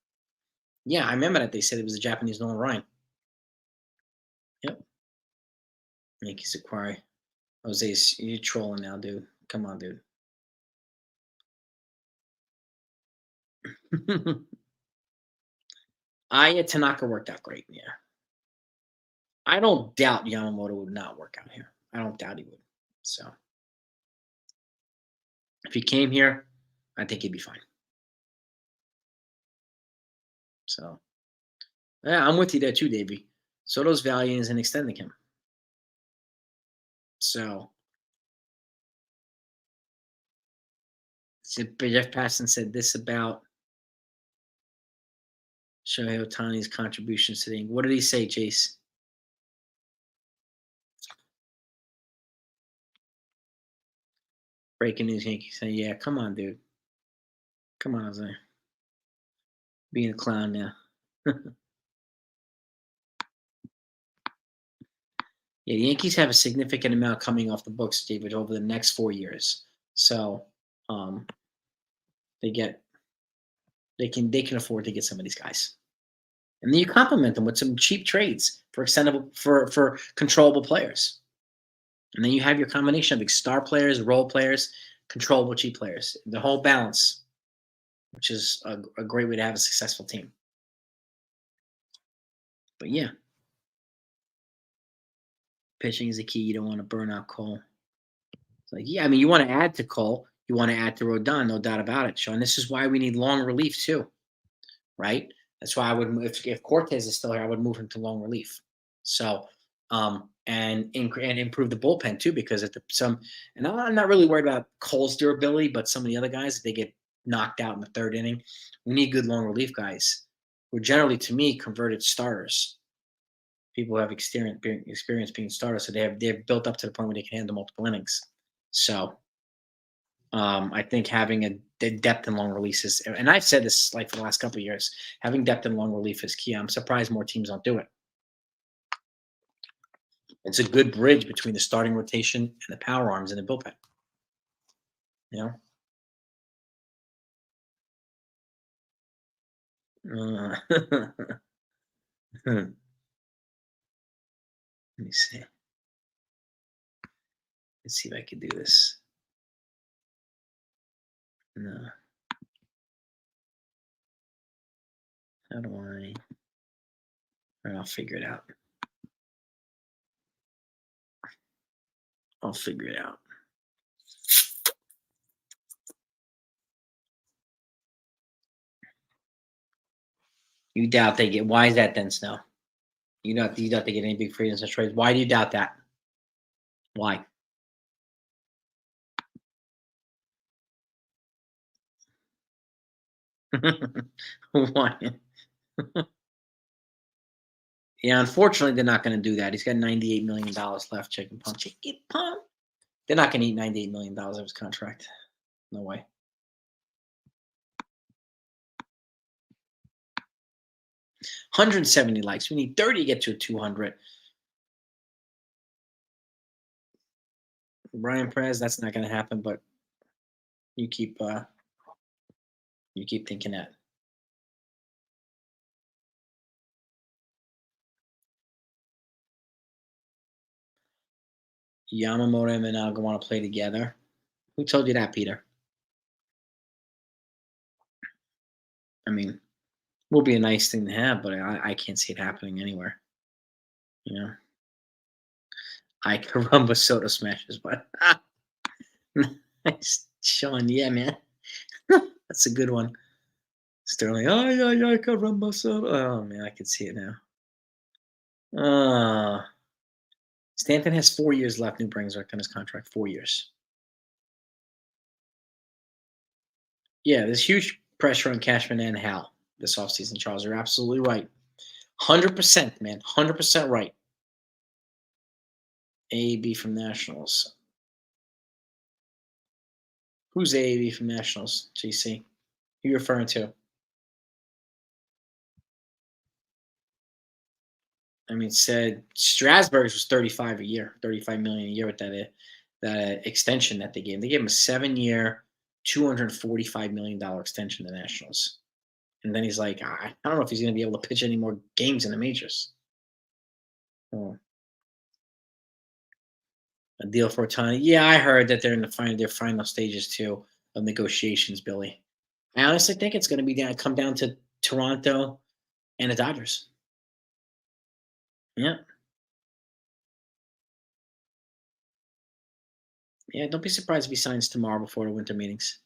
yeah, I remember that they said it was a Japanese Nolan Ryan. Yep. Yankees acquire Jose's. You trolling now, dude? Come on, dude. Aya Tanaka worked out great. Yeah. I don't doubt Yamamoto would not work out here. I don't doubt he would. So if he came here, I think he'd be fine. So yeah, I'm with you there too, Davey. Soto's value is in extending him. So Jeff Passan said this about Shohei Otani's contributions to the. What did he say, Chase? Breaking news, Yankees saying, "Yeah, come on, dude. Come on, Jose. Being a clown now." Yeah, the Yankees have a significant amount coming off the books, David, over the next 4 years. So um, they get they can afford to get some of these guys, and then you complement them with some cheap trades for extendable for controllable players, and then you have your combination of star players, role players, controllable cheap players, the whole balance, which is a great way to have a successful team. But yeah, pitching is the key. You don't want to burn out Cole. It's like, yeah, I mean, you want to add to Cole, you want to add to Rodon, no doubt about it, Sean. This is why we need long relief too, right? That's why I would, if Cortez is still here, I would move him to long relief. So, and improve the bullpen too, because at and I'm not really worried about Cole's durability, but some of the other guys, if they get knocked out in the third inning, we need good long relief guys who are generally, to me, converted starters. People who have experience being starters, so they're built up to the point where they can handle multiple innings. So I think having a depth in long releases, and I've said this like for the last couple of years, having depth in long relief is key. I'm surprised more teams don't do it. It's a good bridge between the starting rotation and the power arms in the bullpen. You know. Let me see. Let's see if I can do this. No. How do I? All right, I'll figure it out. I'll figure it out. You doubt they get? Why is that then, Snow? You doubt they get any big free agents or trades? Why do you doubt that? Why? Why? Yeah, unfortunately, they're not going to do that. He's got $98 million left. Chicken pump. Chicken pump. They're not going to eat $98 million of his contract. No way. 170 likes. We need 30 to get to 200. Brian Perez, that's not going to happen, but you keep thinking that. Yamamoto and Minaga want to play together. Who told you that, Peter? I mean, will be a nice thing to have, but I can't see it happening anywhere. You know, I Caramba Soda smashes, but nice, Sean. Yeah, man, that's a good one. Sterling. Oh yeah, Caramba Soda. Oh man, I can see it now. Stanton has 4 years left. New Brunswick on his contract. 4 years. Yeah, there's huge pressure on Cashman and Hal this offseason, Charles. You're absolutely right. 100%, man. 100% right. AAB from Nationals. Who's AAB from Nationals, GC? Who you referring to? I mean, said Strasburg's was 35 a year, 35 million a year with that extension that they gave him. They gave him a 7-year, $245 million extension to the Nationals. And then he's like, I don't know if he's going to be able to pitch any more games in the majors. Oh. A deal for Ohtani. Yeah, I heard that they're in their final stages too of negotiations, Billy. I honestly think it's going to come down to Toronto and the Dodgers. Yeah. Yeah, don't be surprised if he signs tomorrow before the winter meetings.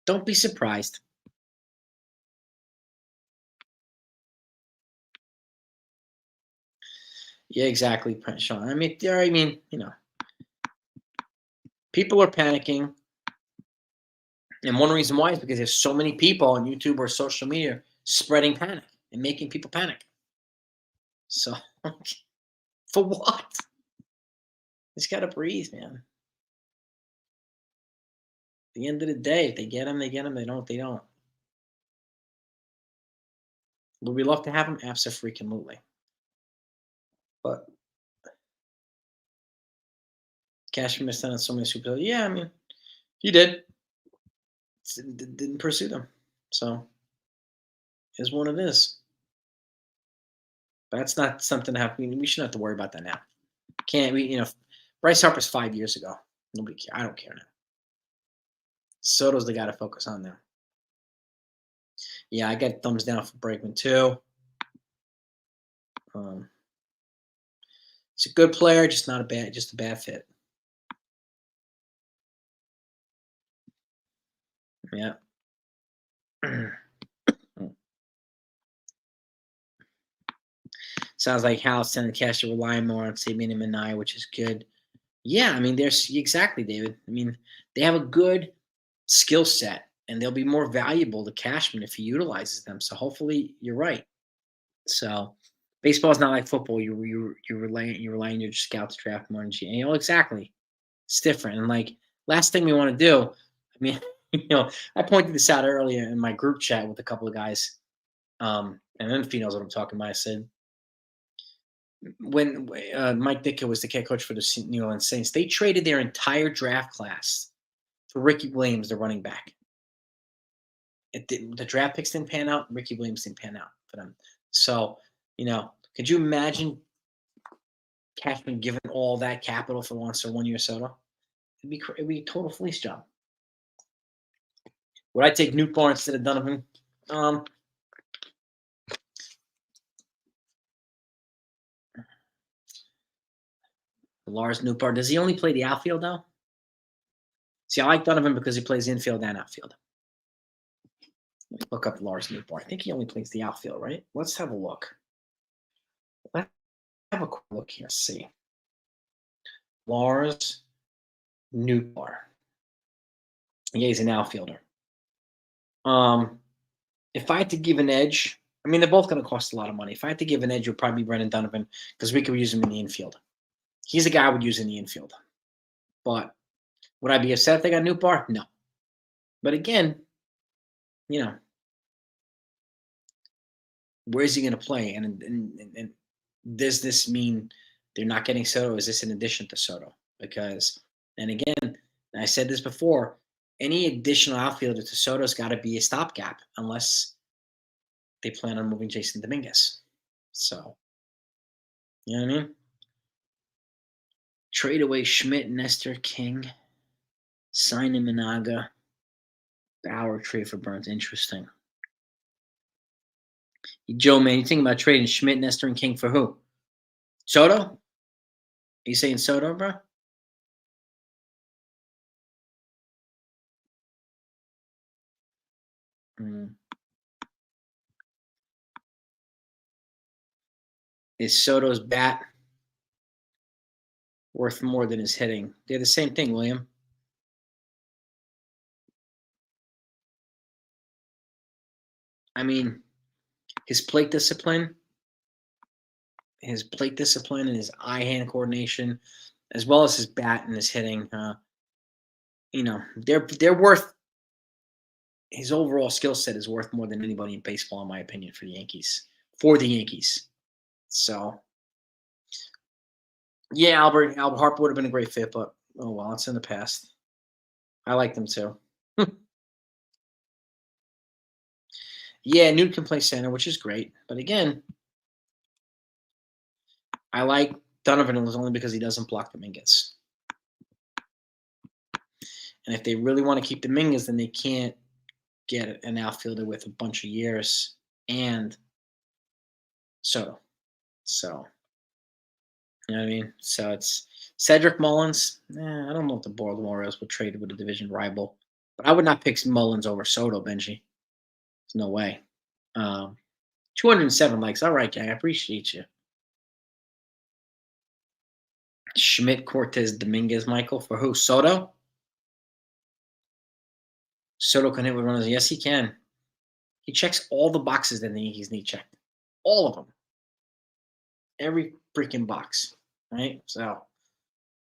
Don't be surprised. Yeah, exactly, Sean. I mean, people are panicking, and one reason why is because there's so many people on YouTube or social media spreading panic and making people panic. So, for what? He's got to breathe, man. At the end of the day, if they get him, they get him. They don't, they don't. Would we love to have him? Absolutely. But Cashman missed out on so many super. Yeah, I mean, he did. Didn't pursue them. So, is one it is. That's not something to happen. We shouldn't have to worry about that now. Can't we? Bryce Harper's 5 years ago. Nobody care. I don't care now. Soto's the guy to focus on now. Yeah, I got thumbs down for Bregman too. He's a good player, just a bad fit. Yeah. Sounds like Hal's sending cash to rely more on Sabian and Minai, which is good. Yeah, I mean, there's exactly, David. I mean, they have a good skill set, and they'll be more valuable to Cashman if he utilizes them. So hopefully, you're right. So baseball is not like football. You rely on your scouts draft more than exactly. It's different. And like last thing we want to do, I mean, I pointed this out earlier in my group chat with a couple of guys. And then if he knows what I'm talking about, I said when Mike Ditka was the head coach for the New Orleans Saints, they traded their entire draft class for Ricky Williams, the running back. The draft picks didn't pan out. Ricky Williams didn't pan out for them. So, could you imagine Cashman giving all that capital for Lawrence or 1 year Soto? It'd be a total fleece job. Would I take Nootbaar instead of Donovan? Lars Nootbaar. Does he only play the outfield though? See, I like Donovan because he plays infield and outfield. Let me look up Lars Nootbaar. I think he only plays the outfield, right? Let's have a look. Let's have a quick look here. See. Lars Nootbaar. Yeah, he's an outfielder. If I had to give an edge, I mean, they're both going to cost a lot of money. If I had to give an edge, it would probably be Brendan Donovan because we could use him in the infield. He's a guy I would use in the infield. But would I be upset if they got Nootbaar? No. But again, you know, where is he going to play? And does this mean they're not getting Soto? Is this in addition to Soto? Because, and again, I said this before, any additional outfielder to Soto's got to be a stopgap unless they plan on moving Jason Dominguez. So, you know what I mean? Trade away Schmidt, Nestor, King, sign Imanaga, Bauer, trade for Burns. Interesting. Joe, man, you think about trading Schmidt, Nestor, and King for who? Soto? Are you saying Soto, bro? Is Soto's bat worth more than his hitting? They're the same thing, William. I mean, his plate discipline and his eye-hand coordination, as well as his bat and his hitting, they're worth. His overall skill set is worth more than anybody in baseball, in my opinion, for the Yankees. So, yeah, Albert Harper would have been a great fit, but oh well, it's in the past. I like them too. Yeah, Newt can play center, which is great. But again, I like Donovan only because he doesn't block Dominguez. And if they really want to keep Dominguez, then they can't get an outfielder with a bunch of years and Soto. So, you know what I mean? So it's Cedric Mullins. I don't know if the Baltimore's would trade with a division rival, but I would not pick Mullins over Soto, Benji. There's no way. 207 likes. All right, gang. I appreciate you. Schmidt, Cortez, Dominguez, Michael. For who? Soto? Soto can hit with runners. Yes, he can. He checks all the boxes that the Yankees need checked. All of them. Every freaking box. Right? So,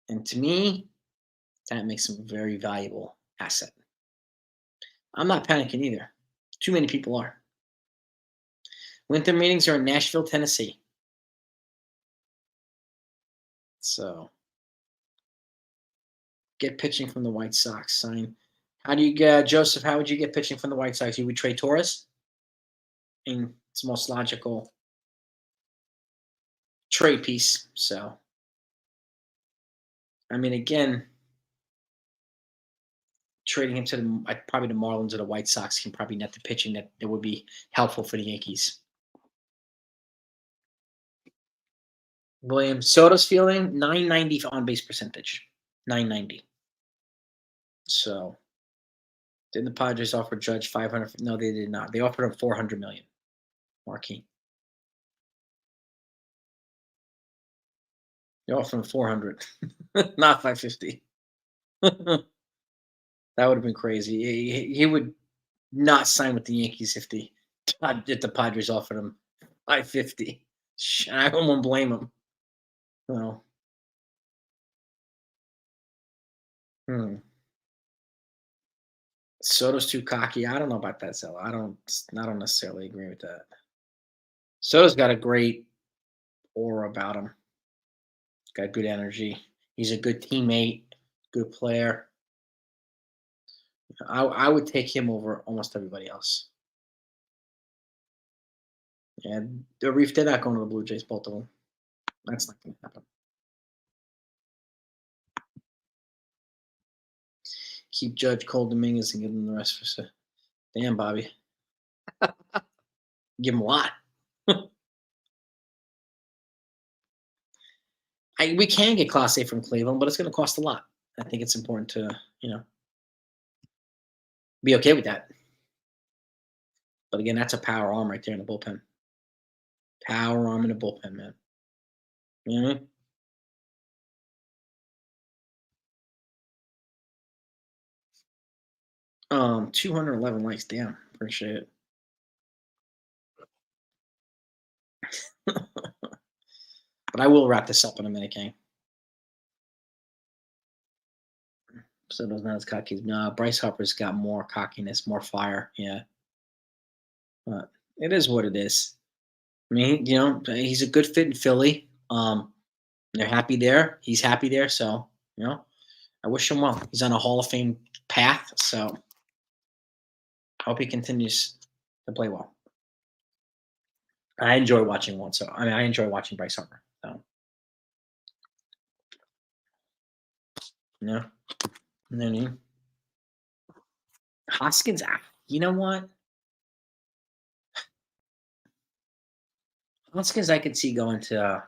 and to me, that makes him a very valuable asset. I'm not panicking either. Too many people are. Winter meetings are in Nashville, Tennessee. So, get pitching from the White Sox. Sign. How do you get, Joseph, how would you get pitching from the White Sox? You would trade Torres? And it's the most logical trade piece. So, I mean, again, trading him to probably the Marlins or the White Sox can probably net the pitching that would be helpful for the Yankees. William Soto's fielding 990 on base percentage, 990. So, didn't the Padres offer Judge 500? No, they did not. They offered him 400 million. Marquee. They offered him 400, not 550. That would have been crazy. He would not sign with the Yankees if the Padres offered him 550. I won't blame him. No. Soto's too cocky. I don't know about that, Zella. I don't necessarily agree with that. Soto's got a great aura about him. Got good energy. He's a good teammate, good player. I would take him over almost everybody else. And the Reef, they're not going to the Blue Jays, both of them. That's not going to happen. Keep Judge, Cole, Dominguez, and give them the rest for. Damn, Bobby. Give him a lot. We can get Class A from Cleveland, but it's going to cost a lot. I think it's important to, be okay with that. But again, that's a power arm right there in the bullpen. Power arm in the bullpen, man. You know what I mean? 211 likes. Damn, appreciate it. But I will wrap this up in a minute, gang. Soto's not as cocky. No, Bryce Harper's got more cockiness, more fire. Yeah, but it is what it is. I mean, he's a good fit in Philly. They're happy there. He's happy there. So, I wish him well. He's on a Hall of Fame path. So, I hope he continues to play well. I enjoy watching one. So, I enjoy watching Bryce Harper. So, yeah. And then Hoskins, you know what? Hoskins, I could see going to.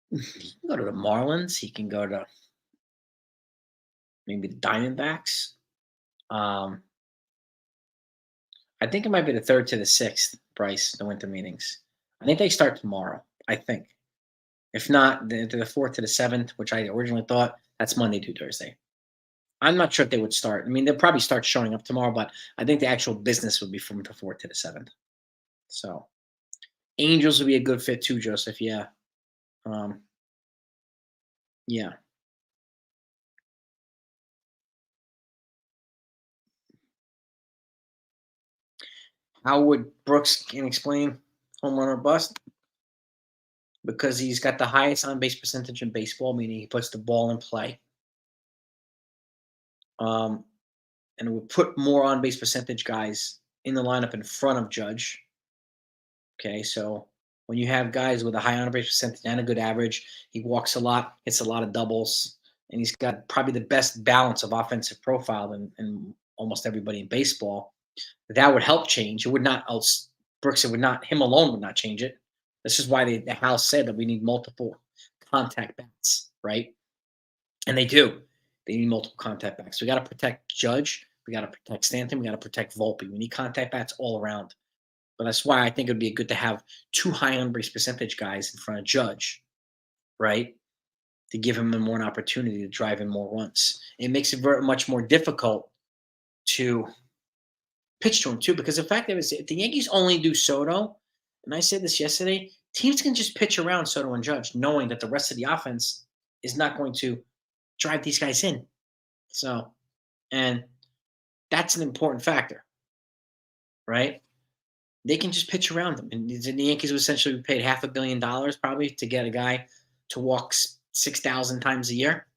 He can go to the Marlins. He can go to maybe the Diamondbacks. I think it might be the 3rd to the 6th, Bryce, the winter meetings. I think they start tomorrow. I think. If not, the 4th to the 7th, which I originally thought, that's Monday to Thursday. I'm not sure if they would start. I mean, they'll probably start showing up tomorrow, but I think the actual business would be from the 4th to the 7th. So, Angels would be a good fit too, Joseph. Yeah. Yeah. How would Brooks can explain home run or bust? Because he's got the highest on base percentage in baseball, meaning he puts the ball in play. And it would put more on base percentage guys in the lineup in front of Judge. Okay, so when you have guys with a high on base percentage and a good average, he walks a lot, hits a lot of doubles, and he's got probably the best balance of offensive profile than almost everybody in baseball. That would help change. It would not else Brooks. It would not him alone would not change it. This is why the House said that we need multiple contact bats, right? And they do. They need multiple contact bats. We got to protect Judge. We got to protect Stanton. We got to protect Volpe. We need contact bats all around. But that's why I think it would be good to have 2 high on base percentage guys in front of Judge, right? To give him more an opportunity to drive in more runs. It makes it very much more difficult to pitch to him too, because the fact that if the Yankees only do Soto, and I said this yesterday, teams can just pitch around Soto and Judge, knowing that the rest of the offense is not going to drive these guys in. So, and that's an important factor, right? They can just pitch around them. And the Yankees would essentially be paid $500 million probably to get a guy to walk 6,000 times a year.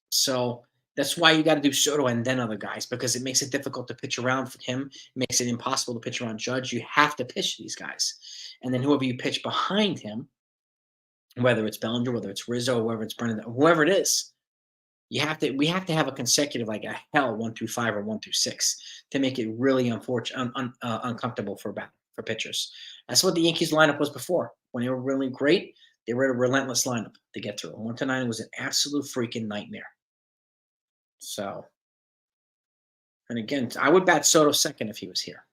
So that's why you got to do Soto and then other guys, because it makes it difficult to pitch around for him. It makes it impossible to pitch around Judge. You have to pitch these guys. And then whoever you pitch behind him, whether it's Bellinger, whether it's Rizzo, whoever it's Brennan, whoever it is, we have to have a consecutive like a hell 1 through 5 or 1 through 6 to make it really uncomfortable for pitchers. That's what the Yankees lineup was before. When they were really great, they were a relentless lineup to get through. 1 to 9 was an absolute freaking nightmare. So, and again, I would bat Soto second if he was here.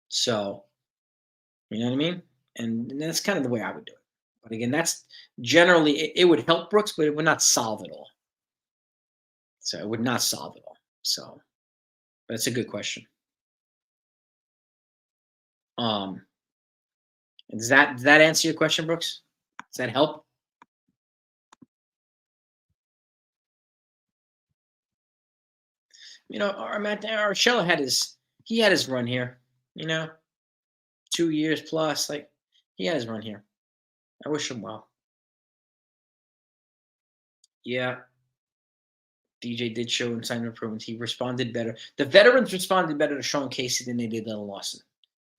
So, you know what I mean? And that's kind of the way I would do it. But again, that's generally it would help Brooks, but it would not solve it all. So it would not solve it all. So, but it's a good question. Does that answer your question, Brooks? Does that help? Urshela had his run here. 2 years plus, like he had his run here. I wish him well. Yeah, DJ did show in sign of improvement. He responded better. The veterans responded better to Sean Casey than they did Dylan Lawson.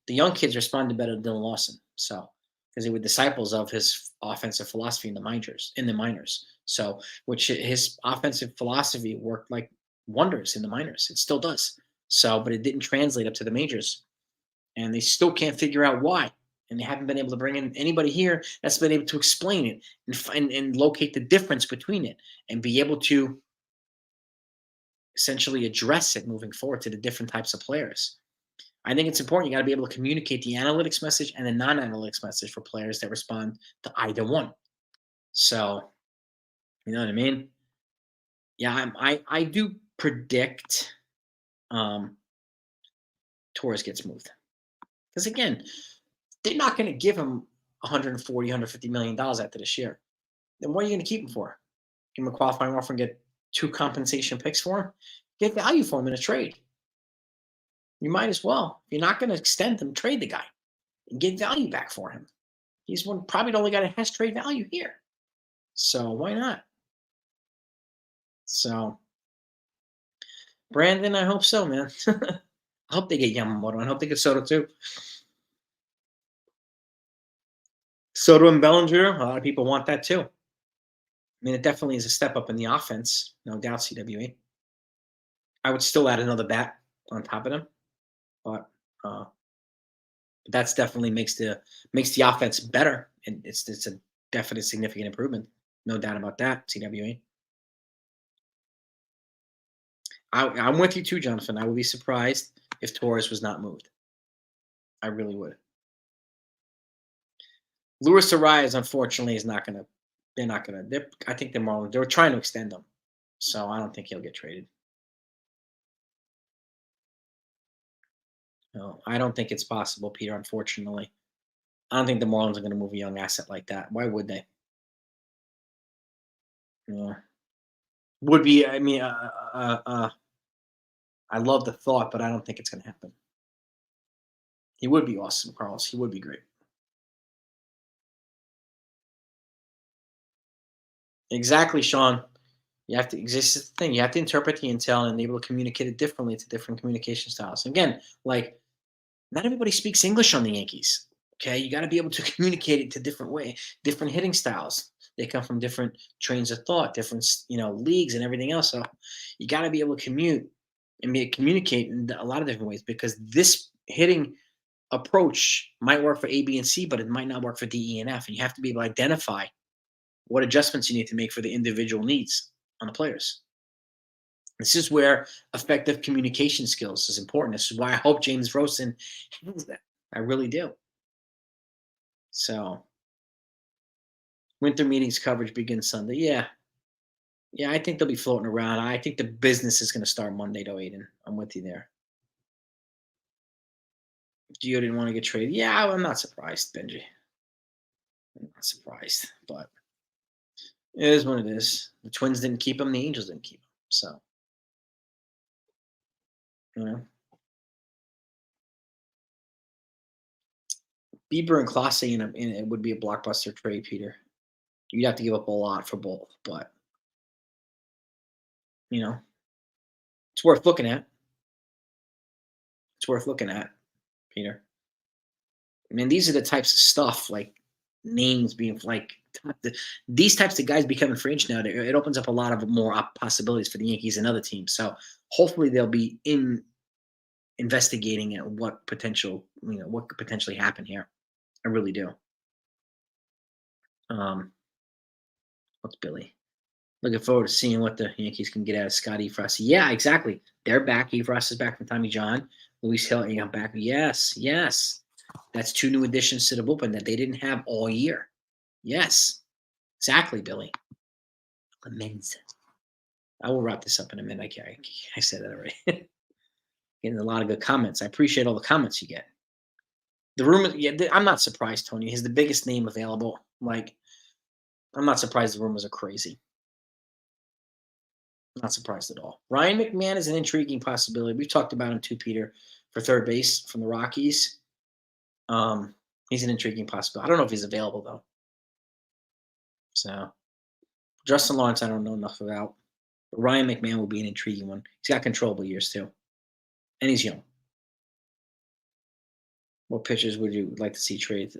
The young kids responded better to Dylan Lawson. So, because they were disciples of his offensive philosophy in the minors. So, which his offensive philosophy worked like wonders in the minors. It still does. So, but it didn't translate up to the majors. And they still can't figure out why. And they haven't been able to bring in anybody here that's been able to explain it and locate the difference between it and be able to essentially address it moving forward to the different types of players. I think it's important. You got to be able to communicate the analytics message and the non-analytics message for players that respond to either one. So, you know what I mean? Yeah, I do predict Torres gets moved. Because again, they're not going to give him 140, $150 million after this year. Then what are you going to keep him for? Give him a qualifying offer and get 2 compensation picks for him? Get value for him in a trade. You might as well. If you're not going to extend him, trade the guy and get value back for him. He's probably the only guy that has trade value here. So why not? So, Brandon, I hope so, man. I hope they get Yamamoto. I hope they get Soto too. Soto and Bellinger, a lot of people want that too. I mean, it definitely is a step up in the offense, no doubt, CWE. I would still add another bat on top of them, but that's definitely makes the offense better, and it's a definite significant improvement, no doubt about that, CWE. I'm with you too, Jonathan. I would be surprised if Torres was not moved. I really would. Luis Arias, unfortunately, is not going to. They're not going to. I think the Marlins. They were trying to extend him, so I don't think he'll get traded. No, I don't think it's possible, Peter. Unfortunately, I don't think the Marlins are going to move a young asset like that. Why would they? Yeah, would be. I mean, I love the thought, but I don't think it's going to happen. He would be awesome, Carlos. He would be great. Exactly, Sean. You have to exist the thing. You have to interpret the intel and be able to communicate it differently to different communication styles. Again, like not everybody speaks English on the Yankees. Okay, you got to be able to communicate it to different hitting styles. They come from different trains of thought, different leagues and everything else. So you got to be able to communicate in a lot of different ways because this hitting approach might work for A, B, and C, but it might not work for D, E, and F. And you have to be able to identify what adjustments you need to make for the individual needs on the players. This is where effective communication skills is important. This is why I hope James Rosen has that. I really do. So, winter meetings coverage begins Sunday. Yeah, I think they'll be floating around. I think the business is going to start Monday, though, Aiden. I'm with you there. Gio didn't want to get traded. Yeah, I'm not surprised, Benji. I'm not surprised, but it is what it is. The Twins didn't keep him. The Angels didn't keep him. So, Bieber and Clase in it would be a blockbuster trade, Peter. You'd have to give up a lot for both, but it's worth looking at. It's worth looking at, Peter. I mean, these are the types of stuff like names being like these types of guys becoming free agents now. It opens up a lot of more possibilities for the Yankees and other teams. So hopefully they'll be investigating at what could potentially happen here. I really do. What's Billy? Looking forward to seeing what the Yankees can get out of Scott Efros. Yeah, exactly. They're back. Efros is back from Tommy John. Luis Hill, back. Yes. That's 2 new additions to the bullpen that they didn't have all year. Yes, exactly, Billy. Clemenza. I will wrap this up in a minute. I said that already. Getting a lot of good comments. I appreciate all the comments you get. The rumor, I'm not surprised, Tony. He's the biggest name available. Like, I'm not surprised the rumors are crazy. Not surprised at all. Ryan McMahon is an intriguing possibility. We've talked about him too, Peter, for third base from the Rockies. He's an intriguing possibility. I don't know if he's available though. So, Justin Lawrence, I don't know enough about. But Ryan McMahon will be an intriguing one. He's got controllable years too, and he's young. What pitchers would you like to see trade?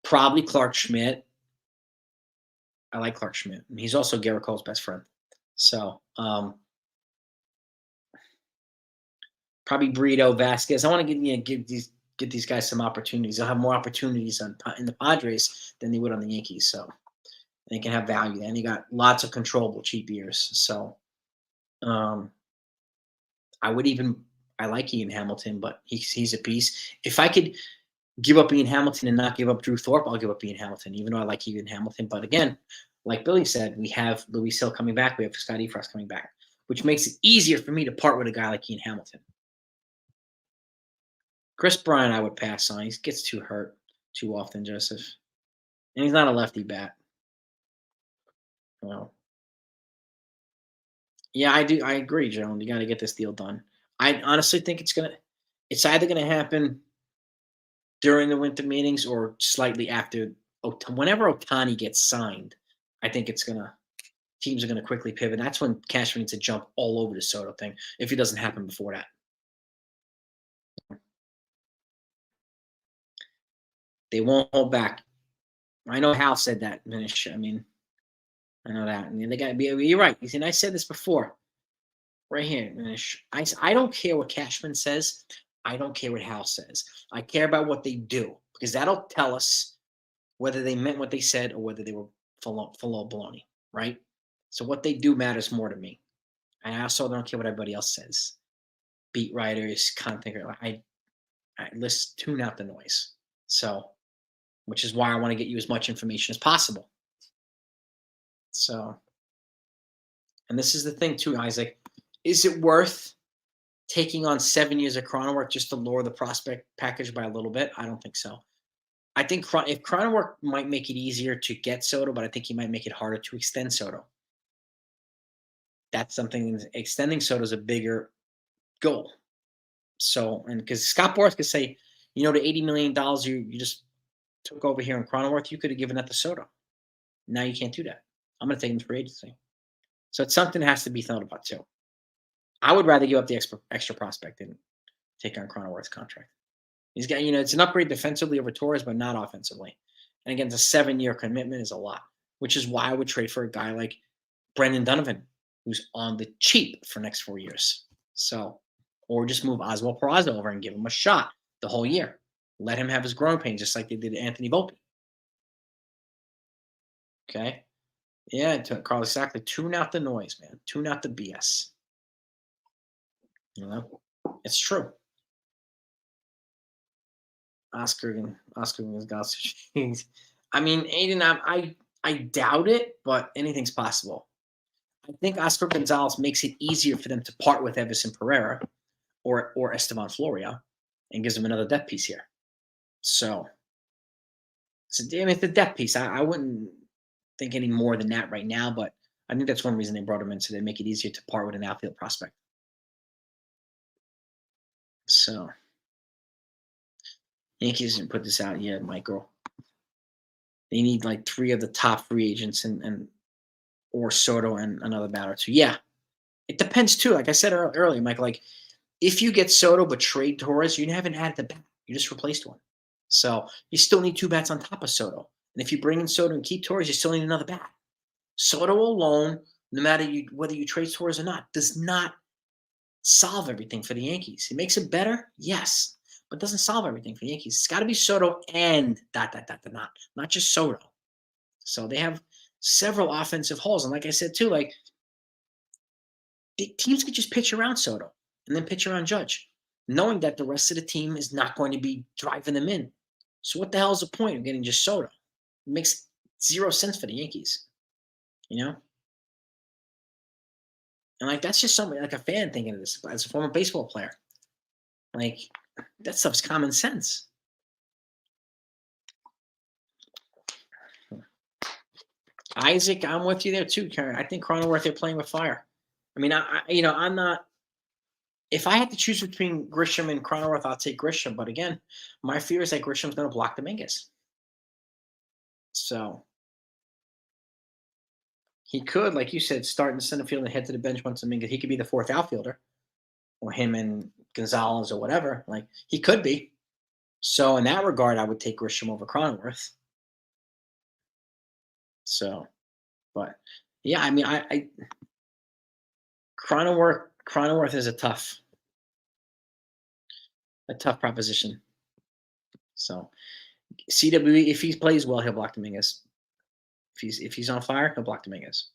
Probably Clark Schmidt. I like Clark Schmidt. And he's also Garrett Cole's best friend. So, probably Brito, Vasquez. I want to get these guys some opportunities. They'll have more opportunities in the Padres than they would on the Yankees. So they can have value. And you got lots of controllable cheap years. So I like Ian Hamilton, but he's a piece. If I could give up Ian Hamilton and not give up Drew Thorpe, I'll give up Ian Hamilton, even though I like Ian Hamilton. But again, like Billy said, we have Luis Hill coming back. We have Scott Efros coming back. which makes it easier for me to part with a guy like Ian Hamilton. Chris Bryant, I would pass on. He gets too hurt too often, Joseph. And he's not a lefty bat. Well, yeah, I do. I agree, Joan. You got to get this deal done. I honestly think it's either gonna happen during the winter meetings or slightly after. Whenever Otani gets signed, I think teams are gonna quickly pivot. That's when Cashman needs to jump all over the Soto thing if it doesn't happen before that. They won't hold back. I know Hal said that, Minish. I mean, I know that. I mean, they got to be. You're right. And I said this before, right here, Minish. I don't care what Cashman says. I don't care what Hal says. I care about what they do because that'll tell us whether they meant what they said or whether they were full of baloney, right? So what they do matters more to me. And I also don't care what everybody else says. Beat writers, content. I let's tune out the noise. So, which is why I want to get you as much information as possible. So, and this is the thing too, Isaac. Is it worth taking on 7 years of Cronenworth just to lower the prospect package by a little bit? I don't think so. I think if Cronenworth might make it easier to get Soto, but I think he might make it harder to extend Soto. That's something. Extending Soto is a bigger goal. So, and because Scott Boras could say, the $80 million you just took over here in Cronenworth, you could have given that to Soto. Now you can't do that. I'm going to take him for agency. So it's something that has to be thought about too. I would rather give up the extra prospect than take on Cronenworth's contract. He's got, it's an upgrade defensively over Torres, but not offensively. And again, the 7-year commitment is a lot, which is why I would trade for a guy like Brendan Donovan, who's on the cheap for next 4 years. So, or just move Oswald Peraza over and give him a shot the whole year. Let him have his growing pains, just like they did to Anthony Volpe. Okay? Yeah, Carlos, exactly. Tune out the noise, man. Tune out the BS. It's true. Oscar Gonzalez. I mean, Aiden, I doubt it, but anything's possible. I think Oscar Gonzalez makes it easier for them to part with Everson Pereira or Esteban Floria and gives them another depth piece here. So, it's a depth piece. I wouldn't think any more than that right now, but I think that's one reason they brought him in, so they make it easier to part with an outfield prospect. So, Yankees didn't put this out yet, Michael. They need like 3 of the top free agents or Soto and another batter too. Yeah, it depends too. Like I said earlier, Mike. Like if you get Soto but trade Torres, you haven't added the bat. You just replaced one. So you still need 2 bats on top of Soto. And if you bring in Soto and keep Torres, you still need another bat. Soto alone, no matter whether you trade Torres or not, does not solve everything for the Yankees. It makes it better, yes, but doesn't solve everything for the Yankees. It's got to be Soto and ... not just Soto. So they have several offensive holes. And like I said, too, like the teams could just pitch around Soto and then pitch around Judge, knowing that the rest of the team is not going to be driving them in. So what the hell is the point of getting just Soto? It makes 0 sense for the Yankees, And like that's just something like a fan thinking of this as a former baseball player. Like that stuff's common sense. Isaac, I'm with you there too, Karen. I think Cronenworth, they're playing with fire. I mean, I'm not. If I had to choose between Grisham and Cronenworth, I'll take Grisham. But again, my fear is that Grisham's going to block Dominguez. So he could, like you said, start in center field and head to the bench once Dominguez. He could be the 4th outfielder, or him and Gonzalez or whatever. Like he could be. So in that regard, I would take Grisham over Cronenworth. So, but yeah, I mean, I Cronenworth is a tough proposition. So CWE, if he plays well, he'll block Dominguez. If he's on fire, he'll block Dominguez.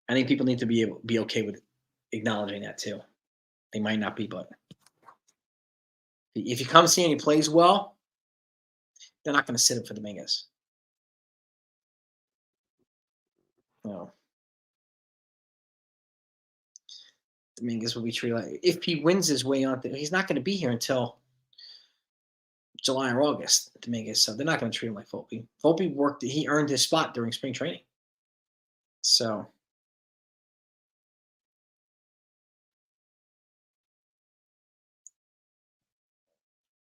I think people need to be okay with acknowledging that too. They might not be, but if he comes in and he plays well, they're not going to sit him for Dominguez. No. Dominguez will be treated like if he wins his way on. He's not going to be here until July or August. Dominguez, so they're not going to treat him like Volpe. Volpe worked. He earned his spot during spring training. So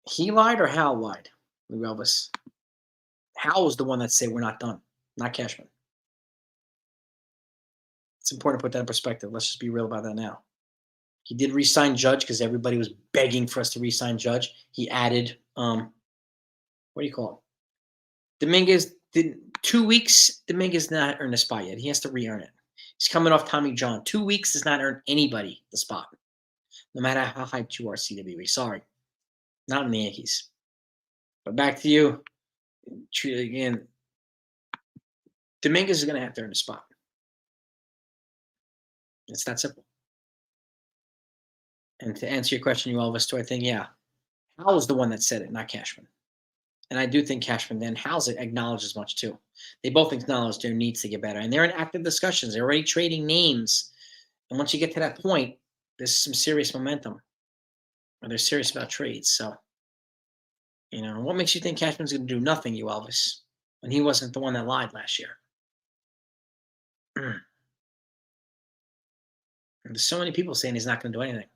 he lied or Hal lied? Lou Elvis. Hal was the one that said we're not done, not Cashman. It's important to put that in perspective. Let's just be real about that now. He did re-sign Judge because everybody was begging for us to re-sign Judge. He added, what do you call it? Dominguez did 2 weeks. Dominguez did not earn a spot yet. He has to re-earn it. He's coming off Tommy John. 2 weeks does not earn anybody the spot, no matter how hyped you are, CWE. Sorry, not in the Yankees. But back to you. Again, Dominguez is going to have to earn a spot. It's that simple. And to answer your question, you Elvis, do I think, yeah, Hal was the one that said it, not Cashman. And I do think Cashman then Hal's acknowledged as much too. They both acknowledge their needs to get better. And they're in active discussions. They're already trading names. And once you get to that point, there's some serious momentum. Or they're serious about trades. So, what makes you think Cashman's going to do nothing, you Elvis, when he wasn't the one that lied last year? There's so many people saying he's not going to do anything.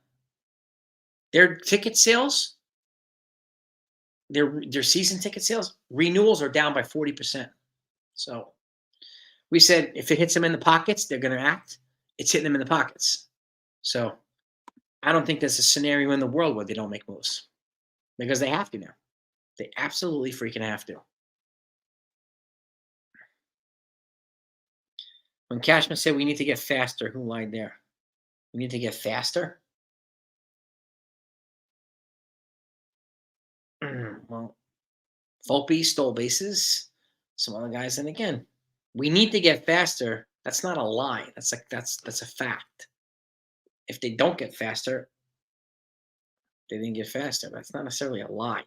Their ticket sales, their season ticket sales, renewals are down by 40%. So we said if it hits them in the pockets, they're going to act. It's hitting them in the pockets. So I don't think there's a scenario in the world where they don't make moves because they have to now. They absolutely freaking have to. When Cashman said we need to get faster, who lied there? We need to get faster? Well, Volpe stole bases. Some other guys, and again, we need to get faster. That's not a lie. That's a fact. If they don't get faster, they didn't get faster. That's not necessarily a lie.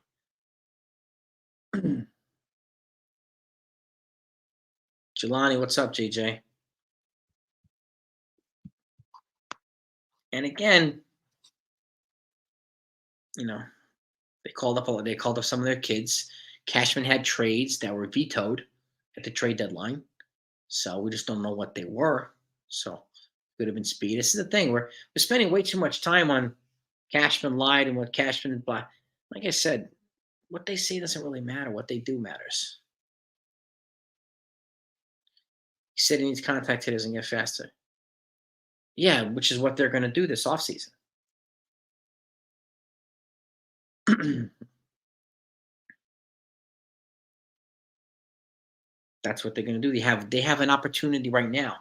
Jelani, what's up, JJ? And again, they called up some of their kids. Cashman had trades that were vetoed at the trade deadline. So we just don't know what they were. So could have been speed. This is the thing. We're spending way too much time on Cashman lied and what Cashman like I said, what they say doesn't really matter. What they do matters. He said he needs contact hitters and get faster. Yeah, which is what they're going to do this offseason. That's what they're going to do. They have an opportunity right now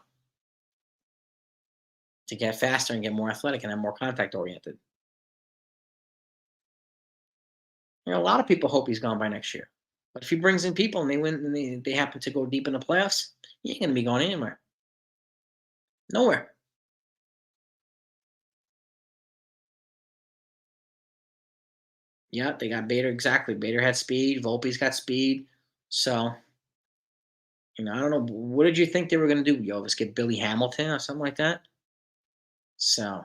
to get faster and get more athletic and have more contact oriented. A lot of people hope he's gone by next year. But if he brings in people and they win and they happen to go deep in the playoffs, he ain't going to be going anywhere. Nowhere. Yeah, they got Bader. Exactly. Bader had speed. Volpe's got speed. So, I don't know. What did you think they were going to do? Elvis, get Billy Hamilton or something like that? So,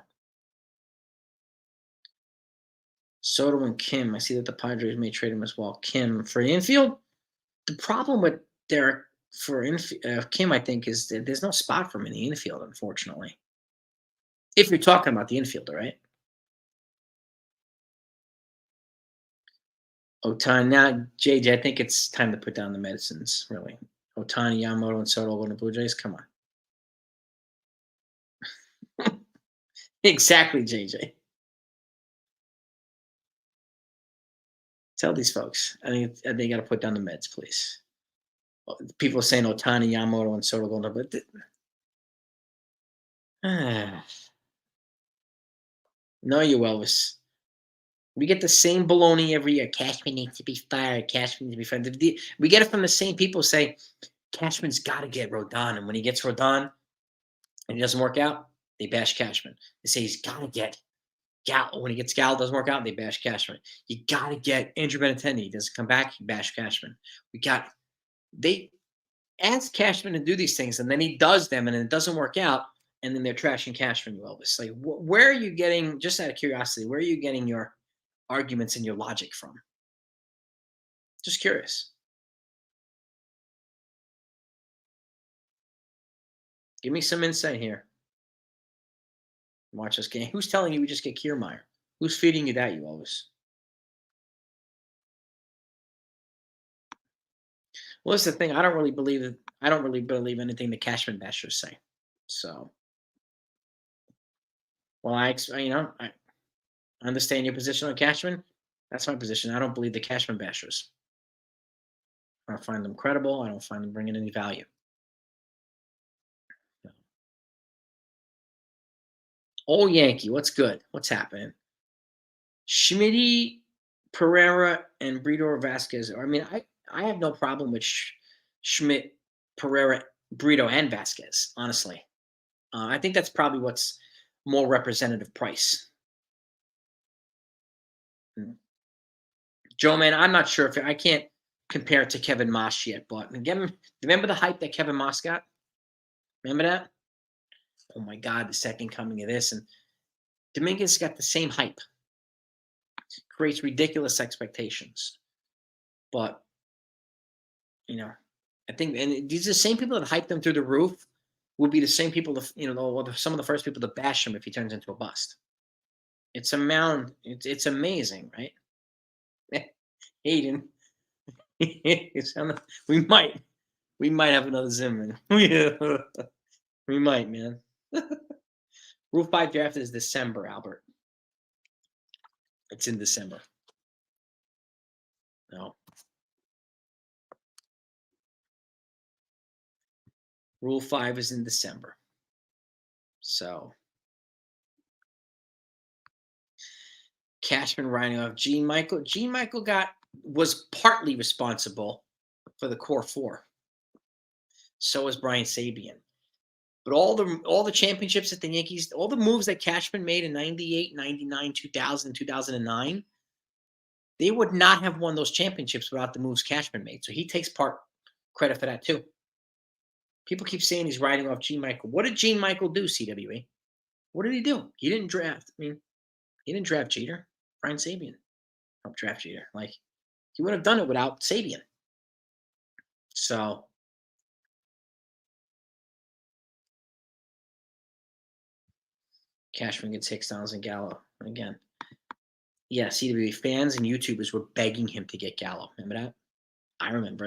Soto and Kim. I see that the Padres may trade him as well. Kim for infield. The problem with Derek for Kim, I think, is that there's no spot for him in the infield, unfortunately. If you're talking about the infielder, right? Ohtani, now, JJ, I think it's time to put down the medicines, really. Ohtani, Yamamoto, and Soto going to Blue Jays? Come on. Exactly, JJ. Tell these folks. I think they got to put down the meds, please. People are saying Ohtani, Yamamoto, and Soto going to, but no, you Elvis. We get the same baloney every year. Cashman needs to be fired. Cashman needs to be fired. We get it from the same people who say Cashman's got to get Rodon, and when he gets Rodon and he doesn't work out, they bash Cashman. They say he's got to get Gal. When he gets Gal, doesn't work out, they bash Cashman. You got to get Andrew Benintendi. He doesn't come back, you bash Cashman. ask Cashman to do these things, and then he does them, and it doesn't work out, and then they're trashing Cashman, you Elvis. Like, where are you getting, just out of curiosity, where are you getting your arguments and your logic from? Just curious. Give me some insight here. Watch us game. Who's telling you we just get Kiermaier? Who's feeding you that, you Elvis? Well, that's the thing. I don't really believe anything the Cashman bashers say. So, well, I understand your position on Cashman. That's my position. I don't believe the Cashman bashers. I don't find them credible. I don't find them bringing any value. Oh, Yankee, what's good? What's happening? Schmitty, Pereira, and Bredor Vasquez. I mean, I have no problem with Schmidt, Pereira, Brito, and Vasquez. Honestly, I think that's probably what's more representative price. Joe, man, I'm not sure if I can't compare it to Kevin Moss yet, but remember the hype that Kevin Moss got? Remember that? Oh my God, the second coming of this, and Dominguez got the same hype. Creates ridiculous expectations, but I think, and these are the same people that hyped him through the roof would be the same people that some of the first people to bash him if he turns into a bust. It's it's amazing, right? Hayden, we might have another Zimmerman. We might, man. Rule 5 draft is December, Albert. It's in December. No. Rule 5 is in December. So Cashman riding off Gene Michael. Gene Michael was partly responsible for the core 4. So was Brian Sabean. But all the championships that the Yankees, all the moves that Cashman made in 98, 99, 2000, 2009, they would not have won those championships without the moves Cashman made. So he takes part credit for that too. People keep saying he's riding off Gene Michael. What did Gene Michael do, CWE? What did he do? He didn't draft. I mean, he didn't draft Jeter. Brian Sabean helped draft Jeter. Like, he wouldn't have done it without Sabean. So Cashman gets 6,000 Gallo again. Yeah, CWE fans and YouTubers were begging him to get Gallo. Remember that? I remember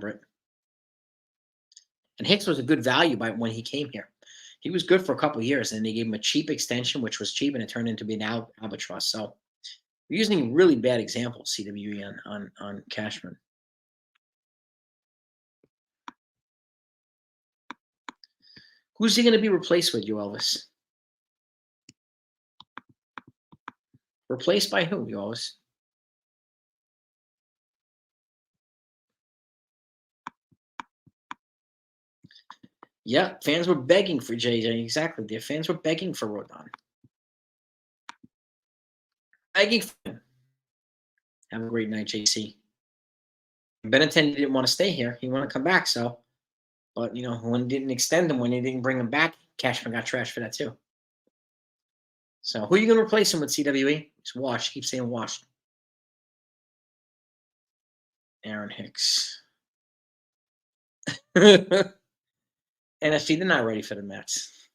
it. And Hicks was a good value by when he came here. He was good for a couple of years, and they gave him a cheap extension, which was cheap, and it turned into being albatross. So we're using really bad examples, CWE, on Cashman. Who's he going to be replaced with, you Elvis? Replaced by who, you Elvis? Yeah, fans were begging for JJ. Exactly. The fans were begging for Rodon. Begging for him. Have a great night, JC. Benintendi didn't want to stay here. He wanted to come back, so. But, when they didn't extend him, when they didn't bring him back, Cashman got trashed for that too. So who are you going to replace him with, CWE? It's washed. Keep saying washed. Aaron Hicks. NFC, they're not ready for the Mets.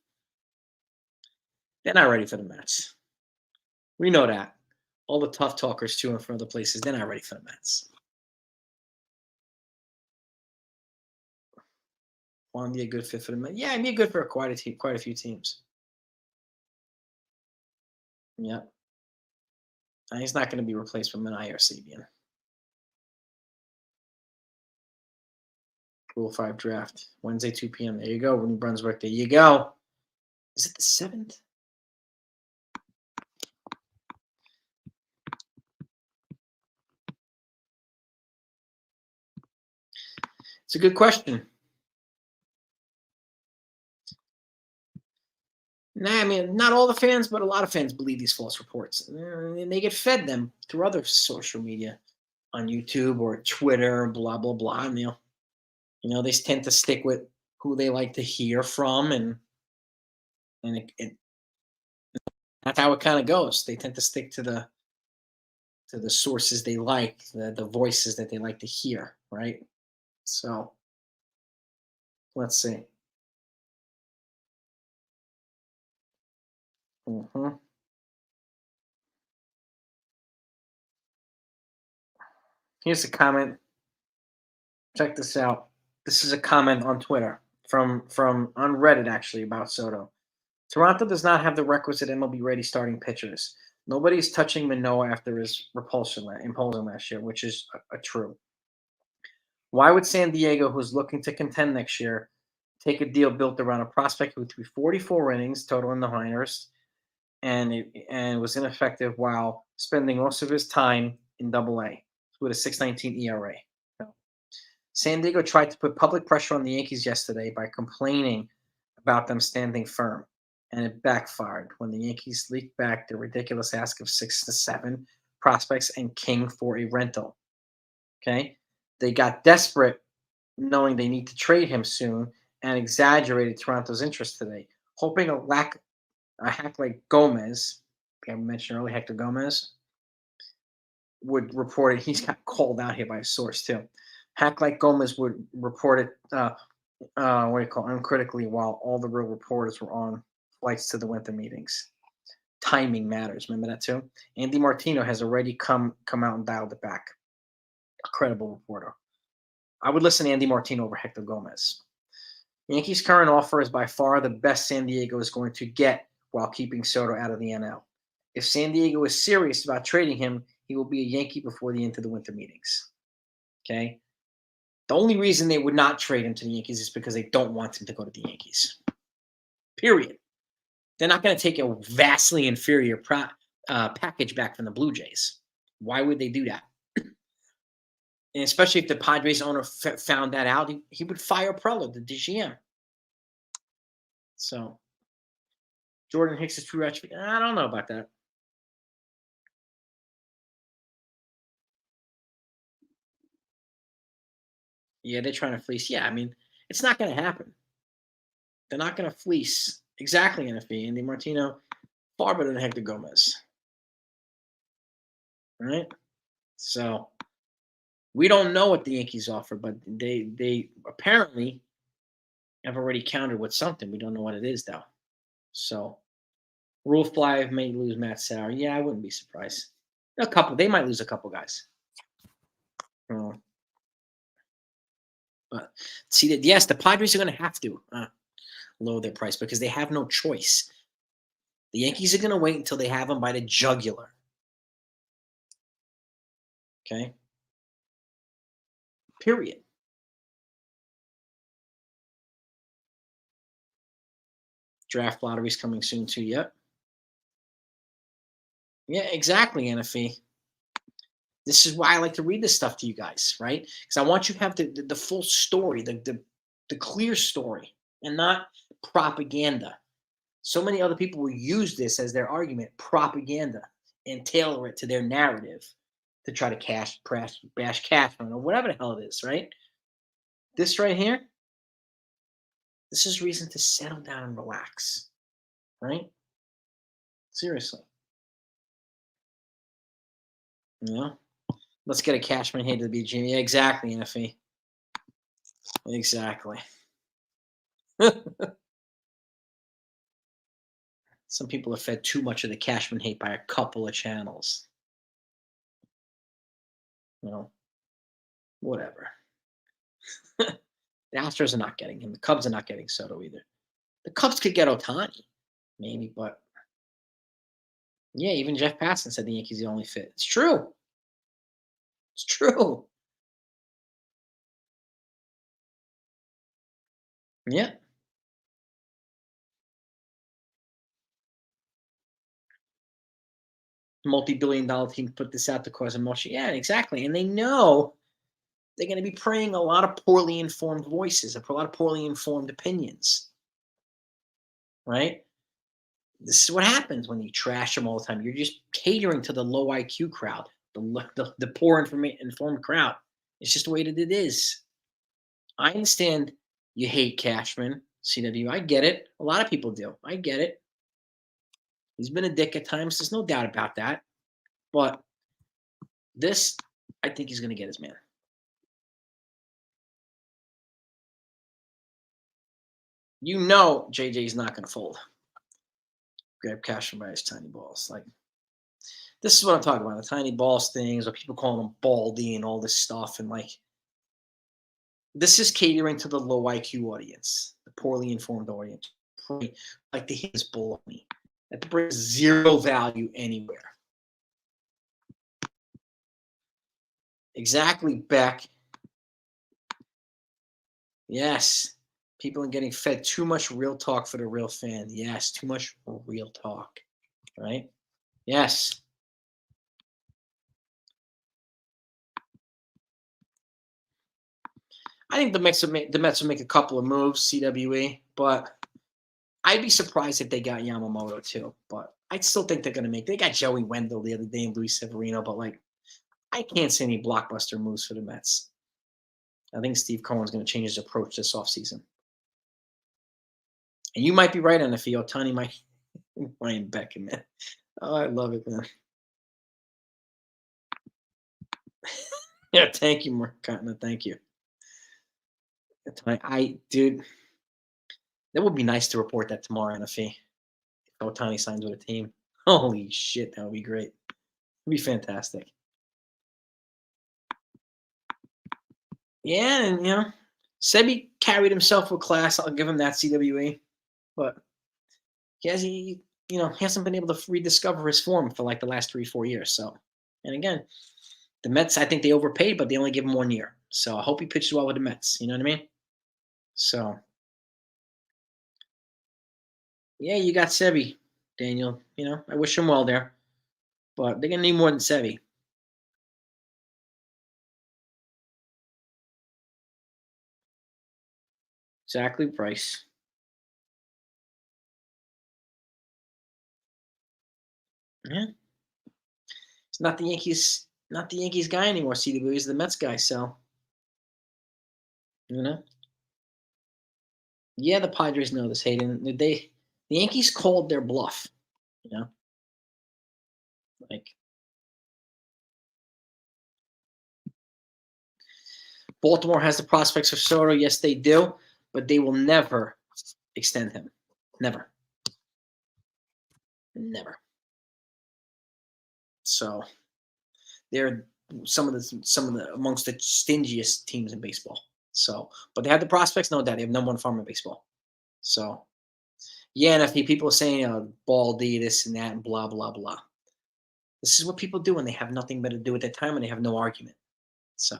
They're not ready for the Mets. We know that. All the tough talkers too and from other places, they're not ready for the Mets. Want to be a good fit for the Mets? Yeah, I'd be good for quite a few teams. Yeah. And he's not going to be replaced with Minaya or Sabean. Rule 5 draft. Wednesday, 2 p.m. There you go, New Brunswick. There you go. Is it the 7th? It's a good question. Nah, I mean, not all the fans, but a lot of fans believe these false reports. And they get fed them through other social media on YouTube or Twitter, blah blah blah. And they tend to stick with who they like to hear from, and that's how it kind of goes. They tend to stick to the sources they like, the voices that they like to hear, right? So let's see. hmm Here's a comment. Check this out. This is a comment on Twitter from on Reddit actually about Soto. Toronto does not have the requisite MLB ready starting pitchers. Nobody's touching Manoah after his impulsion last year, which is a true. Why would San Diego, who's looking to contend next year, take a deal built around a prospect who threw 44 innings total in the minors and was ineffective while spending most of his time in Double A with a 6.19 ERA? San Diego tried to put public pressure on the Yankees yesterday by complaining about them standing firm, and it backfired when the Yankees leaked back their ridiculous ask of 6 to 7 prospects and King for a rental. Okay, they got desperate, knowing they need to trade him soon, and exaggerated Toronto's interest today, hoping a hack like Gomez, I mentioned earlier, Hector Gomez, would report it. He's got called out here by a source too. Hack like Gomez would report it, what do you call it, uncritically, while all the real reporters were on flights to the winter meetings. Timing matters. Remember that too? Andy Martino has already come out and dialed it back. A credible reporter. I would listen to Andy Martino over Hector Gomez. Yankees' current offer is by far the best San Diego is going to get while keeping Soto out of the NL. If San Diego is serious about trading him, he will be a Yankee before the end of the winter meetings. Okay? The only reason they would not trade him to the Yankees is because they don't want him to go to the Yankees. Period. They're not going to take a vastly inferior package back from the Blue Jays. Why would they do that? And especially if the Padres owner found that out, he would fire Preller, the GM. So, Jordan Hicks is true. I don't know about that. Yeah, they're trying to fleece. Yeah, I mean, it's not going to happen. They're not going to fleece. Exactly, NFB. Andy Martino, far better than Hector Gomez. Right? So, we don't know what the Yankees offer, but they apparently have already countered with something. We don't know what it is, though. So, Rule 5 may lose Matt Sauer. Yeah, I wouldn't be surprised. A couple. They might lose a couple guys. But see that, yes, the Padres are going to have to lower their price because they have no choice. The Yankees are going to wait until they have them by the jugular. Okay. Period. Draft lottery's coming soon too. Yep. Yeah, exactly, NFE. This is why I like to read this stuff to you guys, right? Because I want you to have the full story, the clear story, and not propaganda. So many other people will use this as their argument, propaganda, and tailor it to their narrative to try to bash Catherine or whatever the hell it is, right? This right here, this is reason to settle down and relax, right? Seriously. Yeah. Let's get a Cashman here to be Jimmy. Yeah, exactly, NFE. Exactly. Some people are fed too much of the Cashman hate by a couple of channels. Whatever. The Astros are not getting him. The Cubs are not getting Soto either. The Cubs could get Ohtani, maybe, but yeah, even Jeff Passan said the Yankees are the only fit. It's true. It's true. Yeah. Multi-billion-dollar team put this out to cause emotion. Yeah, exactly. And they know they're going to be preying a lot of poorly informed voices, a lot of poorly informed opinions. Right? This is what happens when you trash them all the time. You're just catering to the low IQ crowd. the poor informed crowd. It's just the way that it is. I understand you hate Cashman, CW. I get it. A lot of people do. I get it. He's been a dick at times. There's no doubt about that. But this, I think he's going to get his man. You know JJ's not going to fold. Grab Cashman by his tiny balls. Like, this is what I'm talking about. The tiny balls things, or people calling him baldy and all this stuff. And, like, this is catering to the low IQ audience, the poorly informed audience. Like, to hit this baloney. That brings zero value anywhere. Exactly, Beck. Yes. People are getting fed too much real talk for the real fan. Yes, too much real talk. Right? Yes. I think the Mets will make a couple of moves, CWE, but I'd be surprised if they got Yamamoto too. But I still think they're going to make. They got Joey Wendell the other day and Luis Severino, but like, I can't see any blockbuster moves for the Mets. I think Steve Cohen's going to change his approach this offseason. And you might be right on the field. Tony might Brian Beckham, man. Oh, I love it, man. Yeah, thank you, Mark Cotton. Thank you. Dude, that would be nice to report that tomorrow, NFE. If Otani signs with a team. Holy shit, that would be great. It'd be fantastic. Yeah, and Sebi carried himself with class. I'll give him that, CWE. But he hasn't been able to rediscover his form for like the last 3-4 years. So, and again, the Mets, I think they overpaid, but they only give him 1 year. So I hope he pitches well with the Mets. You know what I mean? So, yeah, you got Sevi, Daniel. I wish him well there. But they're going to need more than Sevi. Exactly, Price. Yeah. It's not the Yankees guy anymore, CW. He's the Mets guy, so. Yeah, the Padres know this, Hayden. The Yankees called their bluff, Like, Baltimore has the prospects for Soto. Yes, they do, but they will never extend him. Never. Never. So they're some of the amongst the stingiest teams in baseball. So, but they have the prospects, no doubt. They have number one farm in baseball. So, yeah, and if people are saying baldy, this and that, and blah blah blah. This is what people do when they have nothing better to do at that time and they have no argument. So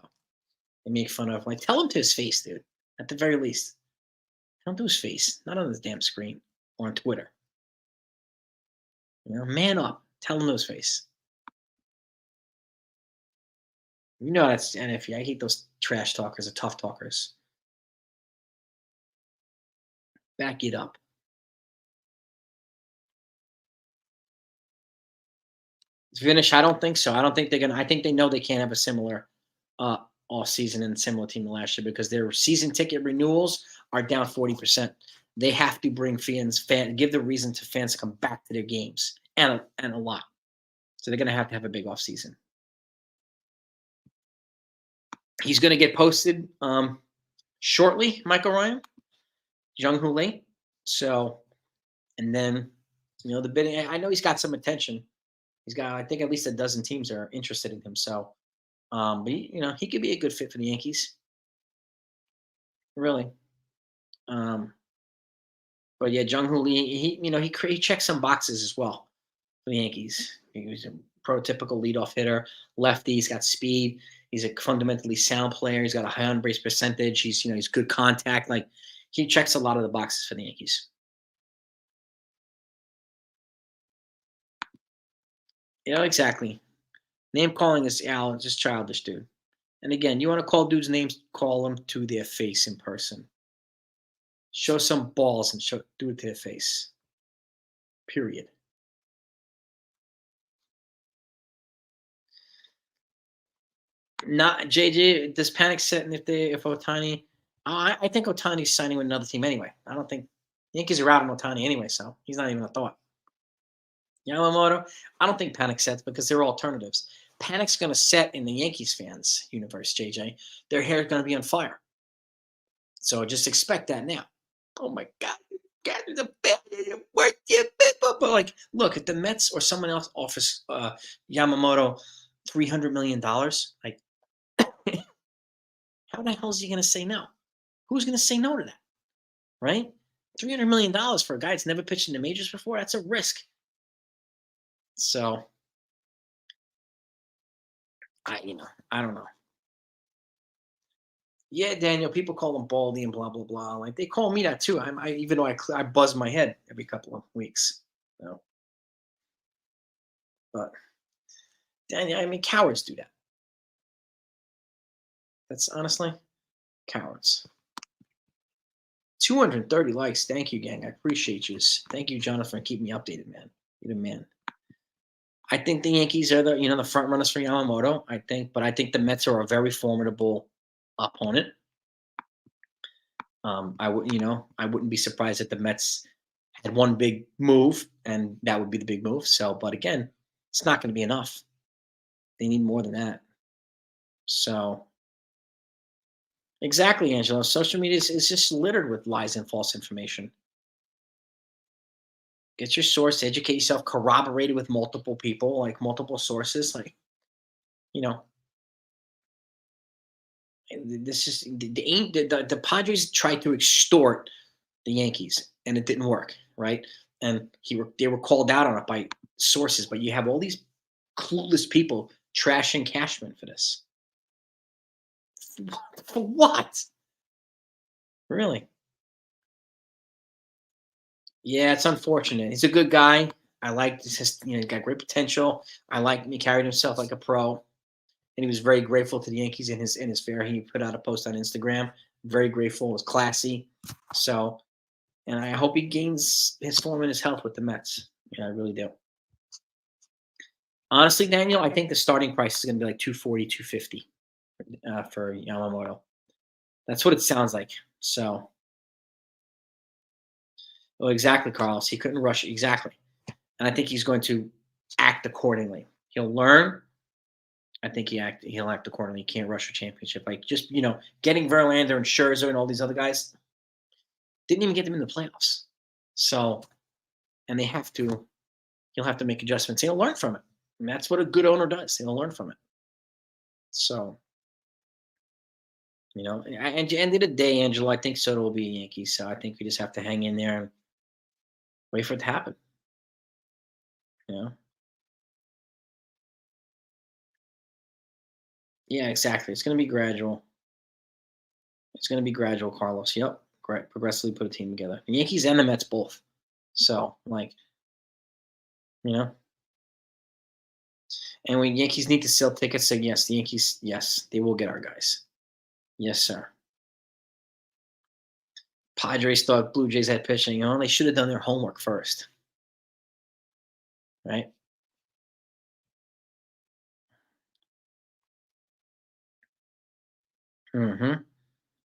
they make fun of, like, tell him to his face, dude. At the very least, tell him to his face, not on his damn screen or on Twitter. Man up. Tell him to his face. That's NFE. I hate those trash talkers, the tough talkers. Back it up. Finish? I don't think so. I don't think they're gonna. I think they know they can't have a similar off season and similar team to last year because their season ticket renewals are down 40%. They have to bring give the reason to fans to come back to their games and a lot. So they're gonna have a big off season. He's gonna get posted shortly, Michael Ryan, Jung-Hoo Lee. So, and then the bidding. I know he's got some attention. He's got, I think, at least a dozen teams are interested in him. So, but he could be a good fit for the Yankees. Really. But yeah, Jung-Hoo Lee, he checks some boxes as well for the Yankees. He's a prototypical leadoff hitter, lefty. He's got speed. He's a fundamentally sound player. He's got a high on-base percentage. He's good contact. Like, he checks a lot of the boxes for the Yankees. Exactly. Name calling is just childish, dude. And again, you want to call dudes' names, call them to their face in person. Show some balls and do it to their face. Period. Not JJ. Does panic set? And if Otani, I think Otani's signing with another team anyway. I don't think Yankees are out on Otani anyway, so he's not even a thought. Yamamoto, I don't think panic sets because there are alternatives. Panic's going to set in the Yankees fans' universe, JJ. Their hair is going to be on fire. So just expect that now. Oh my God. But like, look, if the Mets or someone else offers Yamamoto $300 million, like, how the hell is he going to say no? Who's going to say no to that? Right? $300 million for a guy that's never pitched in the majors before, that's a risk. So, I don't know. Yeah, Daniel, people call him Baldy and blah, blah, blah. Like, they call me that too. Even though I buzz my head every couple of weeks. You know? But, Daniel, I mean, cowards do that. That's honestly cowards. 230 likes. Thank you, gang. I appreciate you. Thank you, Jonathan. Keep me updated, man. You're the man. I think the Yankees are the front runners for Yamamoto. But I think the Mets are a very formidable opponent. I wouldn't be surprised if the Mets had one big move, and that would be the big move. So, but again, it's not going to be enough. They need more than that. So, exactly, Angelo. Social media is just littered with lies and false information. Get your source, educate yourself, corroborate it with multiple people, like multiple sources. Like, you know, this is the Padres tried to extort the Yankees, and it didn't work, right? And they were called out on it by sources, but you have all these clueless people trashing Cashman for this. For what? Really? Yeah, it's unfortunate. He's a good guy. I like this. He's got great potential. I like he carried himself like a pro, and he was very grateful to the Yankees in his fair. He put out a post on Instagram. Very grateful. It was classy. So, and I hope he gains his form and his health with the Mets. Yeah, I really do. Honestly, Daniel, I think the starting price is going to be like 240, 250 for Yamamoto. That's what it sounds like. So, well, exactly, Carlos. He couldn't rush it. Exactly. And I think he's going to act accordingly. He'll learn. I think he'll act accordingly. He can't rush a championship. Like just getting Verlander and Scherzer and all these other guys didn't even get them in the playoffs. So, and he'll have to make adjustments. He'll learn from it. And that's what a good owner does. He'll learn from it. So, and at the end of the day, Angelo, I think Soto will be a Yankee. So I think we just have to hang in there and wait for it to happen. Yeah, exactly. It's going to be gradual. It's going to be gradual, Carlos. Yep. Great. Progressively put a team together. The Yankees and the Mets both. So, and when Yankees need to sell tickets, so yes, the Yankees, yes, they will get our guys. Yes, sir. Padres thought Blue Jays had pitching. They should have done their homework first. Right? Mm-hmm.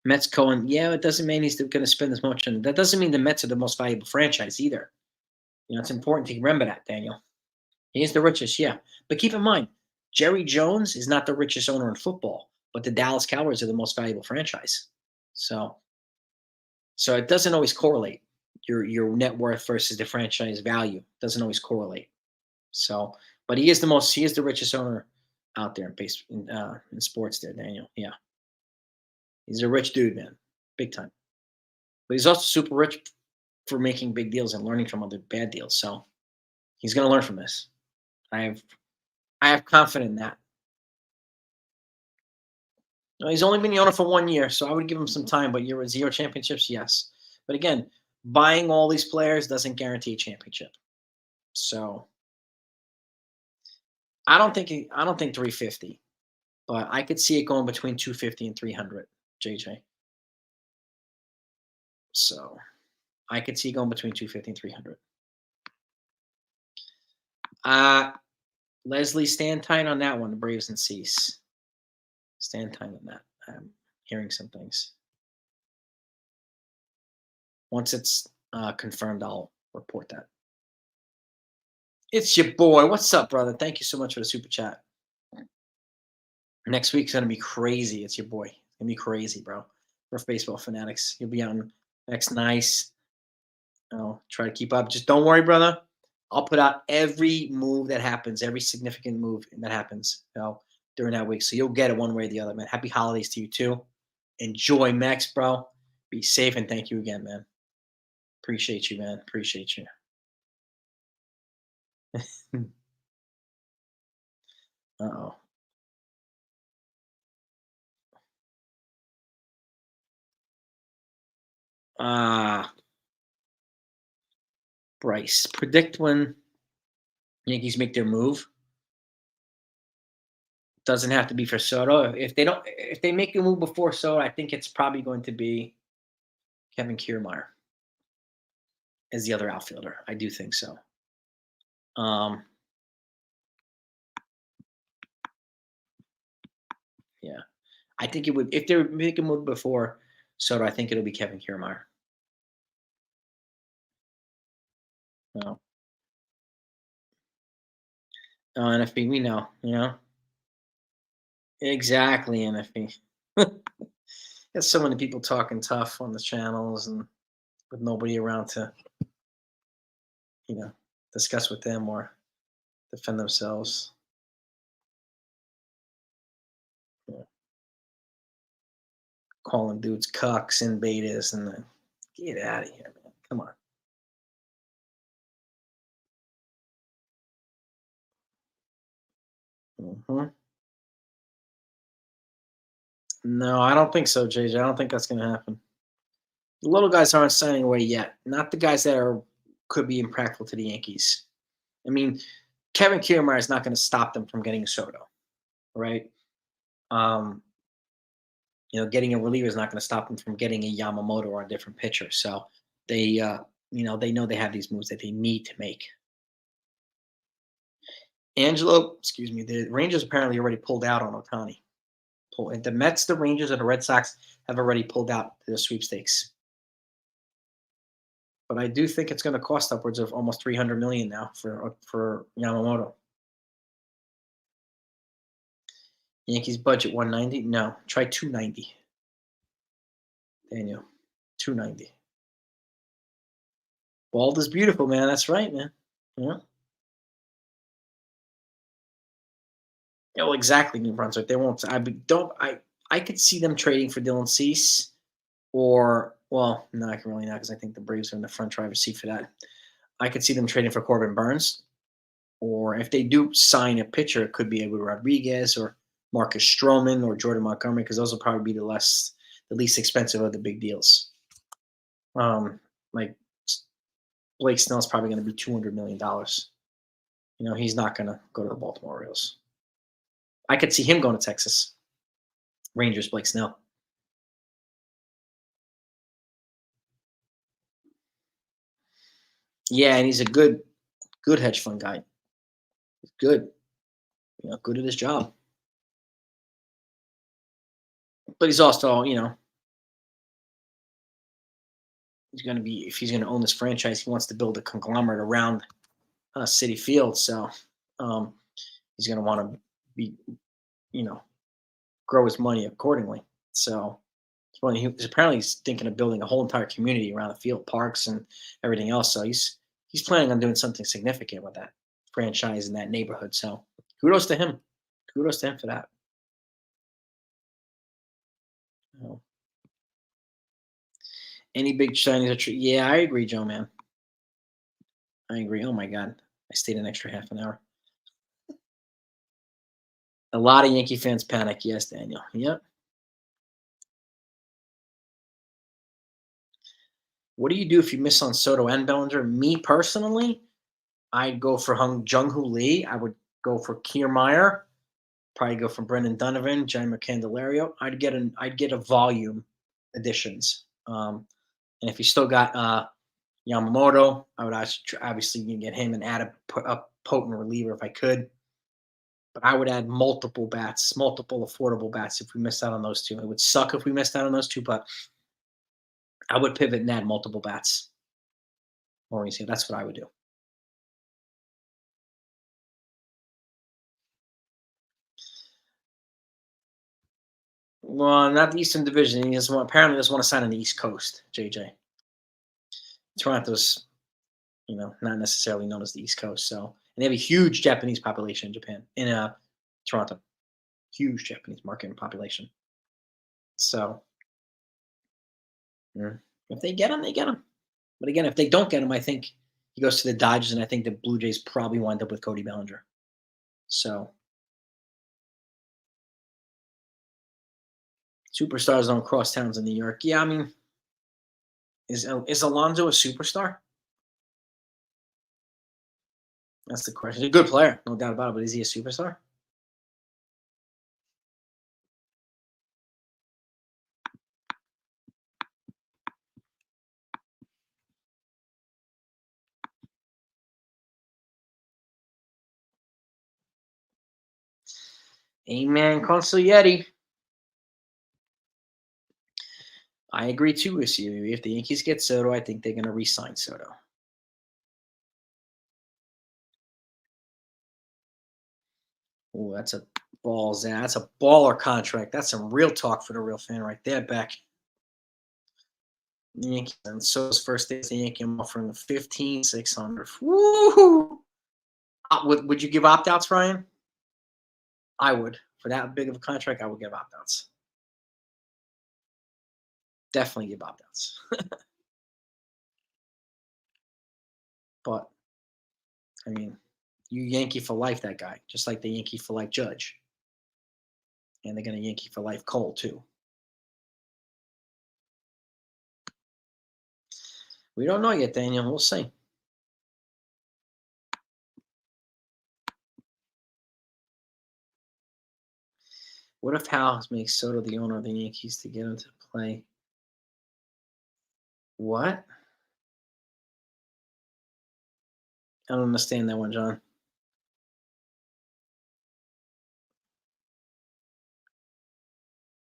Mets Cohen, yeah, it doesn't mean he's going to spend as much on. That doesn't mean the Mets are the most valuable franchise either. It's important to remember that, Daniel. He is the richest, yeah. But keep in mind, Jerry Jones is not the richest owner in football, but the Dallas Cowboys are the most valuable franchise. So it doesn't always correlate. Your net worth versus the franchise value doesn't always correlate. So, but he is the richest owner out there in sports there, Daniel. Yeah. He's a rich dude, man. Big time. But he's also super rich for making big deals and learning from other bad deals. So he's going to learn from this. I have confidence in that. No, he's only been the owner for 1 year, so I would give him some time. But you're with 0 championships, yes. But again, buying all these players doesn't guarantee a championship. So I don't think 350, but I could see it going between 250 and 300, JJ. So I could see going between 250 and 300. Leslie, stand tight on that one, the Braves and Cease. Stand time on that. I'm hearing some things. Once it's confirmed, I'll report that. It's your boy. What's up, brother? Thank you so much for the super chat. Next week's gonna be crazy. It's your boy. It's gonna be crazy, bro. We're baseball fanatics. You'll be on next nice. Try to keep up. Just don't worry, brother. I'll put out every move that happens, every significant move that happens, during that week. So you'll get it one way or the other, man. Happy holidays to you too. Enjoy Mex, bro. Be safe and thank you again, man. Appreciate you, man. Appreciate you. Uh-oh. Ah, Bryce. Predict when Yankees make their move. Doesn't have to be for Soto. If they make a move before Soto, I think it's probably going to be Kevin Kiermaier as the other outfielder. I do think so. Yeah. I think it would if they make a move before Soto, I think it'll be Kevin Kiermaier. No. NFB, we know, Exactly, NFB. There's so many people talking tough on the channels and with nobody around to, discuss with them or defend themselves. Yeah. Calling dudes cucks and betas and then get out of here, man. Come on. hmm No, I don't think so, JJ. I don't think that's going to happen. The little guys aren't signing away yet. Not the guys that could be impractical to the Yankees. I mean, Kevin Kiermaier is not going to stop them from getting a Soto, right? Um, getting a reliever is not going to stop them from getting a Yamamoto or a different pitcher. So they know they have these moves that they need to make. Angelo, excuse me, the Rangers apparently already pulled out on Ohtani. The Mets, the Rangers, and the Red Sox have already pulled out the sweepstakes. But I do think it's going to cost upwards of almost $300 million now for Yamamoto. Yankees budget 190. No, try 290. Daniel, 290. Bald is beautiful, man. That's right, man. Yeah. Yeah, well, exactly, New Brunswick. They won't. I could see them trading for Dylan Cease, or no, I can really not because I think the Braves are in the front driver's seat for that. I could see them trading for Corbin Burns, or if they do sign a pitcher, it could be Edward Rodriguez or Marcus Stroman or Jordan Montgomery because those will probably be the least expensive of the big deals. Like Blake Snell's probably going to be $200 million. He's not going to go to the Baltimore Orioles. I could see him going to Texas Rangers. Blake Snell. Yeah, and he's a good hedge fund guy. He's good. Good at his job. But he's also, he's going to be, if he's going to own this franchise, he wants to build a conglomerate around Citi Field. So he's going to want to be, grow his money accordingly. So it's funny. Apparently he's thinking of building a whole entire community around the field, parks and everything else. So he's planning on doing something significant with that franchise in that neighborhood. So kudos to him. Kudos to him for that. Any big signings? Yeah, I agree, Joe, man. I agree. Oh my God, I stayed an extra half an hour. A lot of Yankee fans panic. Yes, Daniel. Yep. What do you do if you miss on Soto and Bellinger? Me personally, I'd go for Jung-Hoo Lee. I would go for Kiermaier. Probably go for Brendan Donovan, Jeimer Candelario. I'd get a volume additions. And if you still got Yamamoto, I would obviously get him and add a potent reliever if I could. But I would add multiple bats, multiple affordable bats if we missed out on those two. It would suck if we missed out on those two, but I would pivot and add multiple bats. Mauricio, that's what I would do. Well, not the Eastern Division. Apparently doesn't want to sign on the East Coast, JJ. Toronto's, not necessarily known as the East Coast. So, and they have a huge Japanese population in Japan, in Toronto. Huge Japanese market and population. So, if they get him, they get him. But again, if they don't get him, I think he goes to the Dodgers, and I think the Blue Jays probably wind up with Cody Bellinger. So, superstars don't cross towns in New York. Yeah, I mean, is Alonso a superstar? That's the question. He's a good player, no doubt about it, but is he a superstar? Amen, Consigliere. I agree too with you. If the Yankees get Soto, I think they're going to re-sign Soto. Oh, that's a balls. That's a baller contract. That's some real talk for the real fan right there, Beck. Yankees and Soto's first day as the Yankee, I'm offering 15,600. Woo! Would you give opt-outs, Ryan? I would. For that big of a contract, I would give opt-outs. Definitely give opt-outs. But, I mean, you Yankee for life that guy, just like the Yankee for life Judge. And they're going to Yankee for life Cole, too. We don't know yet, Daniel. We'll see. What if House makes Soto the owner of the Yankees to get him to play? What? I don't understand that one, John.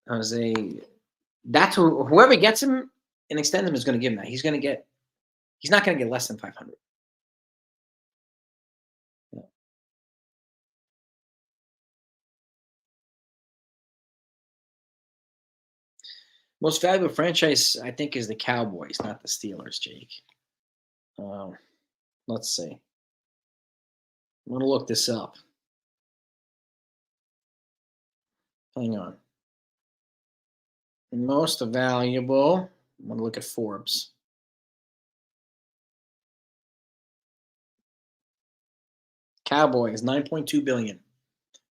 Jose, that's whoever gets him and extends him is going to give him that. He's not going to get less than 500. Yeah. Most valuable franchise, I think, is the Cowboys, not the Steelers, Jake. Let's see. I'm going to look this up. Hang on. Most valuable. I'm going to look at Forbes. Cowboys, 9.2 billion,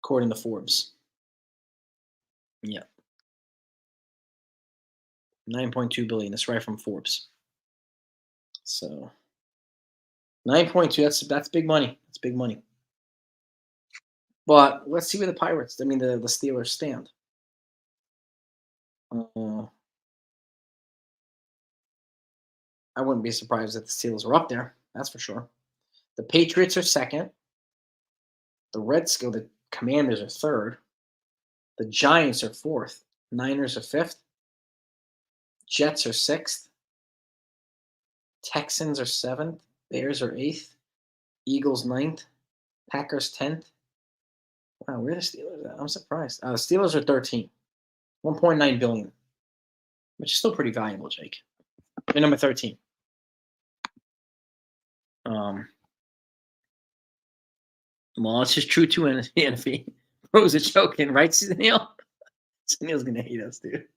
according to Forbes. Yeah. 9.2 billion. That's right from Forbes. So 9.2, that's big money. That's big money. But let's see where the Steelers stand. I wouldn't be surprised if the Steelers were up there. That's for sure. The Patriots are second. The Commanders are third. The Giants are fourth. Niners are fifth. Jets are sixth. Texans are seventh. Bears are eighth. Eagles ninth. Packers 10th. Wow, where are the Steelers at? I'm surprised. The Steelers are 13. 1.9 billion, which is still pretty valuable, Jake. They're number 13. Well, it's just true too, NFE. Rose is joking, right, Neil? Neil's gonna hate us, dude.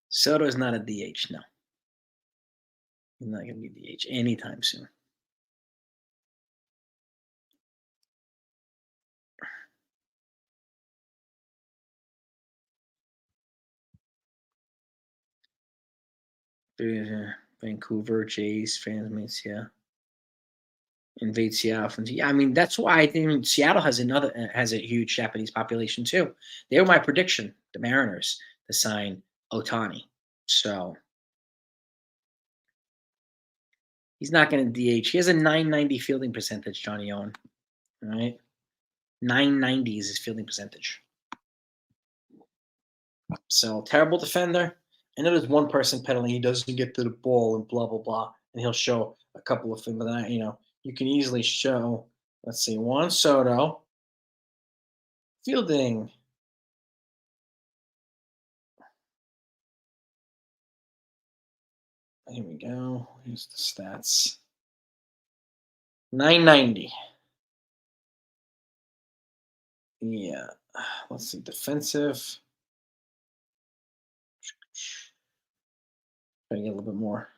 Soto is not a DH, no. He's not gonna be DH anytime soon. Vancouver Jays fans, yeah. Invade Seattle. Yeah, I mean that's why I think Seattle has a huge Japanese population too. They were my prediction, the Mariners, to sign Ohtani. So he's not going to DH. He has a 990 fielding percentage, Johnny Owen. All right. .990 is his fielding percentage. So terrible defender. I know there's one person peddling he doesn't get to the ball and blah blah blah, and he'll show a couple of things. But you can easily show. Let's see, Juan Soto fielding. Here we go. Here's the stats. 990. Yeah. Let's see. Defensive. Try to get a little bit more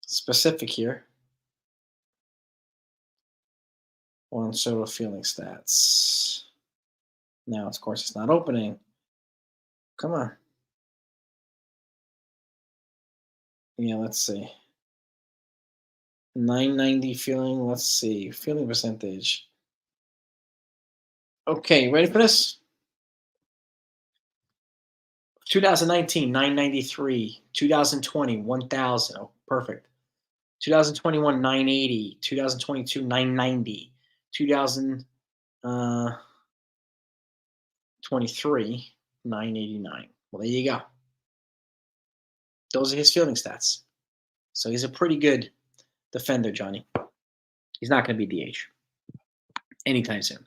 specific here. Juan Soto fielding stats. Now, of course, it's not opening. Come on. Yeah, let's see. 990 fielding. Let's see. Fielding percentage. Okay, ready for this? 2019, 993. 2020, 1000. Oh, perfect. 2021, 980. 2022, 990. 2023, 989. Well, there you go. Those are his fielding stats. So he's a pretty good defender, Johnny. He's not going to be DH anytime soon.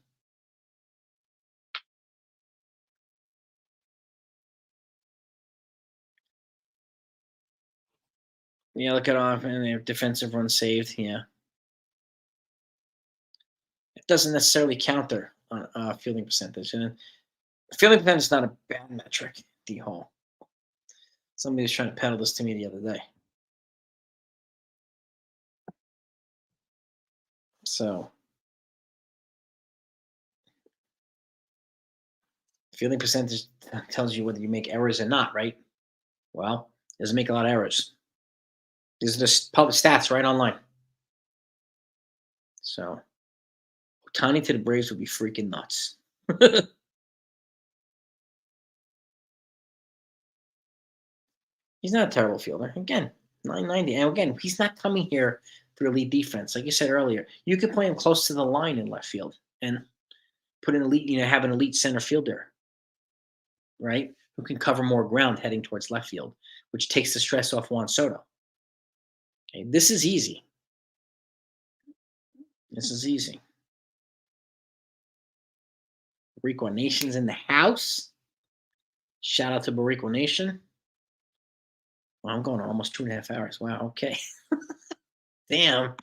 Yeah, look at off and their defensive run saved. Yeah, it doesn't necessarily counter on fielding percentage, and fielding percentage is not a bad metric. D Hall. Somebody was trying to peddle this to me the other day. So, fielding percentage tells you whether you make errors or not, right? Well, it doesn't make a lot of errors. These are just public stats right online. So, Ohtani to the Braves would be freaking nuts. He's not a terrible fielder. Again, 990. And again, he's not coming here for elite defense. Like you said earlier, you could play him close to the line in left field and put an elite, have an elite center fielder, right? Who can cover more ground heading towards left field, which takes the stress off Juan Soto. Okay, this is easy. This is easy. Rico Nation's in the house. Shout out to Barico Nation. Well, I'm going on almost 2.5 hours. Wow. Okay. Damn.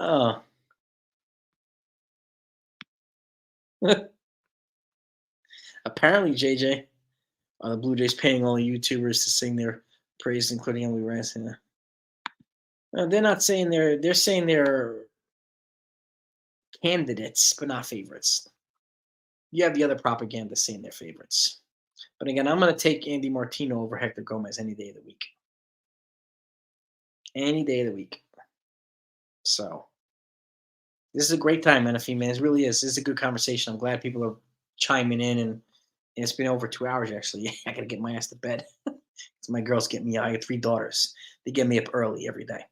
Oh. Apparently, JJ, are the Blue Jays paying all the YouTubers to sing their praise, including Emily Rice? They're not saying they're saying they're candidates, but not favorites. You have the other propaganda saying they're favorites. But again, I'm going to take Andy Martino over Hector Gomez any day of the week. Any day of the week. So this is a great time, NFE, man. It really is. This is a good conversation. I'm glad people are chiming in, and it's been over 2 hours, actually. I got to get my ass to bed. So my girls get me, I have 3 daughters. They get me up early every day.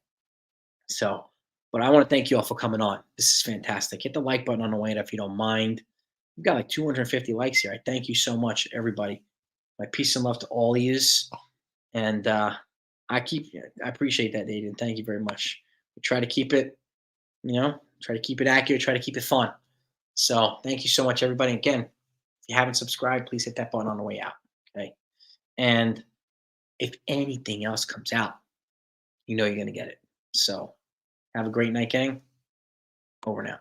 So, but I want to thank you all for coming on. This is fantastic. Hit the like button on the way up if you don't mind. We've got like 250 likes here. I thank you so much, everybody. My peace and love to all of yous. And I appreciate that, Aiden. Thank you very much. We try to keep it, try to keep it accurate, try to keep it fun. So thank you so much, everybody. Again, if you haven't subscribed, please hit that button on the way out. Okay. And if anything else comes out, you know you're going to get it. So have a great night, gang. Over now.